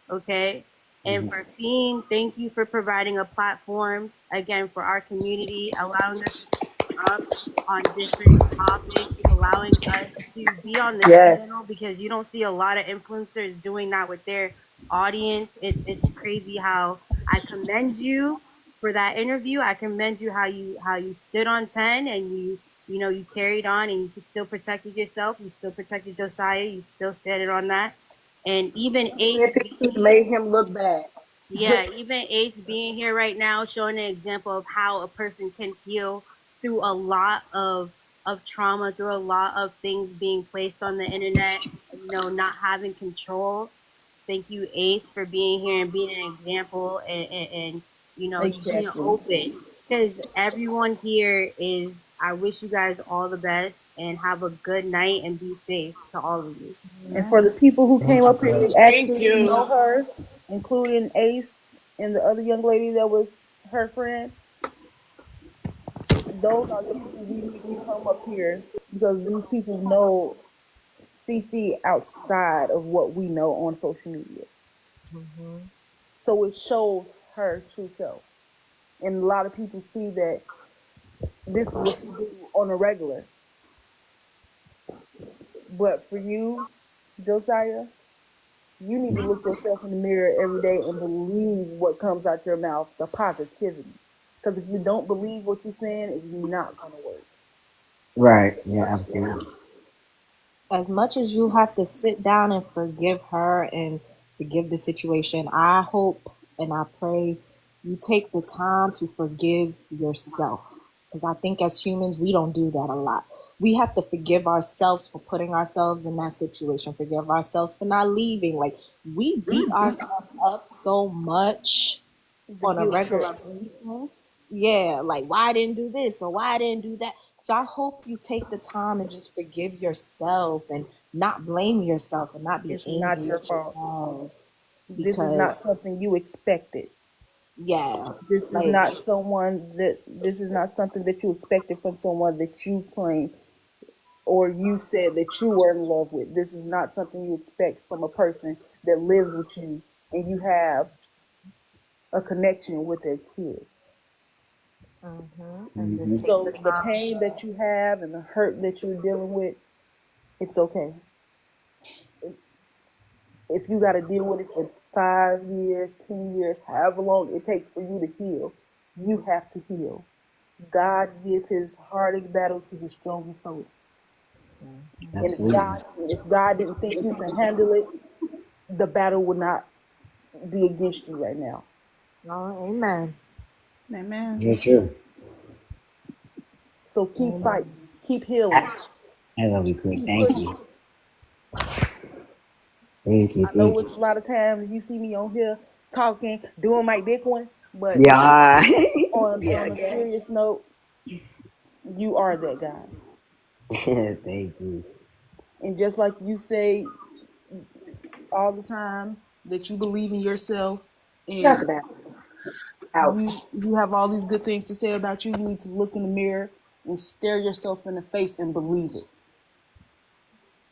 K: Okay. And for Fiend, thank you for providing a platform again for our community, allowing us to speak up on different topics, allowing us to be on this
B: yes.
K: panel because you don't see a lot of influencers doing that with their audience. It's crazy how I commend you for that interview. I commend you how you stood on 10 and you know you carried on and you still protected yourself. You still protected Josiah. You still standing on that. And even Ace
H: Said pictures made him look bad.
K: yeah, even Ace being here right now, showing an example of how a person can heal through a lot of trauma, through a lot of things being placed on the internet, you know, not having control. Thank you, Ace, for being here and being an example and you know, just being
L: exactly.
K: open. Because everyone here is, I wish you guys all the best and have a good night and be safe to all of you.
L: And for the people who
N: Thank
L: came
N: you,
L: up here
N: bro.
L: and
A: Thank
L: actually
A: you.
L: know her, including Ace and the other young lady that was her friend, those are the people we need to come up here because these people know CC outside of what we know on social media. So it shows her true self. And a lot of people see that this is what you do on a regular. But for you, Josiah, you need to look yourself in the mirror every day and believe what comes out your mouth, the positivity. Because if you don't believe what you're saying, it's not going to work.
N: Right. Yeah, absolutely.
L: As much as you have to sit down and forgive her and forgive the situation, I hope and I pray you take the time to forgive yourself. Because I think as humans, we don't do that a lot. We have to forgive ourselves for putting ourselves in that situation, forgive ourselves for not leaving. Like, we beat ourselves up so much
B: The
L: on a
B: guilt
L: regular
B: trips.
L: basis. Yeah, like why I didn't do this or why I didn't do that. So I hope you take the time and just forgive yourself and not blame yourself and not be
B: It's not
L: angry
B: your
L: at
B: fault.
L: yourself.
M: This is not
L: because
M: something you expected.
L: yeah,
M: This is
L: like
M: not someone that this is not something that you expected from someone that you claim or you said that you were in love with. This is not something you expect from a person that lives with you and you have a connection with their kids.
L: and just take the
M: So the
L: time.
M: pain that you have and the hurt that you're dealing with, it's okay. If you got to deal with it for 5 years, 10 years, however long it takes for you to heal, you have to heal. God gives his hardest battles to his strongest soldiers. And
N: Absolutely.
M: if God didn't think you can handle it, the battle would not be against you right now.
L: Oh, amen.
M: Amen.
N: Very true.
M: So keep
L: Amen.
M: fighting, keep healing,
N: I, I love you, Queen.
M: keep
N: Thank
M: pushing.
N: you. Thank you.
M: I know
N: Thank you.
M: it's a lot of times you see me on here talking, doing my big one, but
N: Yeah. yeah,
M: on a
N: okay.
M: serious note, you are that guy.
N: Thank you.
M: And just like you say all the time that you believe in yourself
H: Shut
M: and
H: that out.
M: you have all these good things to say about you, you need to look in the mirror and stare yourself in the face and believe it.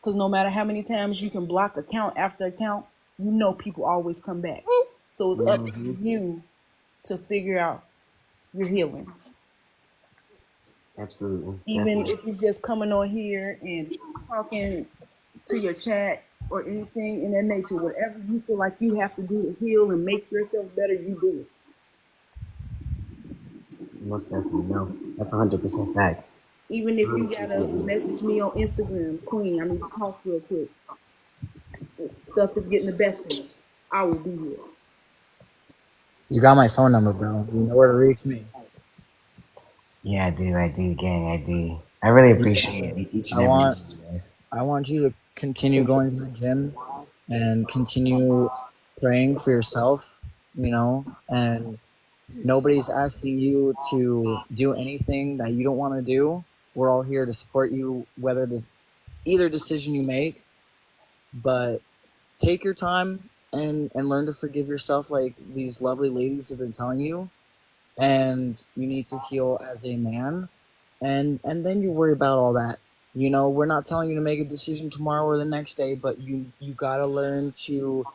M: Because no matter how many times you can block account after account, you know people always come back. So it's up to
N: Mm-hmm.
M: you to figure out your healing.
N: Absolutely.
M: Even
N: Definitely.
M: if it's just coming on here and talking to your chat or anything in that nature, whatever you feel like you have to do to heal and make yourself better, you do it.
N: Most definitely. No. That's 100% fact.
M: Even if you gotta
N: 100%.
M: message me on Instagram, Queen, I need to talk real quick. Stuff is getting the best of me. I will be here.
O: You got my phone number, bro. You know where to reach me.
N: Yeah, I do. I do, gang. I do. I really
O: Yeah.
N: appreciate each
O: I
N: and every one
O: want
N: of you guys.
O: I want you to continue going to the gym and continue praying for yourself, and nobody's asking you to do anything that you don't want to do. We're all here to support you, whether the either decision you make, but take your time and learn to forgive yourself like these lovely ladies have been telling you, and you need to heal as a man, and then you worry about all that. We're not telling you to make a decision tomorrow or the next day, but you got to learn to,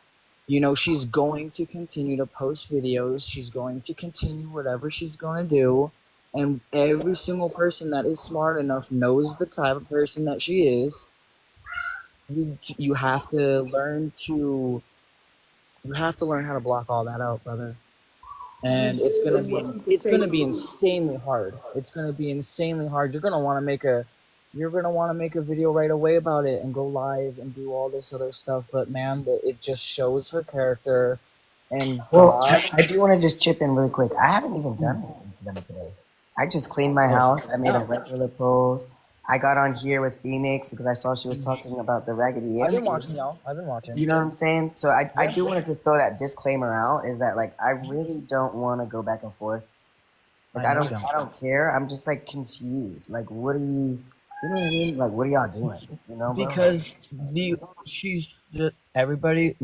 O: she's going to continue to post videos, she's going to continue whatever she's going to do, and every single person that is smart enough knows the type of person that she is. You have to learn to you have to learn how to block all that out, brother.
M: You
O: And it's
M: do,
O: gonna
M: and
O: be
M: what people
O: it's
M: say
O: gonna
M: to
O: be
M: you.
O: insanely hard. It's gonna be insanely hard. You're gonna want to make a video right away about it and go live and do all this other stuff. But man, it just shows her character. And
N: Well,
O: God,
N: I do want to just chip in really quick. I haven't even done anything to them today. I just cleaned my
O: oh,
N: house. I made a
O: yeah,
N: regular post. I got on here with Phoenix because I saw she was talking about the Raggedy
O: I've
N: Ann
O: been
N: thing.
O: watching y'all. I've been watching.
N: You know what I'm saying? So I
O: Yeah,
N: do want to just throw that disclaimer out is that like I really don't want to go back and forth. Like
O: I know you
N: I
O: don't.
N: don't care. I'm just like confused. Like what are you know what I mean? Like what are y'all doing? You know, bro? Like
O: Because she's just, everybody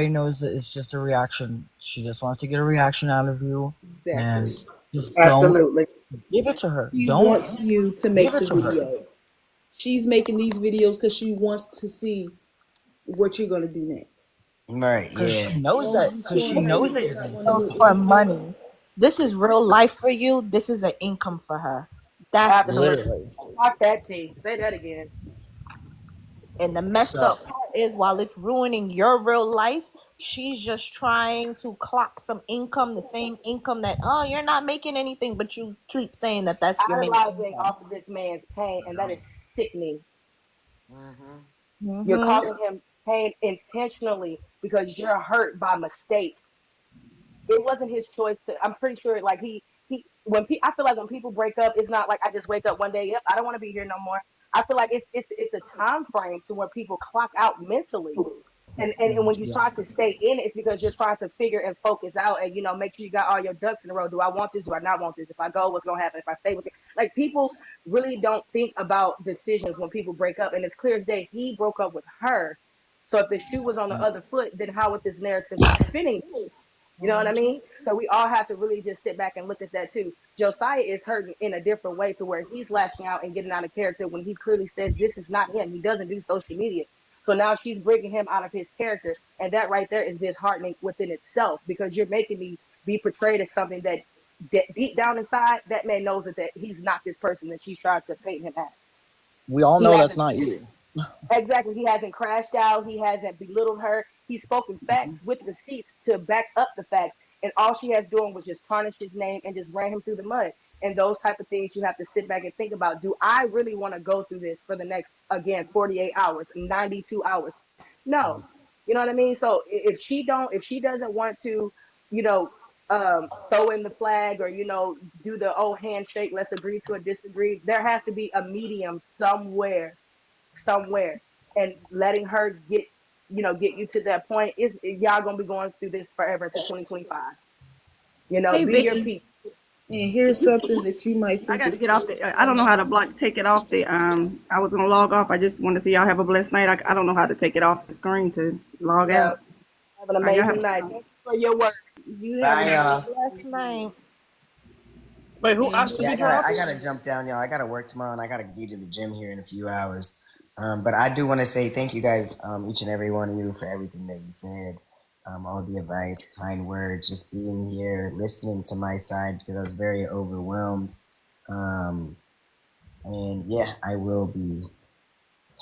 O: knows that it's just a reaction. She just wants to get a reaction out of you,
M: Exactly.
O: and just don't
H: Absolutely.
O: give it to her.
M: She
O: Don't
M: wants you to
O: give
M: make
O: it
M: the
O: to her.
M: video. She's making these videos because she wants to see what you're gonna do next.
N: right,
O: Because
N: yeah.
O: she
M: As
O: knows
M: long as
O: that.
M: you're
O: Because
M: showing
O: she
M: her
O: knows
M: that
O: that
M: you're
O: you're
M: not
O: gonna
M: gonna
O: say
M: do
O: it.
L: For
M: anything.
L: money. This is real life for you. This is an income for her. That's the
H: Absolutely.
L: difference.
O: Literally.
H: Talk that tea. Say that again.
L: And the messed
O: So
L: up part is while it's ruining your real life, she's just trying to clock some income, the same income that, oh, you're not making anything, but you keep saying that that's your main
H: Idolizing
L: income.
H: off of this man's pain, and that is sickening.
N: Mm-hmm.
H: You're
L: Mm-hmm.
H: causing him pain intentionally because you're hurt by mistake. It wasn't his choice to. I'm pretty sure, like I feel like when people break up, it's not like I just wake up one day. Yep, I don't want to be here no more. I feel like it's a time frame to where people clock out mentally. And when you
O: yeah.
H: try to stay in it, it's because you're trying to figure and focus out and make sure you got all your ducks in a row. Do I want this? Do I not want this? If I go, what's gonna happen? If I stay with it, like people really don't think about decisions when people break up. And it's clear as day he broke up with her So if the shoe was on the other foot, then how would this narrative be spinning? You know what I mean? So we all have to really just sit back and look at that too. Josiah is hurting in a different way to where he's lashing out and getting out of character when he clearly says this is not him. He doesn't do social media. So now she's bringing him out of his character. And that right there is disheartening within itself because you're making me be portrayed as something that deep down inside, that man knows that he's not this person that she's trying to paint him as.
O: We all
H: He
O: know that's
H: hasn't
O: not you.
H: Exactly. He hasn't crashed out. He hasn't belittled her. He's spoken facts with receipts to back up the facts. And all she has doing was just tarnish his name and just ran him through the mud. And those type of things you have to sit back and think about. Do I really want to go through this for the next, again, 48 hours, 92 hours? No. You know what I mean? So if she doesn't want to, you know, throw in the flag or, you know, do the old handshake, let's agree to a disagree, there has to be a medium somewhere, and letting her get you to that point is y'all gonna be going through this forever to 2025.
L: Hey,
H: Be your
L: Vicky.
H: peace.
L: And here's something that you might
M: I
L: think
M: got to
L: is
M: get off the. I don't know how to take it off the. I was gonna log off. I just want to see y'all have a blessed night. I don't know how to take it off the screen to log
H: Yeah,
M: out.
H: have an
M: All right, y'all
H: amazing
M: have.
H: night. Thank you for your work.
L: you have
C: Bye,
L: a
C: y'all.
A: Last night. Wait, who
L: and
A: asked to
C: Yeah,
A: be
C: I
A: dropped?
C: gotta jump down, y'all. I gotta work tomorrow, and I gotta be to the gym here in a few hours. But I do want to say thank you guys, each and every one of you, for everything that you said, all the advice, kind words, just being here, listening to my side because I was very overwhelmed. And yeah, I will be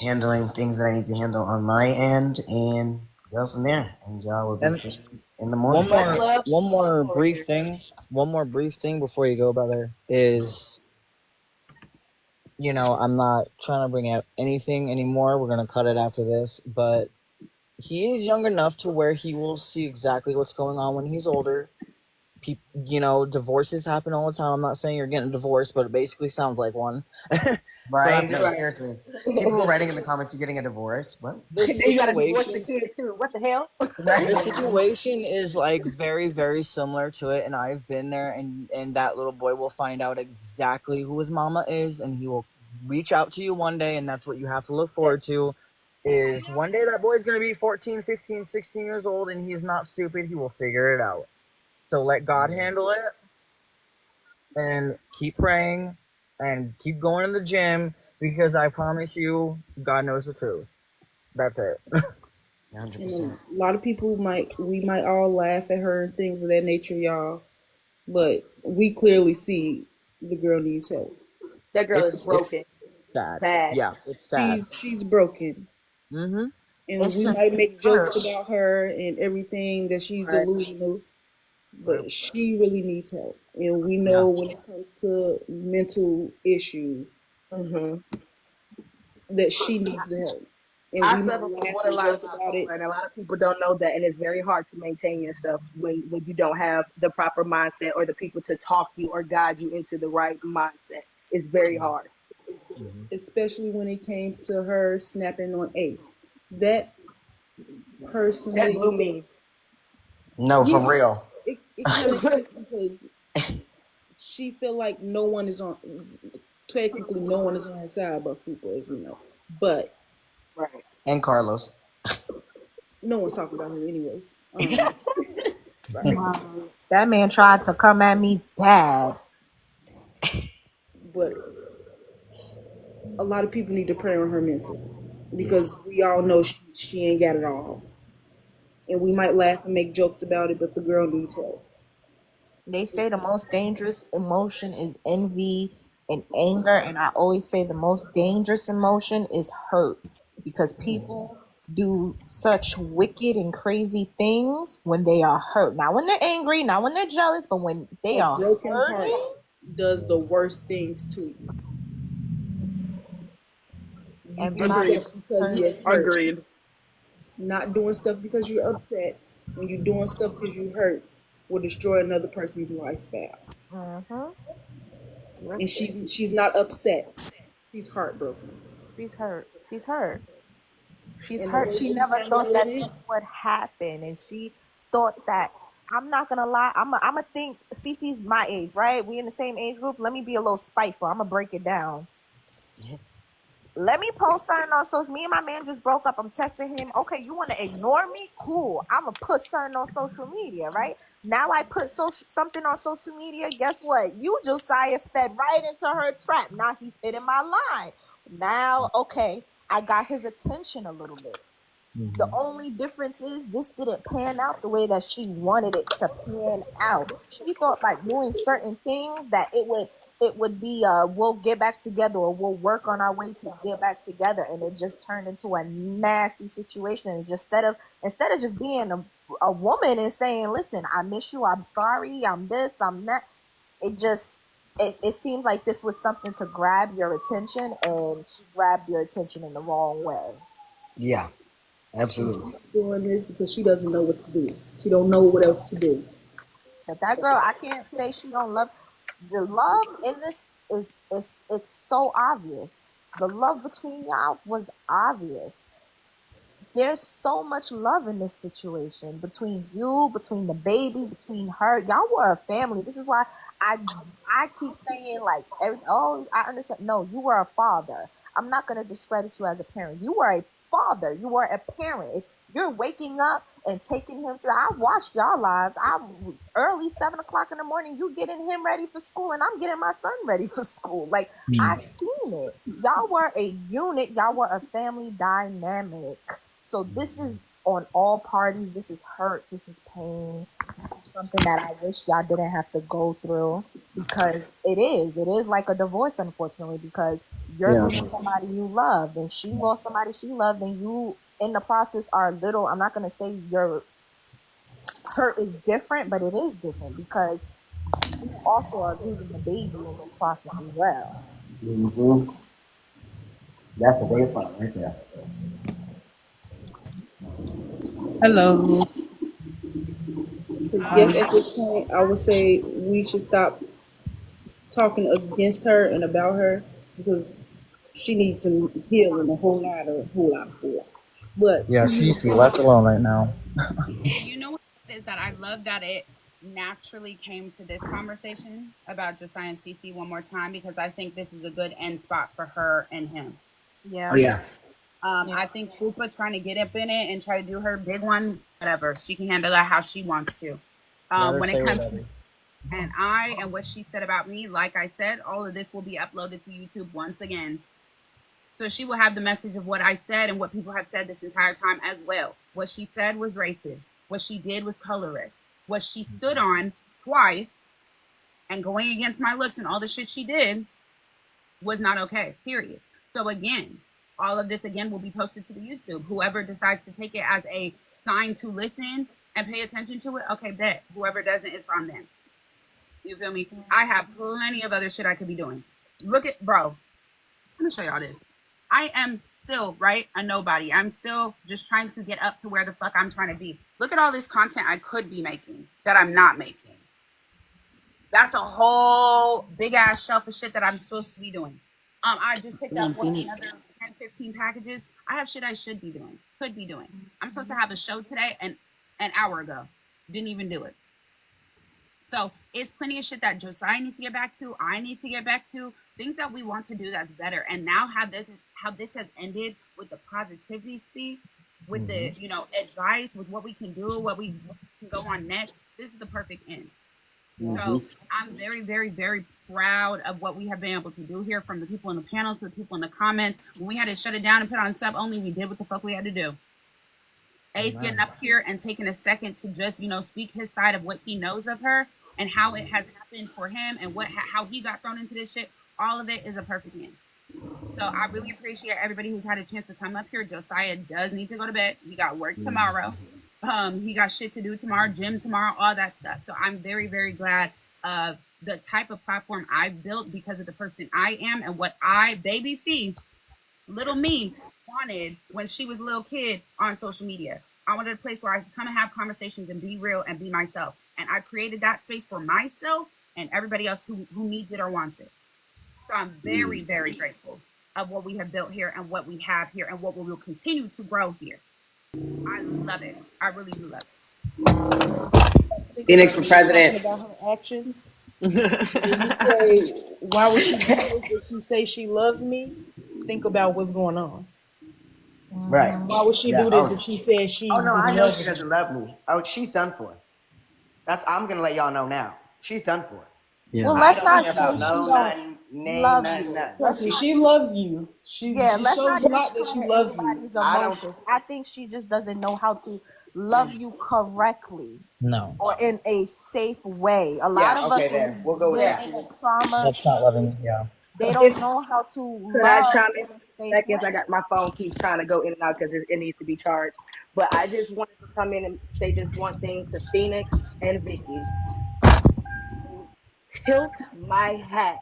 C: handling things that I need to handle on my end and go from there. And y'all will be
O: And
C: seeing in the morning.
H: Much love.
O: one more
H: Over
O: brief
H: here.
O: thing. One more brief thing before you go, brother, is, you know, I'm not trying to bring out anything anymore. We're gonna cut it after this, but he is young enough to where he will see exactly what's going on when he's older. You know, divorces happen all the time. I'm not saying you're getting a divorce, but it basically sounds like one. But
C: Right?
O: I'm
C: No,
O: just
H: Right.
C: seriously. People
O: the
C: writing in the comments, you're getting a divorce. What?
O: the
H: Then you gotta divorce the
O: situation.
H: kid too. What the hell?
O: The situation is like very, very similar to it, and I've been there. And that little boy will find out exactly who his mama is, and he will reach out to you one day, and that's what you have to look forward to. Is one day that boy's going to be 14, 15, 16 years old, and he's not stupid. He will figure it out. So let God handle it, and keep praying, and keep going to the gym, because I promise you, God knows the truth. That's it.
C: 100%.
L: a lot of people we might all laugh at her and things of that nature, y'all. But we clearly see the girl needs help.
H: That girl is broken.
O: It's sad.
H: Bad.
O: Yeah, it's sad.
L: She's broken.
O: Mm-hmm.
L: And
I: It's
L: we
I: just
L: might make
I: hurt.
L: jokes about her and everything that she's
H: Right.
L: delusional, but she really needs help. And we
O: Yeah.
L: know when it comes to mental issues
H: Mhm.
L: that she needs the help. And
H: I
L: we might
H: suffer from
L: laugh and
H: borderline
L: joke about
H: bipolar,
L: it,
H: and a lot of people don't know that, and it's very hard to maintain yourself when you don't have the proper mindset or the people to talk you or guide you into the right mindset. It's very hard.
O: Mm-hmm.
L: especially when it came to her snapping on Ace. That
H: That blew
L: personally,
H: me.
C: No,
L: yeah,
C: for real.
L: it kind of because she feel like no one is on. Technically, no one is on her side but Fupa, as you know. But
H: Right.
C: And Carlos.
L: no one's talking about him anyway.
I: That man tried to come at me bad.
L: But a lot of people need to pray on her mental because we all know she ain't got it all. And we might laugh and make jokes about it, but the girl needs help.
I: They say the most dangerous emotion is envy and anger, and I always say the most dangerous emotion is hurt, because people do such wicked and crazy things when they are hurt. Not when they're angry, not when they're jealous, but when they
L: A
I: are
L: broken heart
I: hurting.
L: does the worst things to you. You do
I: Everybody
H: Agreed.
L: stuff because
I: hurt.
L: you're hurt,
A: Agreed.
L: not doing stuff because you're upset. When you're doing stuff because you're hurt, will destroy another person's lifestyle.
I: Mm-hmm.
L: And she's not upset. She's heartbroken.
I: She's hurt. She's hurt. She's
L: And the
I: hurt.
L: way
I: She
L: she
I: never thought
L: handled
I: that
L: it,
I: this would happen, and she thought that. I'm not gonna lie. I'm a think. Cece's my age, right? We in the same age group. Let me be a little spiteful. I'm gonna break it down.
L: let me post something on social. Me and my man just broke up. I'm texting him. Okay, you want to ignore me? Cool. I'm gonna put something on social media, right? Now I put something on social media. Guess what? You, Josiah, fed right into her trap. Now he's hitting my line. Now, okay, I got his attention a little bit. The only difference is this didn't pan out the way that she wanted it to pan out. She thought by doing certain things that it would be we'll get back together, or we'll work on our way to get back together, and it just turned into a nasty situation. And just instead of just being a woman and saying, listen, I miss you, I'm sorry, I'm this, I'm that, it seems like this was something to grab your attention, and she grabbed your attention in the wrong way.
N: Yeah, absolutely.
M: She's doing this because she doesn't know what to do. She don't know what else to do.
L: But that girl, I can't say she don't love. The love in this is it's so obvious. The love between y'all was obvious. There's so much love in this situation between you, between the baby, between her. Y'all were a family. This is why I keep saying, like, I understand. No, you were a father. I'm not gonna discredit you as a parent. You were a father. You were a parent. If you're waking up and taking him to, I watched y'all lives. I early 7 o'clock in the morning. You getting him ready for school, and I'm getting my son ready for school. Like, I seen it. Y'all were a unit. Y'all were a family dynamic. So this is on all parties. This is hurt. This is pain. Something that I wish y'all didn't have to go through, because it is like a divorce, unfortunately, because you're losing somebody you loved, and she lost somebody she loved, and you in the process are little. I'm not going to say your hurt is different, but it is different because you also are losing the baby in this process as well.
N: Mm-hmm. That's a big part right there.
I: Hello.
M: Yes, at this point, I would say we should stop talking against her and about her, because she needs some healing, a whole lot. But
O: Yeah, she needs to be left alone right now.
E: You know what it is that I love that it naturally came to this conversation about Josiah and Cece one more time, because I think this is a good end spot for her and him.
L: Yeah.
N: Oh yeah.
E: I think Fupa trying to get up in it and try to do her big one, whatever. She can handle that how she wants to. When it comes to and what she said about me, like I said, all of this will be uploaded to YouTube once again. So she will have the message of what I said and what people have said this entire time as well. What she said was racist. What she did was colorist. What she stood on twice and going against my looks and all the shit she did was not okay, period. So again, all of this again will be posted to the YouTube. Whoever decides to take it as a sign to listen and pay attention to it, okay, bet. Whoever doesn't, it's on them. You feel me? I have plenty of other shit I could be doing. Look at, bro, let me show y'all this. I am still, right, a nobody. I'm still just trying to get up to where the fuck I'm trying to be. Look at all this content I could be making that I'm not making. That's a whole big ass shelf of shit that I'm supposed to be doing. I just picked up another 10, 15 packages. I have shit I should be doing, could be doing. I'm supposed to have a show today, and an hour ago, didn't even do it. So it's plenty of shit that Josiah needs to get back to. I need to get back to things that we want to do that's better. And now how this has ended with the positivity speak, with the advice, with what we can do, what we can go on next. This is the perfect end. So I'm very, very, very proud of what we have been able to do here, from the people in the panels to the people in the comments. When we had to shut it down and put on sub only, we did what the fuck we had to do. Ace getting up here and taking a second to just, speak his side of what he knows of her and how it has happened for him and how he got thrown into this shit. All of it is a perfect end. So I really appreciate everybody who's had a chance to come up here. Josiah does need to go to bed. He got work tomorrow. He got shit to do tomorrow, gym tomorrow, all that stuff. So I'm very, very glad of the type of platform I've built because of the person I am and what baby Fee, little me, wanted when she was a little kid on social media. I wanted a place where I could come and have conversations and be real and be myself. And I created that space for myself and everybody else who needs it or wants it. So I'm very, very grateful of what we have built here and what we have here and what we will continue to grow here. I love it. I really do love it.
C: Phoenix for president.
L: About her actions. You say, why would she do this? Did she say she loves me? think about what's going on.
C: Right.
L: Why would she
C: Yeah.
L: do this if she says
C: Oh no,
L: she's
C: I
L: in
C: know
L: love
C: she
L: with him?
C: doesn't love me. Oh, she's done for. I'm gonna let y'all know now. She's done for.
O: Yeah.
H: Well,
C: I
H: let's
C: don't
H: not
C: care
H: say
C: about
H: she
C: no
H: don't
C: nothing, name,
H: love
C: nothing,
H: you.
C: nothing.
H: Let's
L: Trust me,
H: not.
L: she loves you. She
H: Yeah, let's
L: shows
H: not
L: a lot that she
H: discredit
L: loves you.
H: anybody's
C: I don't.
H: emotions. I think she just doesn't know how to love you correctly
O: No.
H: or in a safe way. A lot
C: Yeah.
H: of us,
C: Okay.
H: when
C: There. We'll go
H: we've
C: with
H: been
L: Yeah.
C: that.
H: in a trauma,
O: That's not loving. Yeah.
H: they
A: If
H: don't know how to
A: could I
H: love
A: chime in
H: in a safe
A: seconds? I
H: way.
A: got my phone keeps trying to go in and out because it needs to be charged. But I just wanted to come in and say this one thing to Phoenix and Vicky. Tilt my hat.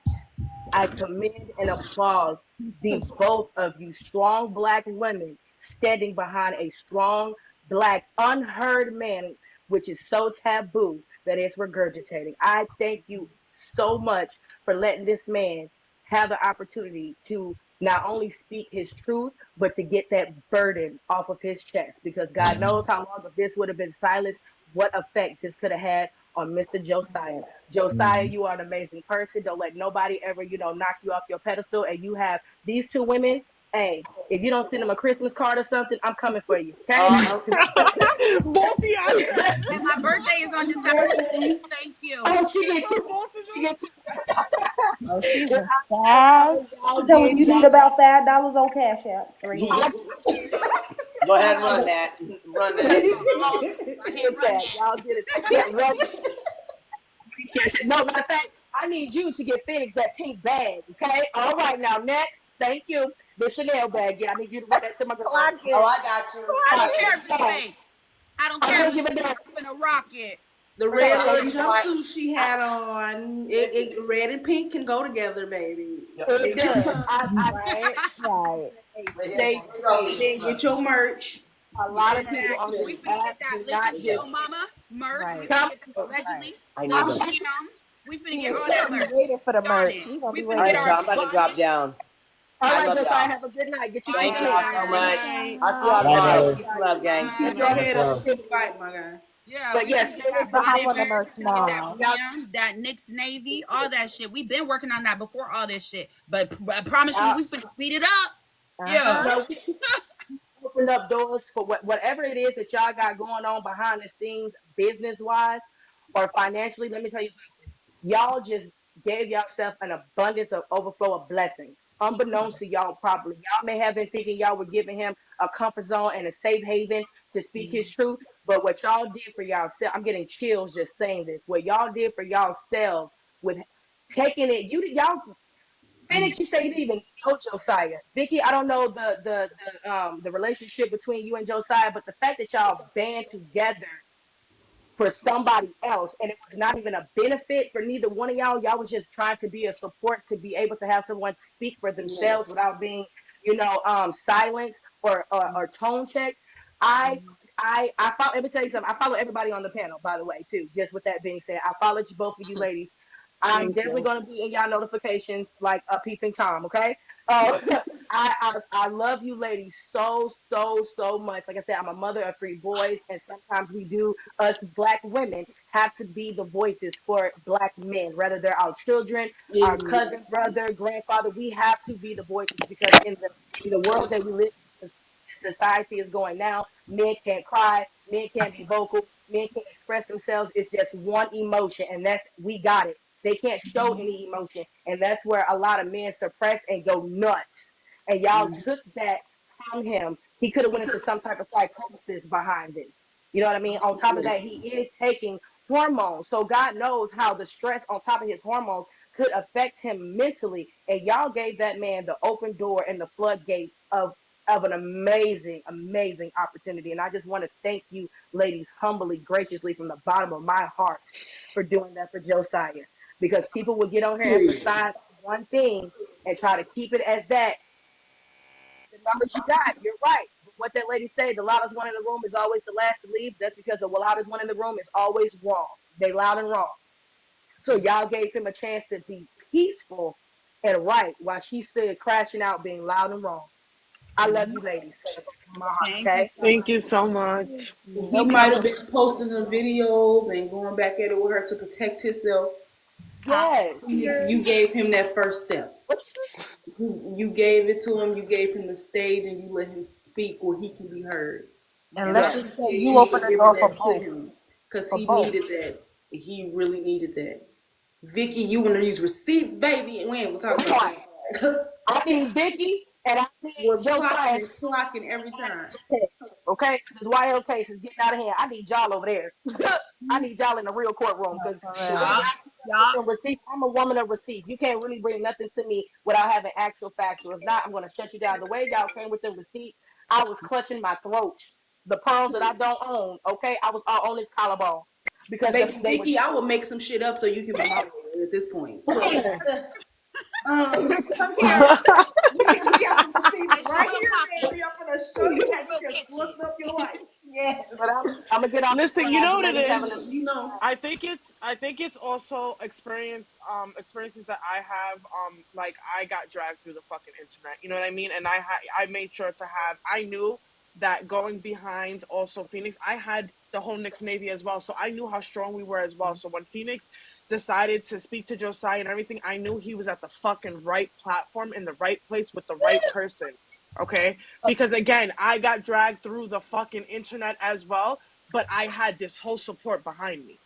A: I commend and applaud the both of you strong black women standing behind a strong black unheard man, which is so taboo that it's regurgitating. I thank you so much for letting this man have the opportunity to not only speak his truth, but to get that burden off of his chest. Because God knows how long if this would have been silenced, what effect this could have had on Mr. Josiah. Josiah,
O: Mhm.
A: you are an amazing person. Don't let nobody ever, knock you off your pedestal. And you have these two women. Hey, if you don't send them a Christmas card or something, I'm coming for you. Okay? Both of y'all said.
E: And my birthday is on December the 6th.
L: Birthday.
E: Thank you.
A: Oh, she She get two. told both of
H: She
A: them.
H: gets oh, she's
A: Well,
H: a sad.
A: y'all
L: Tell when
A: did.
L: you need
A: Y'all.
L: about $5 on Cash App. Right here.
A: I,
C: Go ahead,
A: I,
C: run that. Run
E: There you
C: that.
E: go.
A: I
E: I need to
A: did
E: run
A: that.
E: that.
A: Y'all did it. Yeah, run. No, matter of fact, I need you to get Phoenix that pink bag. Okay. All right. Now next, thank you. The Chanel bag. Yeah, I need you to run that to my girl.
H: Clock
C: Oh,
H: it.
C: I got you.
E: I
H: Clock
E: don't
H: it.
E: care if it's fake. I don't
A: I'm
E: care
A: gonna
E: if it's
A: give it
E: fake.
A: down.
E: I'm gonna rock it.
L: The
A: Okay,
L: red
A: so
L: little jumpsuit she had on, red and pink can go together, baby.
A: it
L: Get your
A: does.
L: merch.
H: Right. Right.
A: A
C: Right here.
A: safe
C: Here you go,
A: thing.
C: Lisa.
L: Get your merch.
A: A lot of people on
E: Exactly.
A: this
E: We
L: Exactly.
E: finna
A: app
E: get that
A: do not
E: Listen to
A: give
E: Your Mama merch. We
L: Right.
E: finna
A: come.
E: get that
H: Right.
E: allegedly.
C: I
E: No
C: need them.
E: PM. We finna get
H: Phoenix,
E: all
H: we're
E: that
H: gonna be
E: merch.
H: waiting for the
E: On
H: merch.
E: it.
H: We're gonna
E: We
H: be
E: finna
C: All
H: waiting
E: get
C: right,
H: for
E: our
C: y'all.
H: the
C: I'm about to drop
E: abundance.
C: down.
A: All
C: I
A: right,
C: love
A: Josiah,
C: y'all.
A: have a good night. Get you
E: Bye,
A: some
C: Thank
A: sleep.
C: y'all so
E: Josiah.
C: much.
L: Bye.
C: I'll see
A: All
C: y'all
O: Bye,
A: right,
C: tomorrow.
O: guys.
C: Peace and love, gang.
L: Get
E: Bye.
L: your
A: Josiah.
O: Much
L: head up
O: love.
L: to the fight, my guy.
E: Yeah,
A: But
E: we
A: yes,
E: finna get
H: we
E: that
H: to hop
E: bonnet
H: on the
E: merch.
H: merch
E: We finna get that
H: now.
A: y'all,
E: PM, that Knicks Navy, all that shit. We've been working on that before all this shit. But I promise you,
A: y'all,
E: we finna speed it up.
H: Uh-huh.
E: Yeah.
A: we opened up doors for whatever it is that y'all got going on behind the scenes, business wise or financially. Let me tell you something. Y'all just gave yourself an abundance of overflow of blessings, unbeknownst to y'all probably. Y'all may have been thinking y'all were giving him a comfort zone and a safe haven to speak his truth. But what y'all did for y'allself, I'm getting chills just saying this. What y'all did for y'allselves with taking it, y'all Phoenix, you say you didn't even know Josiah. Vicky, I don't know the relationship between you and Josiah, but the fact that y'all band together for somebody else and it was not even a benefit for neither one of y'all was just trying to be a support to be able to have someone speak for themselves
L: Yes.
A: without being silenced or tone checked. I follow, let me tell you something. I follow everybody on the panel, by the way, too. Just with that being said, I followed you, both of you ladies. I'm
L: Thank
A: definitely
L: you.
A: going to be in y'all notifications like a peeping Tom, okay? Uh, I love you ladies so much. Like I said, I'm a mother of three boys, and sometimes we do, us black women, have to be the voices for black men, whether they're our children, our cousin, brother, grandfather. We have to be the voices because in the world that we live in, society is going now. Men can't cry, men can't be vocal, men can't express themselves. It's just one emotion, and that's we got it. They can't show any emotion, and that's where a lot of men suppress and go nuts. And y'all took that from him. He could have went into some type of psychosis behind this. You know what I mean? On top of that, he is taking hormones, so God knows how the stress on top of his hormones could affect him mentally. And y'all gave that man the open door and the floodgates of an amazing opportunity. And I just want to thank you, ladies, humbly, graciously, from the bottom of my heart for doing that for Josiah. Because people will get on here and emphasize one thing and try to keep it as that. The numbers you got, you're right. But what that lady said, the loudest one in the room is always the last to leave. That's because the loudest one in the room is always wrong. They loud and wrong. So y'all gave him a chance to be peaceful and right while she stood crashing out being loud and wrong. I love you ladies. From my heart,
E: Thank you
A: okay?
E: so
A: Thank
E: much.
A: you so much.
L: He
H: No
L: might have
H: problem.
L: been posting the videos and going back at it with her to protect himself.
A: Yes.
L: You gave him that first step.
M: You gave it to him. You gave him the stage, and you let him speak where he can be heard.
K: And
M: And I
K: let's just say
M: appreciate
K: you
M: you
K: open
M: for
K: the
M: giving
K: door for
M: that to
K: both.
M: him because
K: For
M: he
K: both.
M: needed that. He really needed that. Vicky, you one of these receipts, baby, and we ain't gonna talk about that.
H: I need Vicky and I need
M: We're
H: Josiah.
M: clocking every time.
H: Okay, this YL case is getting out of hand. I need y'all over there. I need y'all in the real courtroom because
K: For
H: the way
K: real.
H: y'all with them receipts, I'm a woman of receipts. You can't really bring nothing to me without having actual facts. Or if not, I'm gonna shut you down. The way y'all came with them receipts, I was clutching my throat. The pearls that I don't own, okay, I was all on this collarbone because
M: Baby
H: they were.
M: Vicky, I will make some shit up so you can be my lawyer at this point. Come here. We got some receipts right here, baby. I'm gonna show you how you just fucked up your life. Yes.
H: But I'm gonna get off the
A: Listen, you
H: side.
A: know
H: You
A: what it
H: ladies having
A: is?
H: a
M: You know.
A: I think it's also experiences that I have like I got dragged through the fucking internet. You know what I mean? And I made sure to have I knew that going behind also Phoenix, I had the whole Knicks Navy as well. So I knew how strong we were as well. So when Phoenix decided to speak to Josiah and everything, I knew he was at the fucking right platform in the right place with the right person. Okay? Because again, I got dragged through the fucking internet as well, but I had this whole support behind me.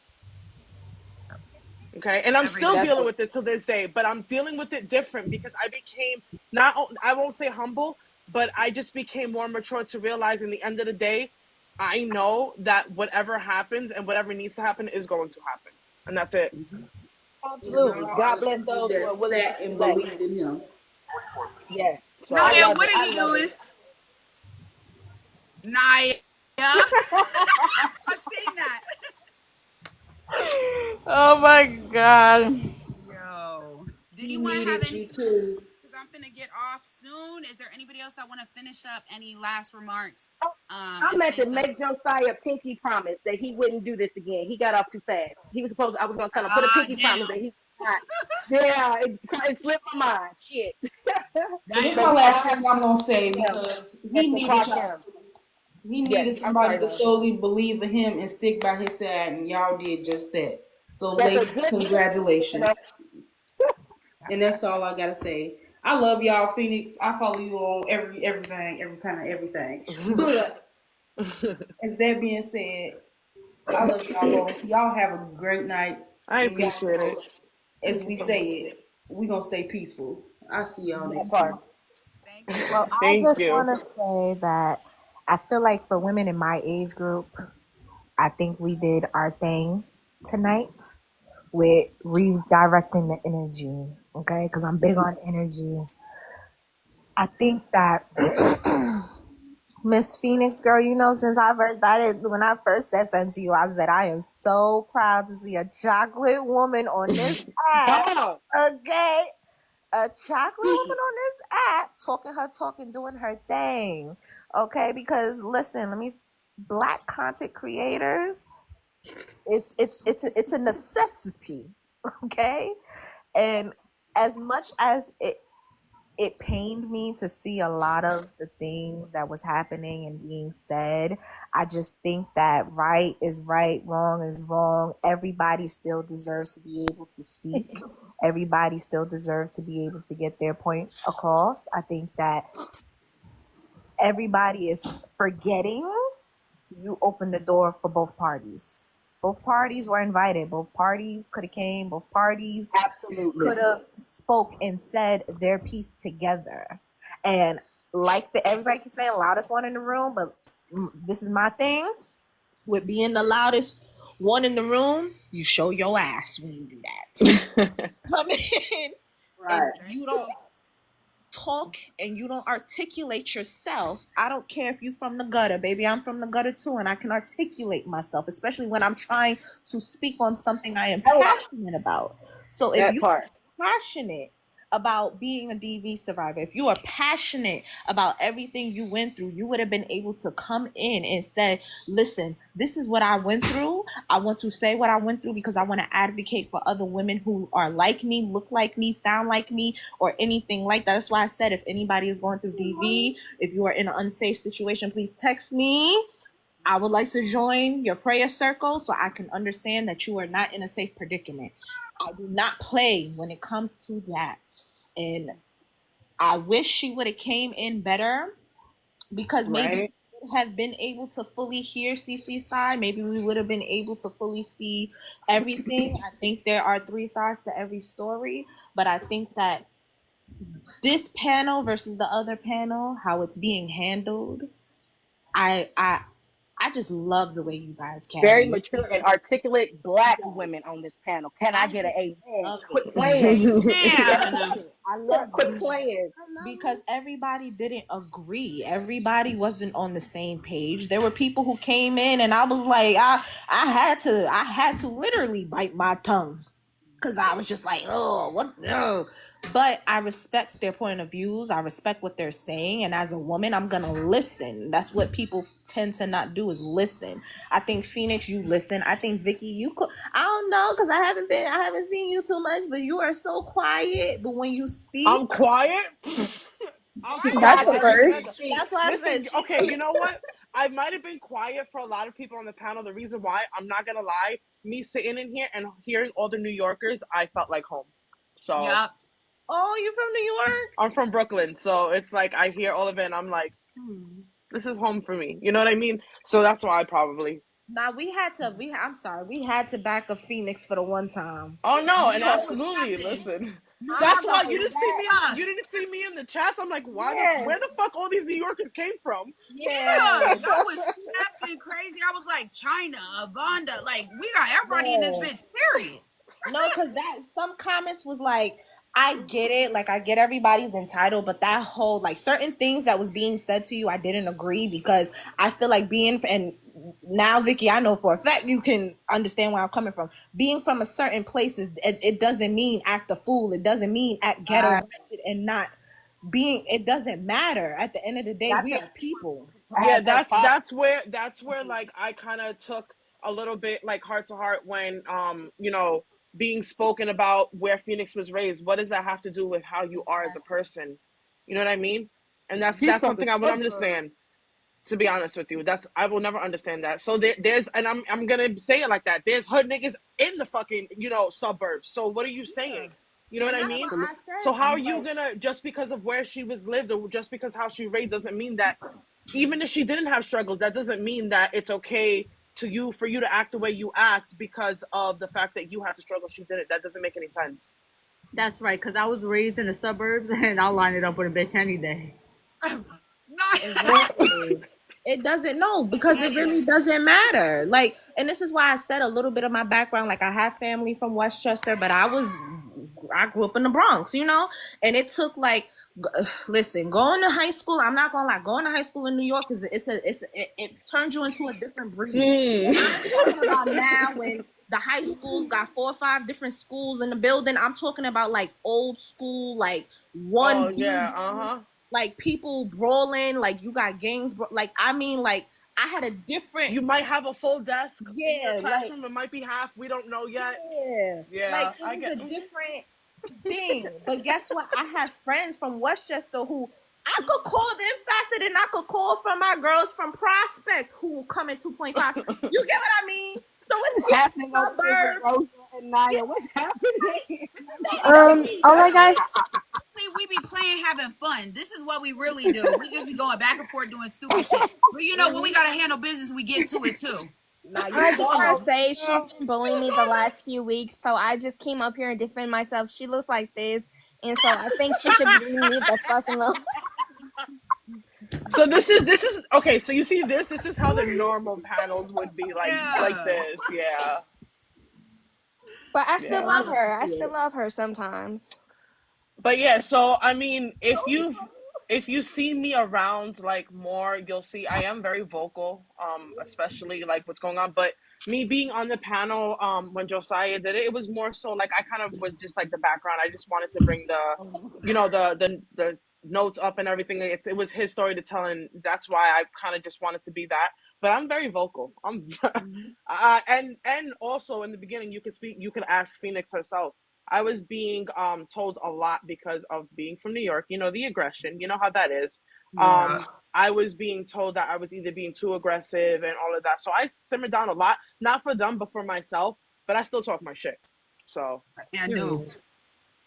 A: Okay. And I'm
E: Every
A: still
E: day.
A: dealing with it to this day, but I'm dealing with it different because I became not, I won't say humble, but I just became more mature to realize in the end of the day, I know that whatever happens and whatever needs to happen is going to happen. And that's it.
M: And
H: absolutely.
M: all
H: God
M: the
H: bless
M: people
H: those who
M: that
H: are willing to
M: sat and
H: elect.
M: believed in him.
H: Yes, I
A: So,
E: Naya,
H: love
E: what
H: it.
E: are
H: I
E: you
H: love
E: doing?
H: it.
E: Naya. I seen that.
J: Oh my god.
E: Yo. Did
M: He
E: anyone have
M: needed
E: any?
M: you too.
E: Because I'm finna get off soon. Is there anybody else that want to finish up? Any last remarks?
H: I
E: And
H: meant
E: say
H: to
E: so.
H: make Josiah pinky promise that he wouldn't do this again. He got off too fast. He was supposed. I was gonna tell him put a pinky promise that
E: Damn.
H: he not. Yeah, it slipped my mind. Shit.
M: But this is
E: Damn.
M: my
H: But yeah,
M: last
H: I have
M: thing I'm gonna say
H: him
M: because
H: and
M: he
H: to
M: needed
H: clock
M: y'all.
H: him.
M: He
H: Yes,
M: needed
H: I'm
M: somebody
H: sorry,
M: to
H: love.
M: solely believe in him and stick by his side, and y'all did just that. So,
H: That's a
M: ladies,
H: good
M: congratulations.
H: man.
M: And that's all I gotta say. I love y'all, Phoenix. I follow you on everything, every kind of everything. But as that being said, I love y'all both. Y'all have a great night.
A: I
M: And y'all
A: appreciate it.
M: know, as
A: Thank you
M: we
A: so
M: say
A: much.
M: it, we gonna stay peaceful. I'll see y'all
H: That
M: next
H: part.
M: time.
E: Thank you.
L: Well, I
A: Thank
L: just
A: you.
L: want to say that I feel like for women in my age group, I think we did our thing tonight with redirecting the energy. Okay, because I'm big on energy. I think that Miss Phoenix, girl, you know, since I first started, when I first said something to you, I said, I am so proud to see a chocolate woman on this
H: Come
L: app.
H: on.
L: Okay. A chocolate woman on this app talking her talk and doing her thing. Okay. Because listen, black content creators, it's a necessity. Okay. And as much as it pained me to see a lot of the things that was happening and being said. I just think that right is right, wrong is wrong. Everybody still deserves to be able to speak. Everybody still deserves to be able to get their point across. I think that everybody is forgetting you opened the door for both parties. Both parties were invited. Both parties could have came. Both parties
H: Absolutely.
L: could have spoke and said their piece together. And like everybody keeps saying, loudest one in the room, but this is my thing with being the loudest one in the room. You show your ass when you do that. Come in and
M: Right.
L: you don't talk and you don't articulate yourself. I don't care if you from the gutter, baby. I'm from the gutter too, and I can articulate myself, especially when I'm trying to speak on something I am
H: Hello.
L: passionate about. So if
H: That
L: you
H: part.
L: are passionate about being a DV survivor, if you are passionate about everything you went through, you would have been able to come in and say, listen, this is what I went through. I want to say what I went through because I want to advocate for other women who are like me, look like me, sound like me, or anything like that. That's why I said if anybody is going through DV, if you are in an unsafe situation, please text me. I would like to join your prayer circle so I can understand that you are not in a safe predicament. I do not play when it comes to that. And I wish she would have came in better because maybe
A: Right.
L: we would have been able to fully hear CC's side. Maybe we would have been able to fully see everything. I think there are three sides to every story, but I think that this panel versus the other panel, how it's being handled, I I I just love the way you guys
H: Very
L: carry
H: mature
L: it.
H: and articulate black women
L: Yes.
H: on this panel. Can I
L: I
H: get an
L: just
H: amen?
L: love
H: Quit
L: it.
H: playing.
E: Man.
L: I love
H: Quit
L: it
H: playing.
L: because everybody didn't agree. Everybody wasn't on the same page. There were people who came in and I was like, I had to literally bite my tongue because I was just like, oh, what? No. But I respect their point of views. I respect what they're saying, and as a woman, I'm gonna listen. That's what people tend to not do is listen. I think Phoenix, you listen. I think Vicky, you could. I don't know because I haven't seen you too much, but you are so quiet. But when you speak,
A: I'm quiet. I'm
K: That's
A: quiet
K: the
A: like a
K: first.
A: panda.
L: that's why I
A: Listen,
L: said she.
A: okay, you know what? I might have been quiet for a lot of people on the panel. The reason why, I'm not gonna lie, me sitting in here and hearing all the New Yorkers, I felt like home. So
E: Yup.
L: Oh, you from New York?
A: I'm from Brooklyn, so it's like I hear all of it and I'm like, this is home for me. You know what I mean? So that's why probably.
L: Nah, we had to. I'm sorry. We had to back up Phoenix for the one time.
A: Oh no, and
E: I
L: Because
E: was
A: absolutely,
E: stepping.
A: listen.
L: you
E: I
L: got
A: That's
E: was
A: why
L: to
A: you
E: like,
A: didn't see me
L: respect.
A: you didn't see me in the chats. I'm like,
E: yeah.
A: where the fuck all these New Yorkers came from?
E: Yeah. Y'all was snapping crazy. I was like, China, Avanda. Like, we got everybody in this
L: Yeah.
E: bitch, period.
L: No, because that some comments was like, I get it, like I get everybody's entitled, but that whole like certain things that was being said to you, I didn't agree because I feel like being and now Vicky, I know for a fact you can understand where I'm coming from. Being from a certain place is it doesn't mean act a fool. It doesn't mean act ghetto ratchet and not being. It doesn't matter. At the end of the day,
H: That's
L: we
H: a
L: are people.
A: Yeah,
H: had that problem.
A: that's where like I kind of took a little bit like heart to heart when you know, being spoken about where Phoenix was raised. What does that have to do with how you are as a person? You know what I mean? And
H: She's
A: that's
H: from the
A: something I would
H: suburbs.
A: understand. To be honest with you, that's I will never understand that. So there's and I'm gonna say it like that. There's hood niggas in the fucking, you know, suburbs. So what are you
L: Yeah.
A: saying? You know what
L: And
A: I
L: that's
A: mean?
L: what
H: Absolutely.
L: I
A: So
L: said.
A: how are
L: I'm
A: you
L: like,
A: gonna, just because of where she was lived or just because how she raised doesn't mean that even if she didn't have struggles, that doesn't mean that it's okay to you for you to act the way you act because of the fact that you had to struggle, she didn't. That doesn't make any sense.
P: That's right, because I was raised in the suburbs and I'll line it up with a bitch any day.
L: exactly. It doesn't know because it really doesn't matter. Like, and this is why I said a little bit of my background. Like, I have family from Westchester, but I grew up in the Bronx, you know, and it took like, listen, going to high school. I'm not gonna lie, going to high school in New York is it turns you into a different breed.
A: Hmm.
L: And I'm talking about now when the high schools got 4 or 5 different schools in the building. I'm talking about like old school, like one
A: Oh yeah,
L: building,
A: uh-huh.
L: like people brawling, like you got gangs, like I mean, like I had a different,
A: You might have a full desk in your
L: yeah, like
A: classroom. It might be half. We don't know yet.
L: yeah, like
A: Yeah,
L: it
A: I
L: was
A: get.
L: a different thing. But guess what? I have friends from Westchester who I could call them faster than I could call from my girls from Prospect who will come in 2.5. You get what I mean? So it's
H: What's
L: like
H: happening over there with
L: suburbs.
H: Rosa and Naya?
L: Yeah,
H: What's happening?
E: This is what we do.
K: All right, guys.
E: We be playing, having fun. This is what we really do. We just be going back and forth doing stupid shit. But you know, when we gotta handle business, we get to it too.
L: nah, you
K: I just
L: boss.
K: want to say she's been bullying me the last few weeks, so I just came up here and defend myself. She looks like this, and so I think she should leave me the fuck alone.
A: So this is okay. So you see this is how the normal panels would be like
E: Yeah.
A: this. Yeah,
K: But I still
A: yeah.
K: love her. I still love her sometimes.
A: But yeah, so I mean, if you see me around like more, you'll see I am very vocal, especially like what's going on. But me being on the panel, when Josiah did it, it was more so like I kind of was just like the background. I just wanted to bring the, you know, the notes up and everything. It was his story to tell, and that's why I kind of just wanted to be that. But I'm very vocal. I'm, and also in the beginning, you could speak. You could ask Phoenix herself. I was being told a lot because of being from New York, you know, the aggression, you know how that is.
E: Yeah.
A: I was being told that I was either being too aggressive and all of that. So I simmered down a lot, not for them, but for myself. But I still talk my shit. So
E: I do.
L: Period.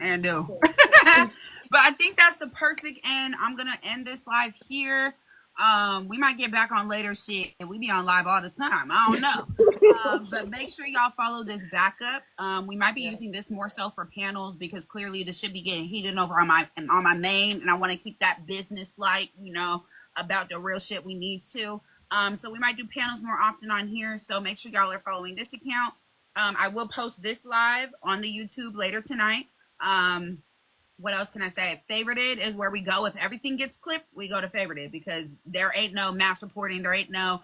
E: And do. But I think that's the perfect end. I'm gonna end this live here. We might get back on later shit. We be on live all the time. I don't know. But make sure y'all follow this backup. We might be using this more so for panels because clearly this should be getting heated over on my main, and I want to keep that business like, you know, about the real shit we need to. So we might do panels more often on here. So make sure y'all are following this account. I will post this live on the YouTube later tonight. What else can I say? Favorited is where we go. If everything gets clipped, we go to favorited because there ain't no mass reporting. There ain't no,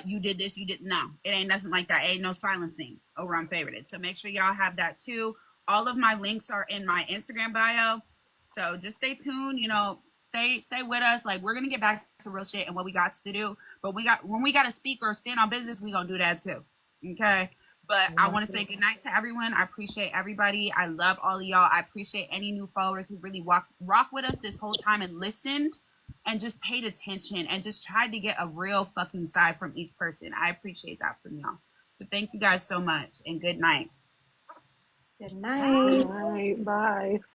E: you did this, you didn't know. It ain't nothing like that. Ain't no silencing over on favorited. So make sure y'all have that too. All of my links are in my Instagram bio. So just stay tuned, you know, stay with us. Like, we're going to get back to real shit and what we got to do. But when we got to speak or stand on business, we going to do that too. Okay. But I want to say good night to everyone. I appreciate everybody. I love all of y'all. I appreciate any new followers who really rock with us this whole time and listened and just paid attention and just tried to get a real fucking side from each person. I appreciate that from y'all. So thank you guys so much and good night.
H: Good night.
A: Bye. Bye.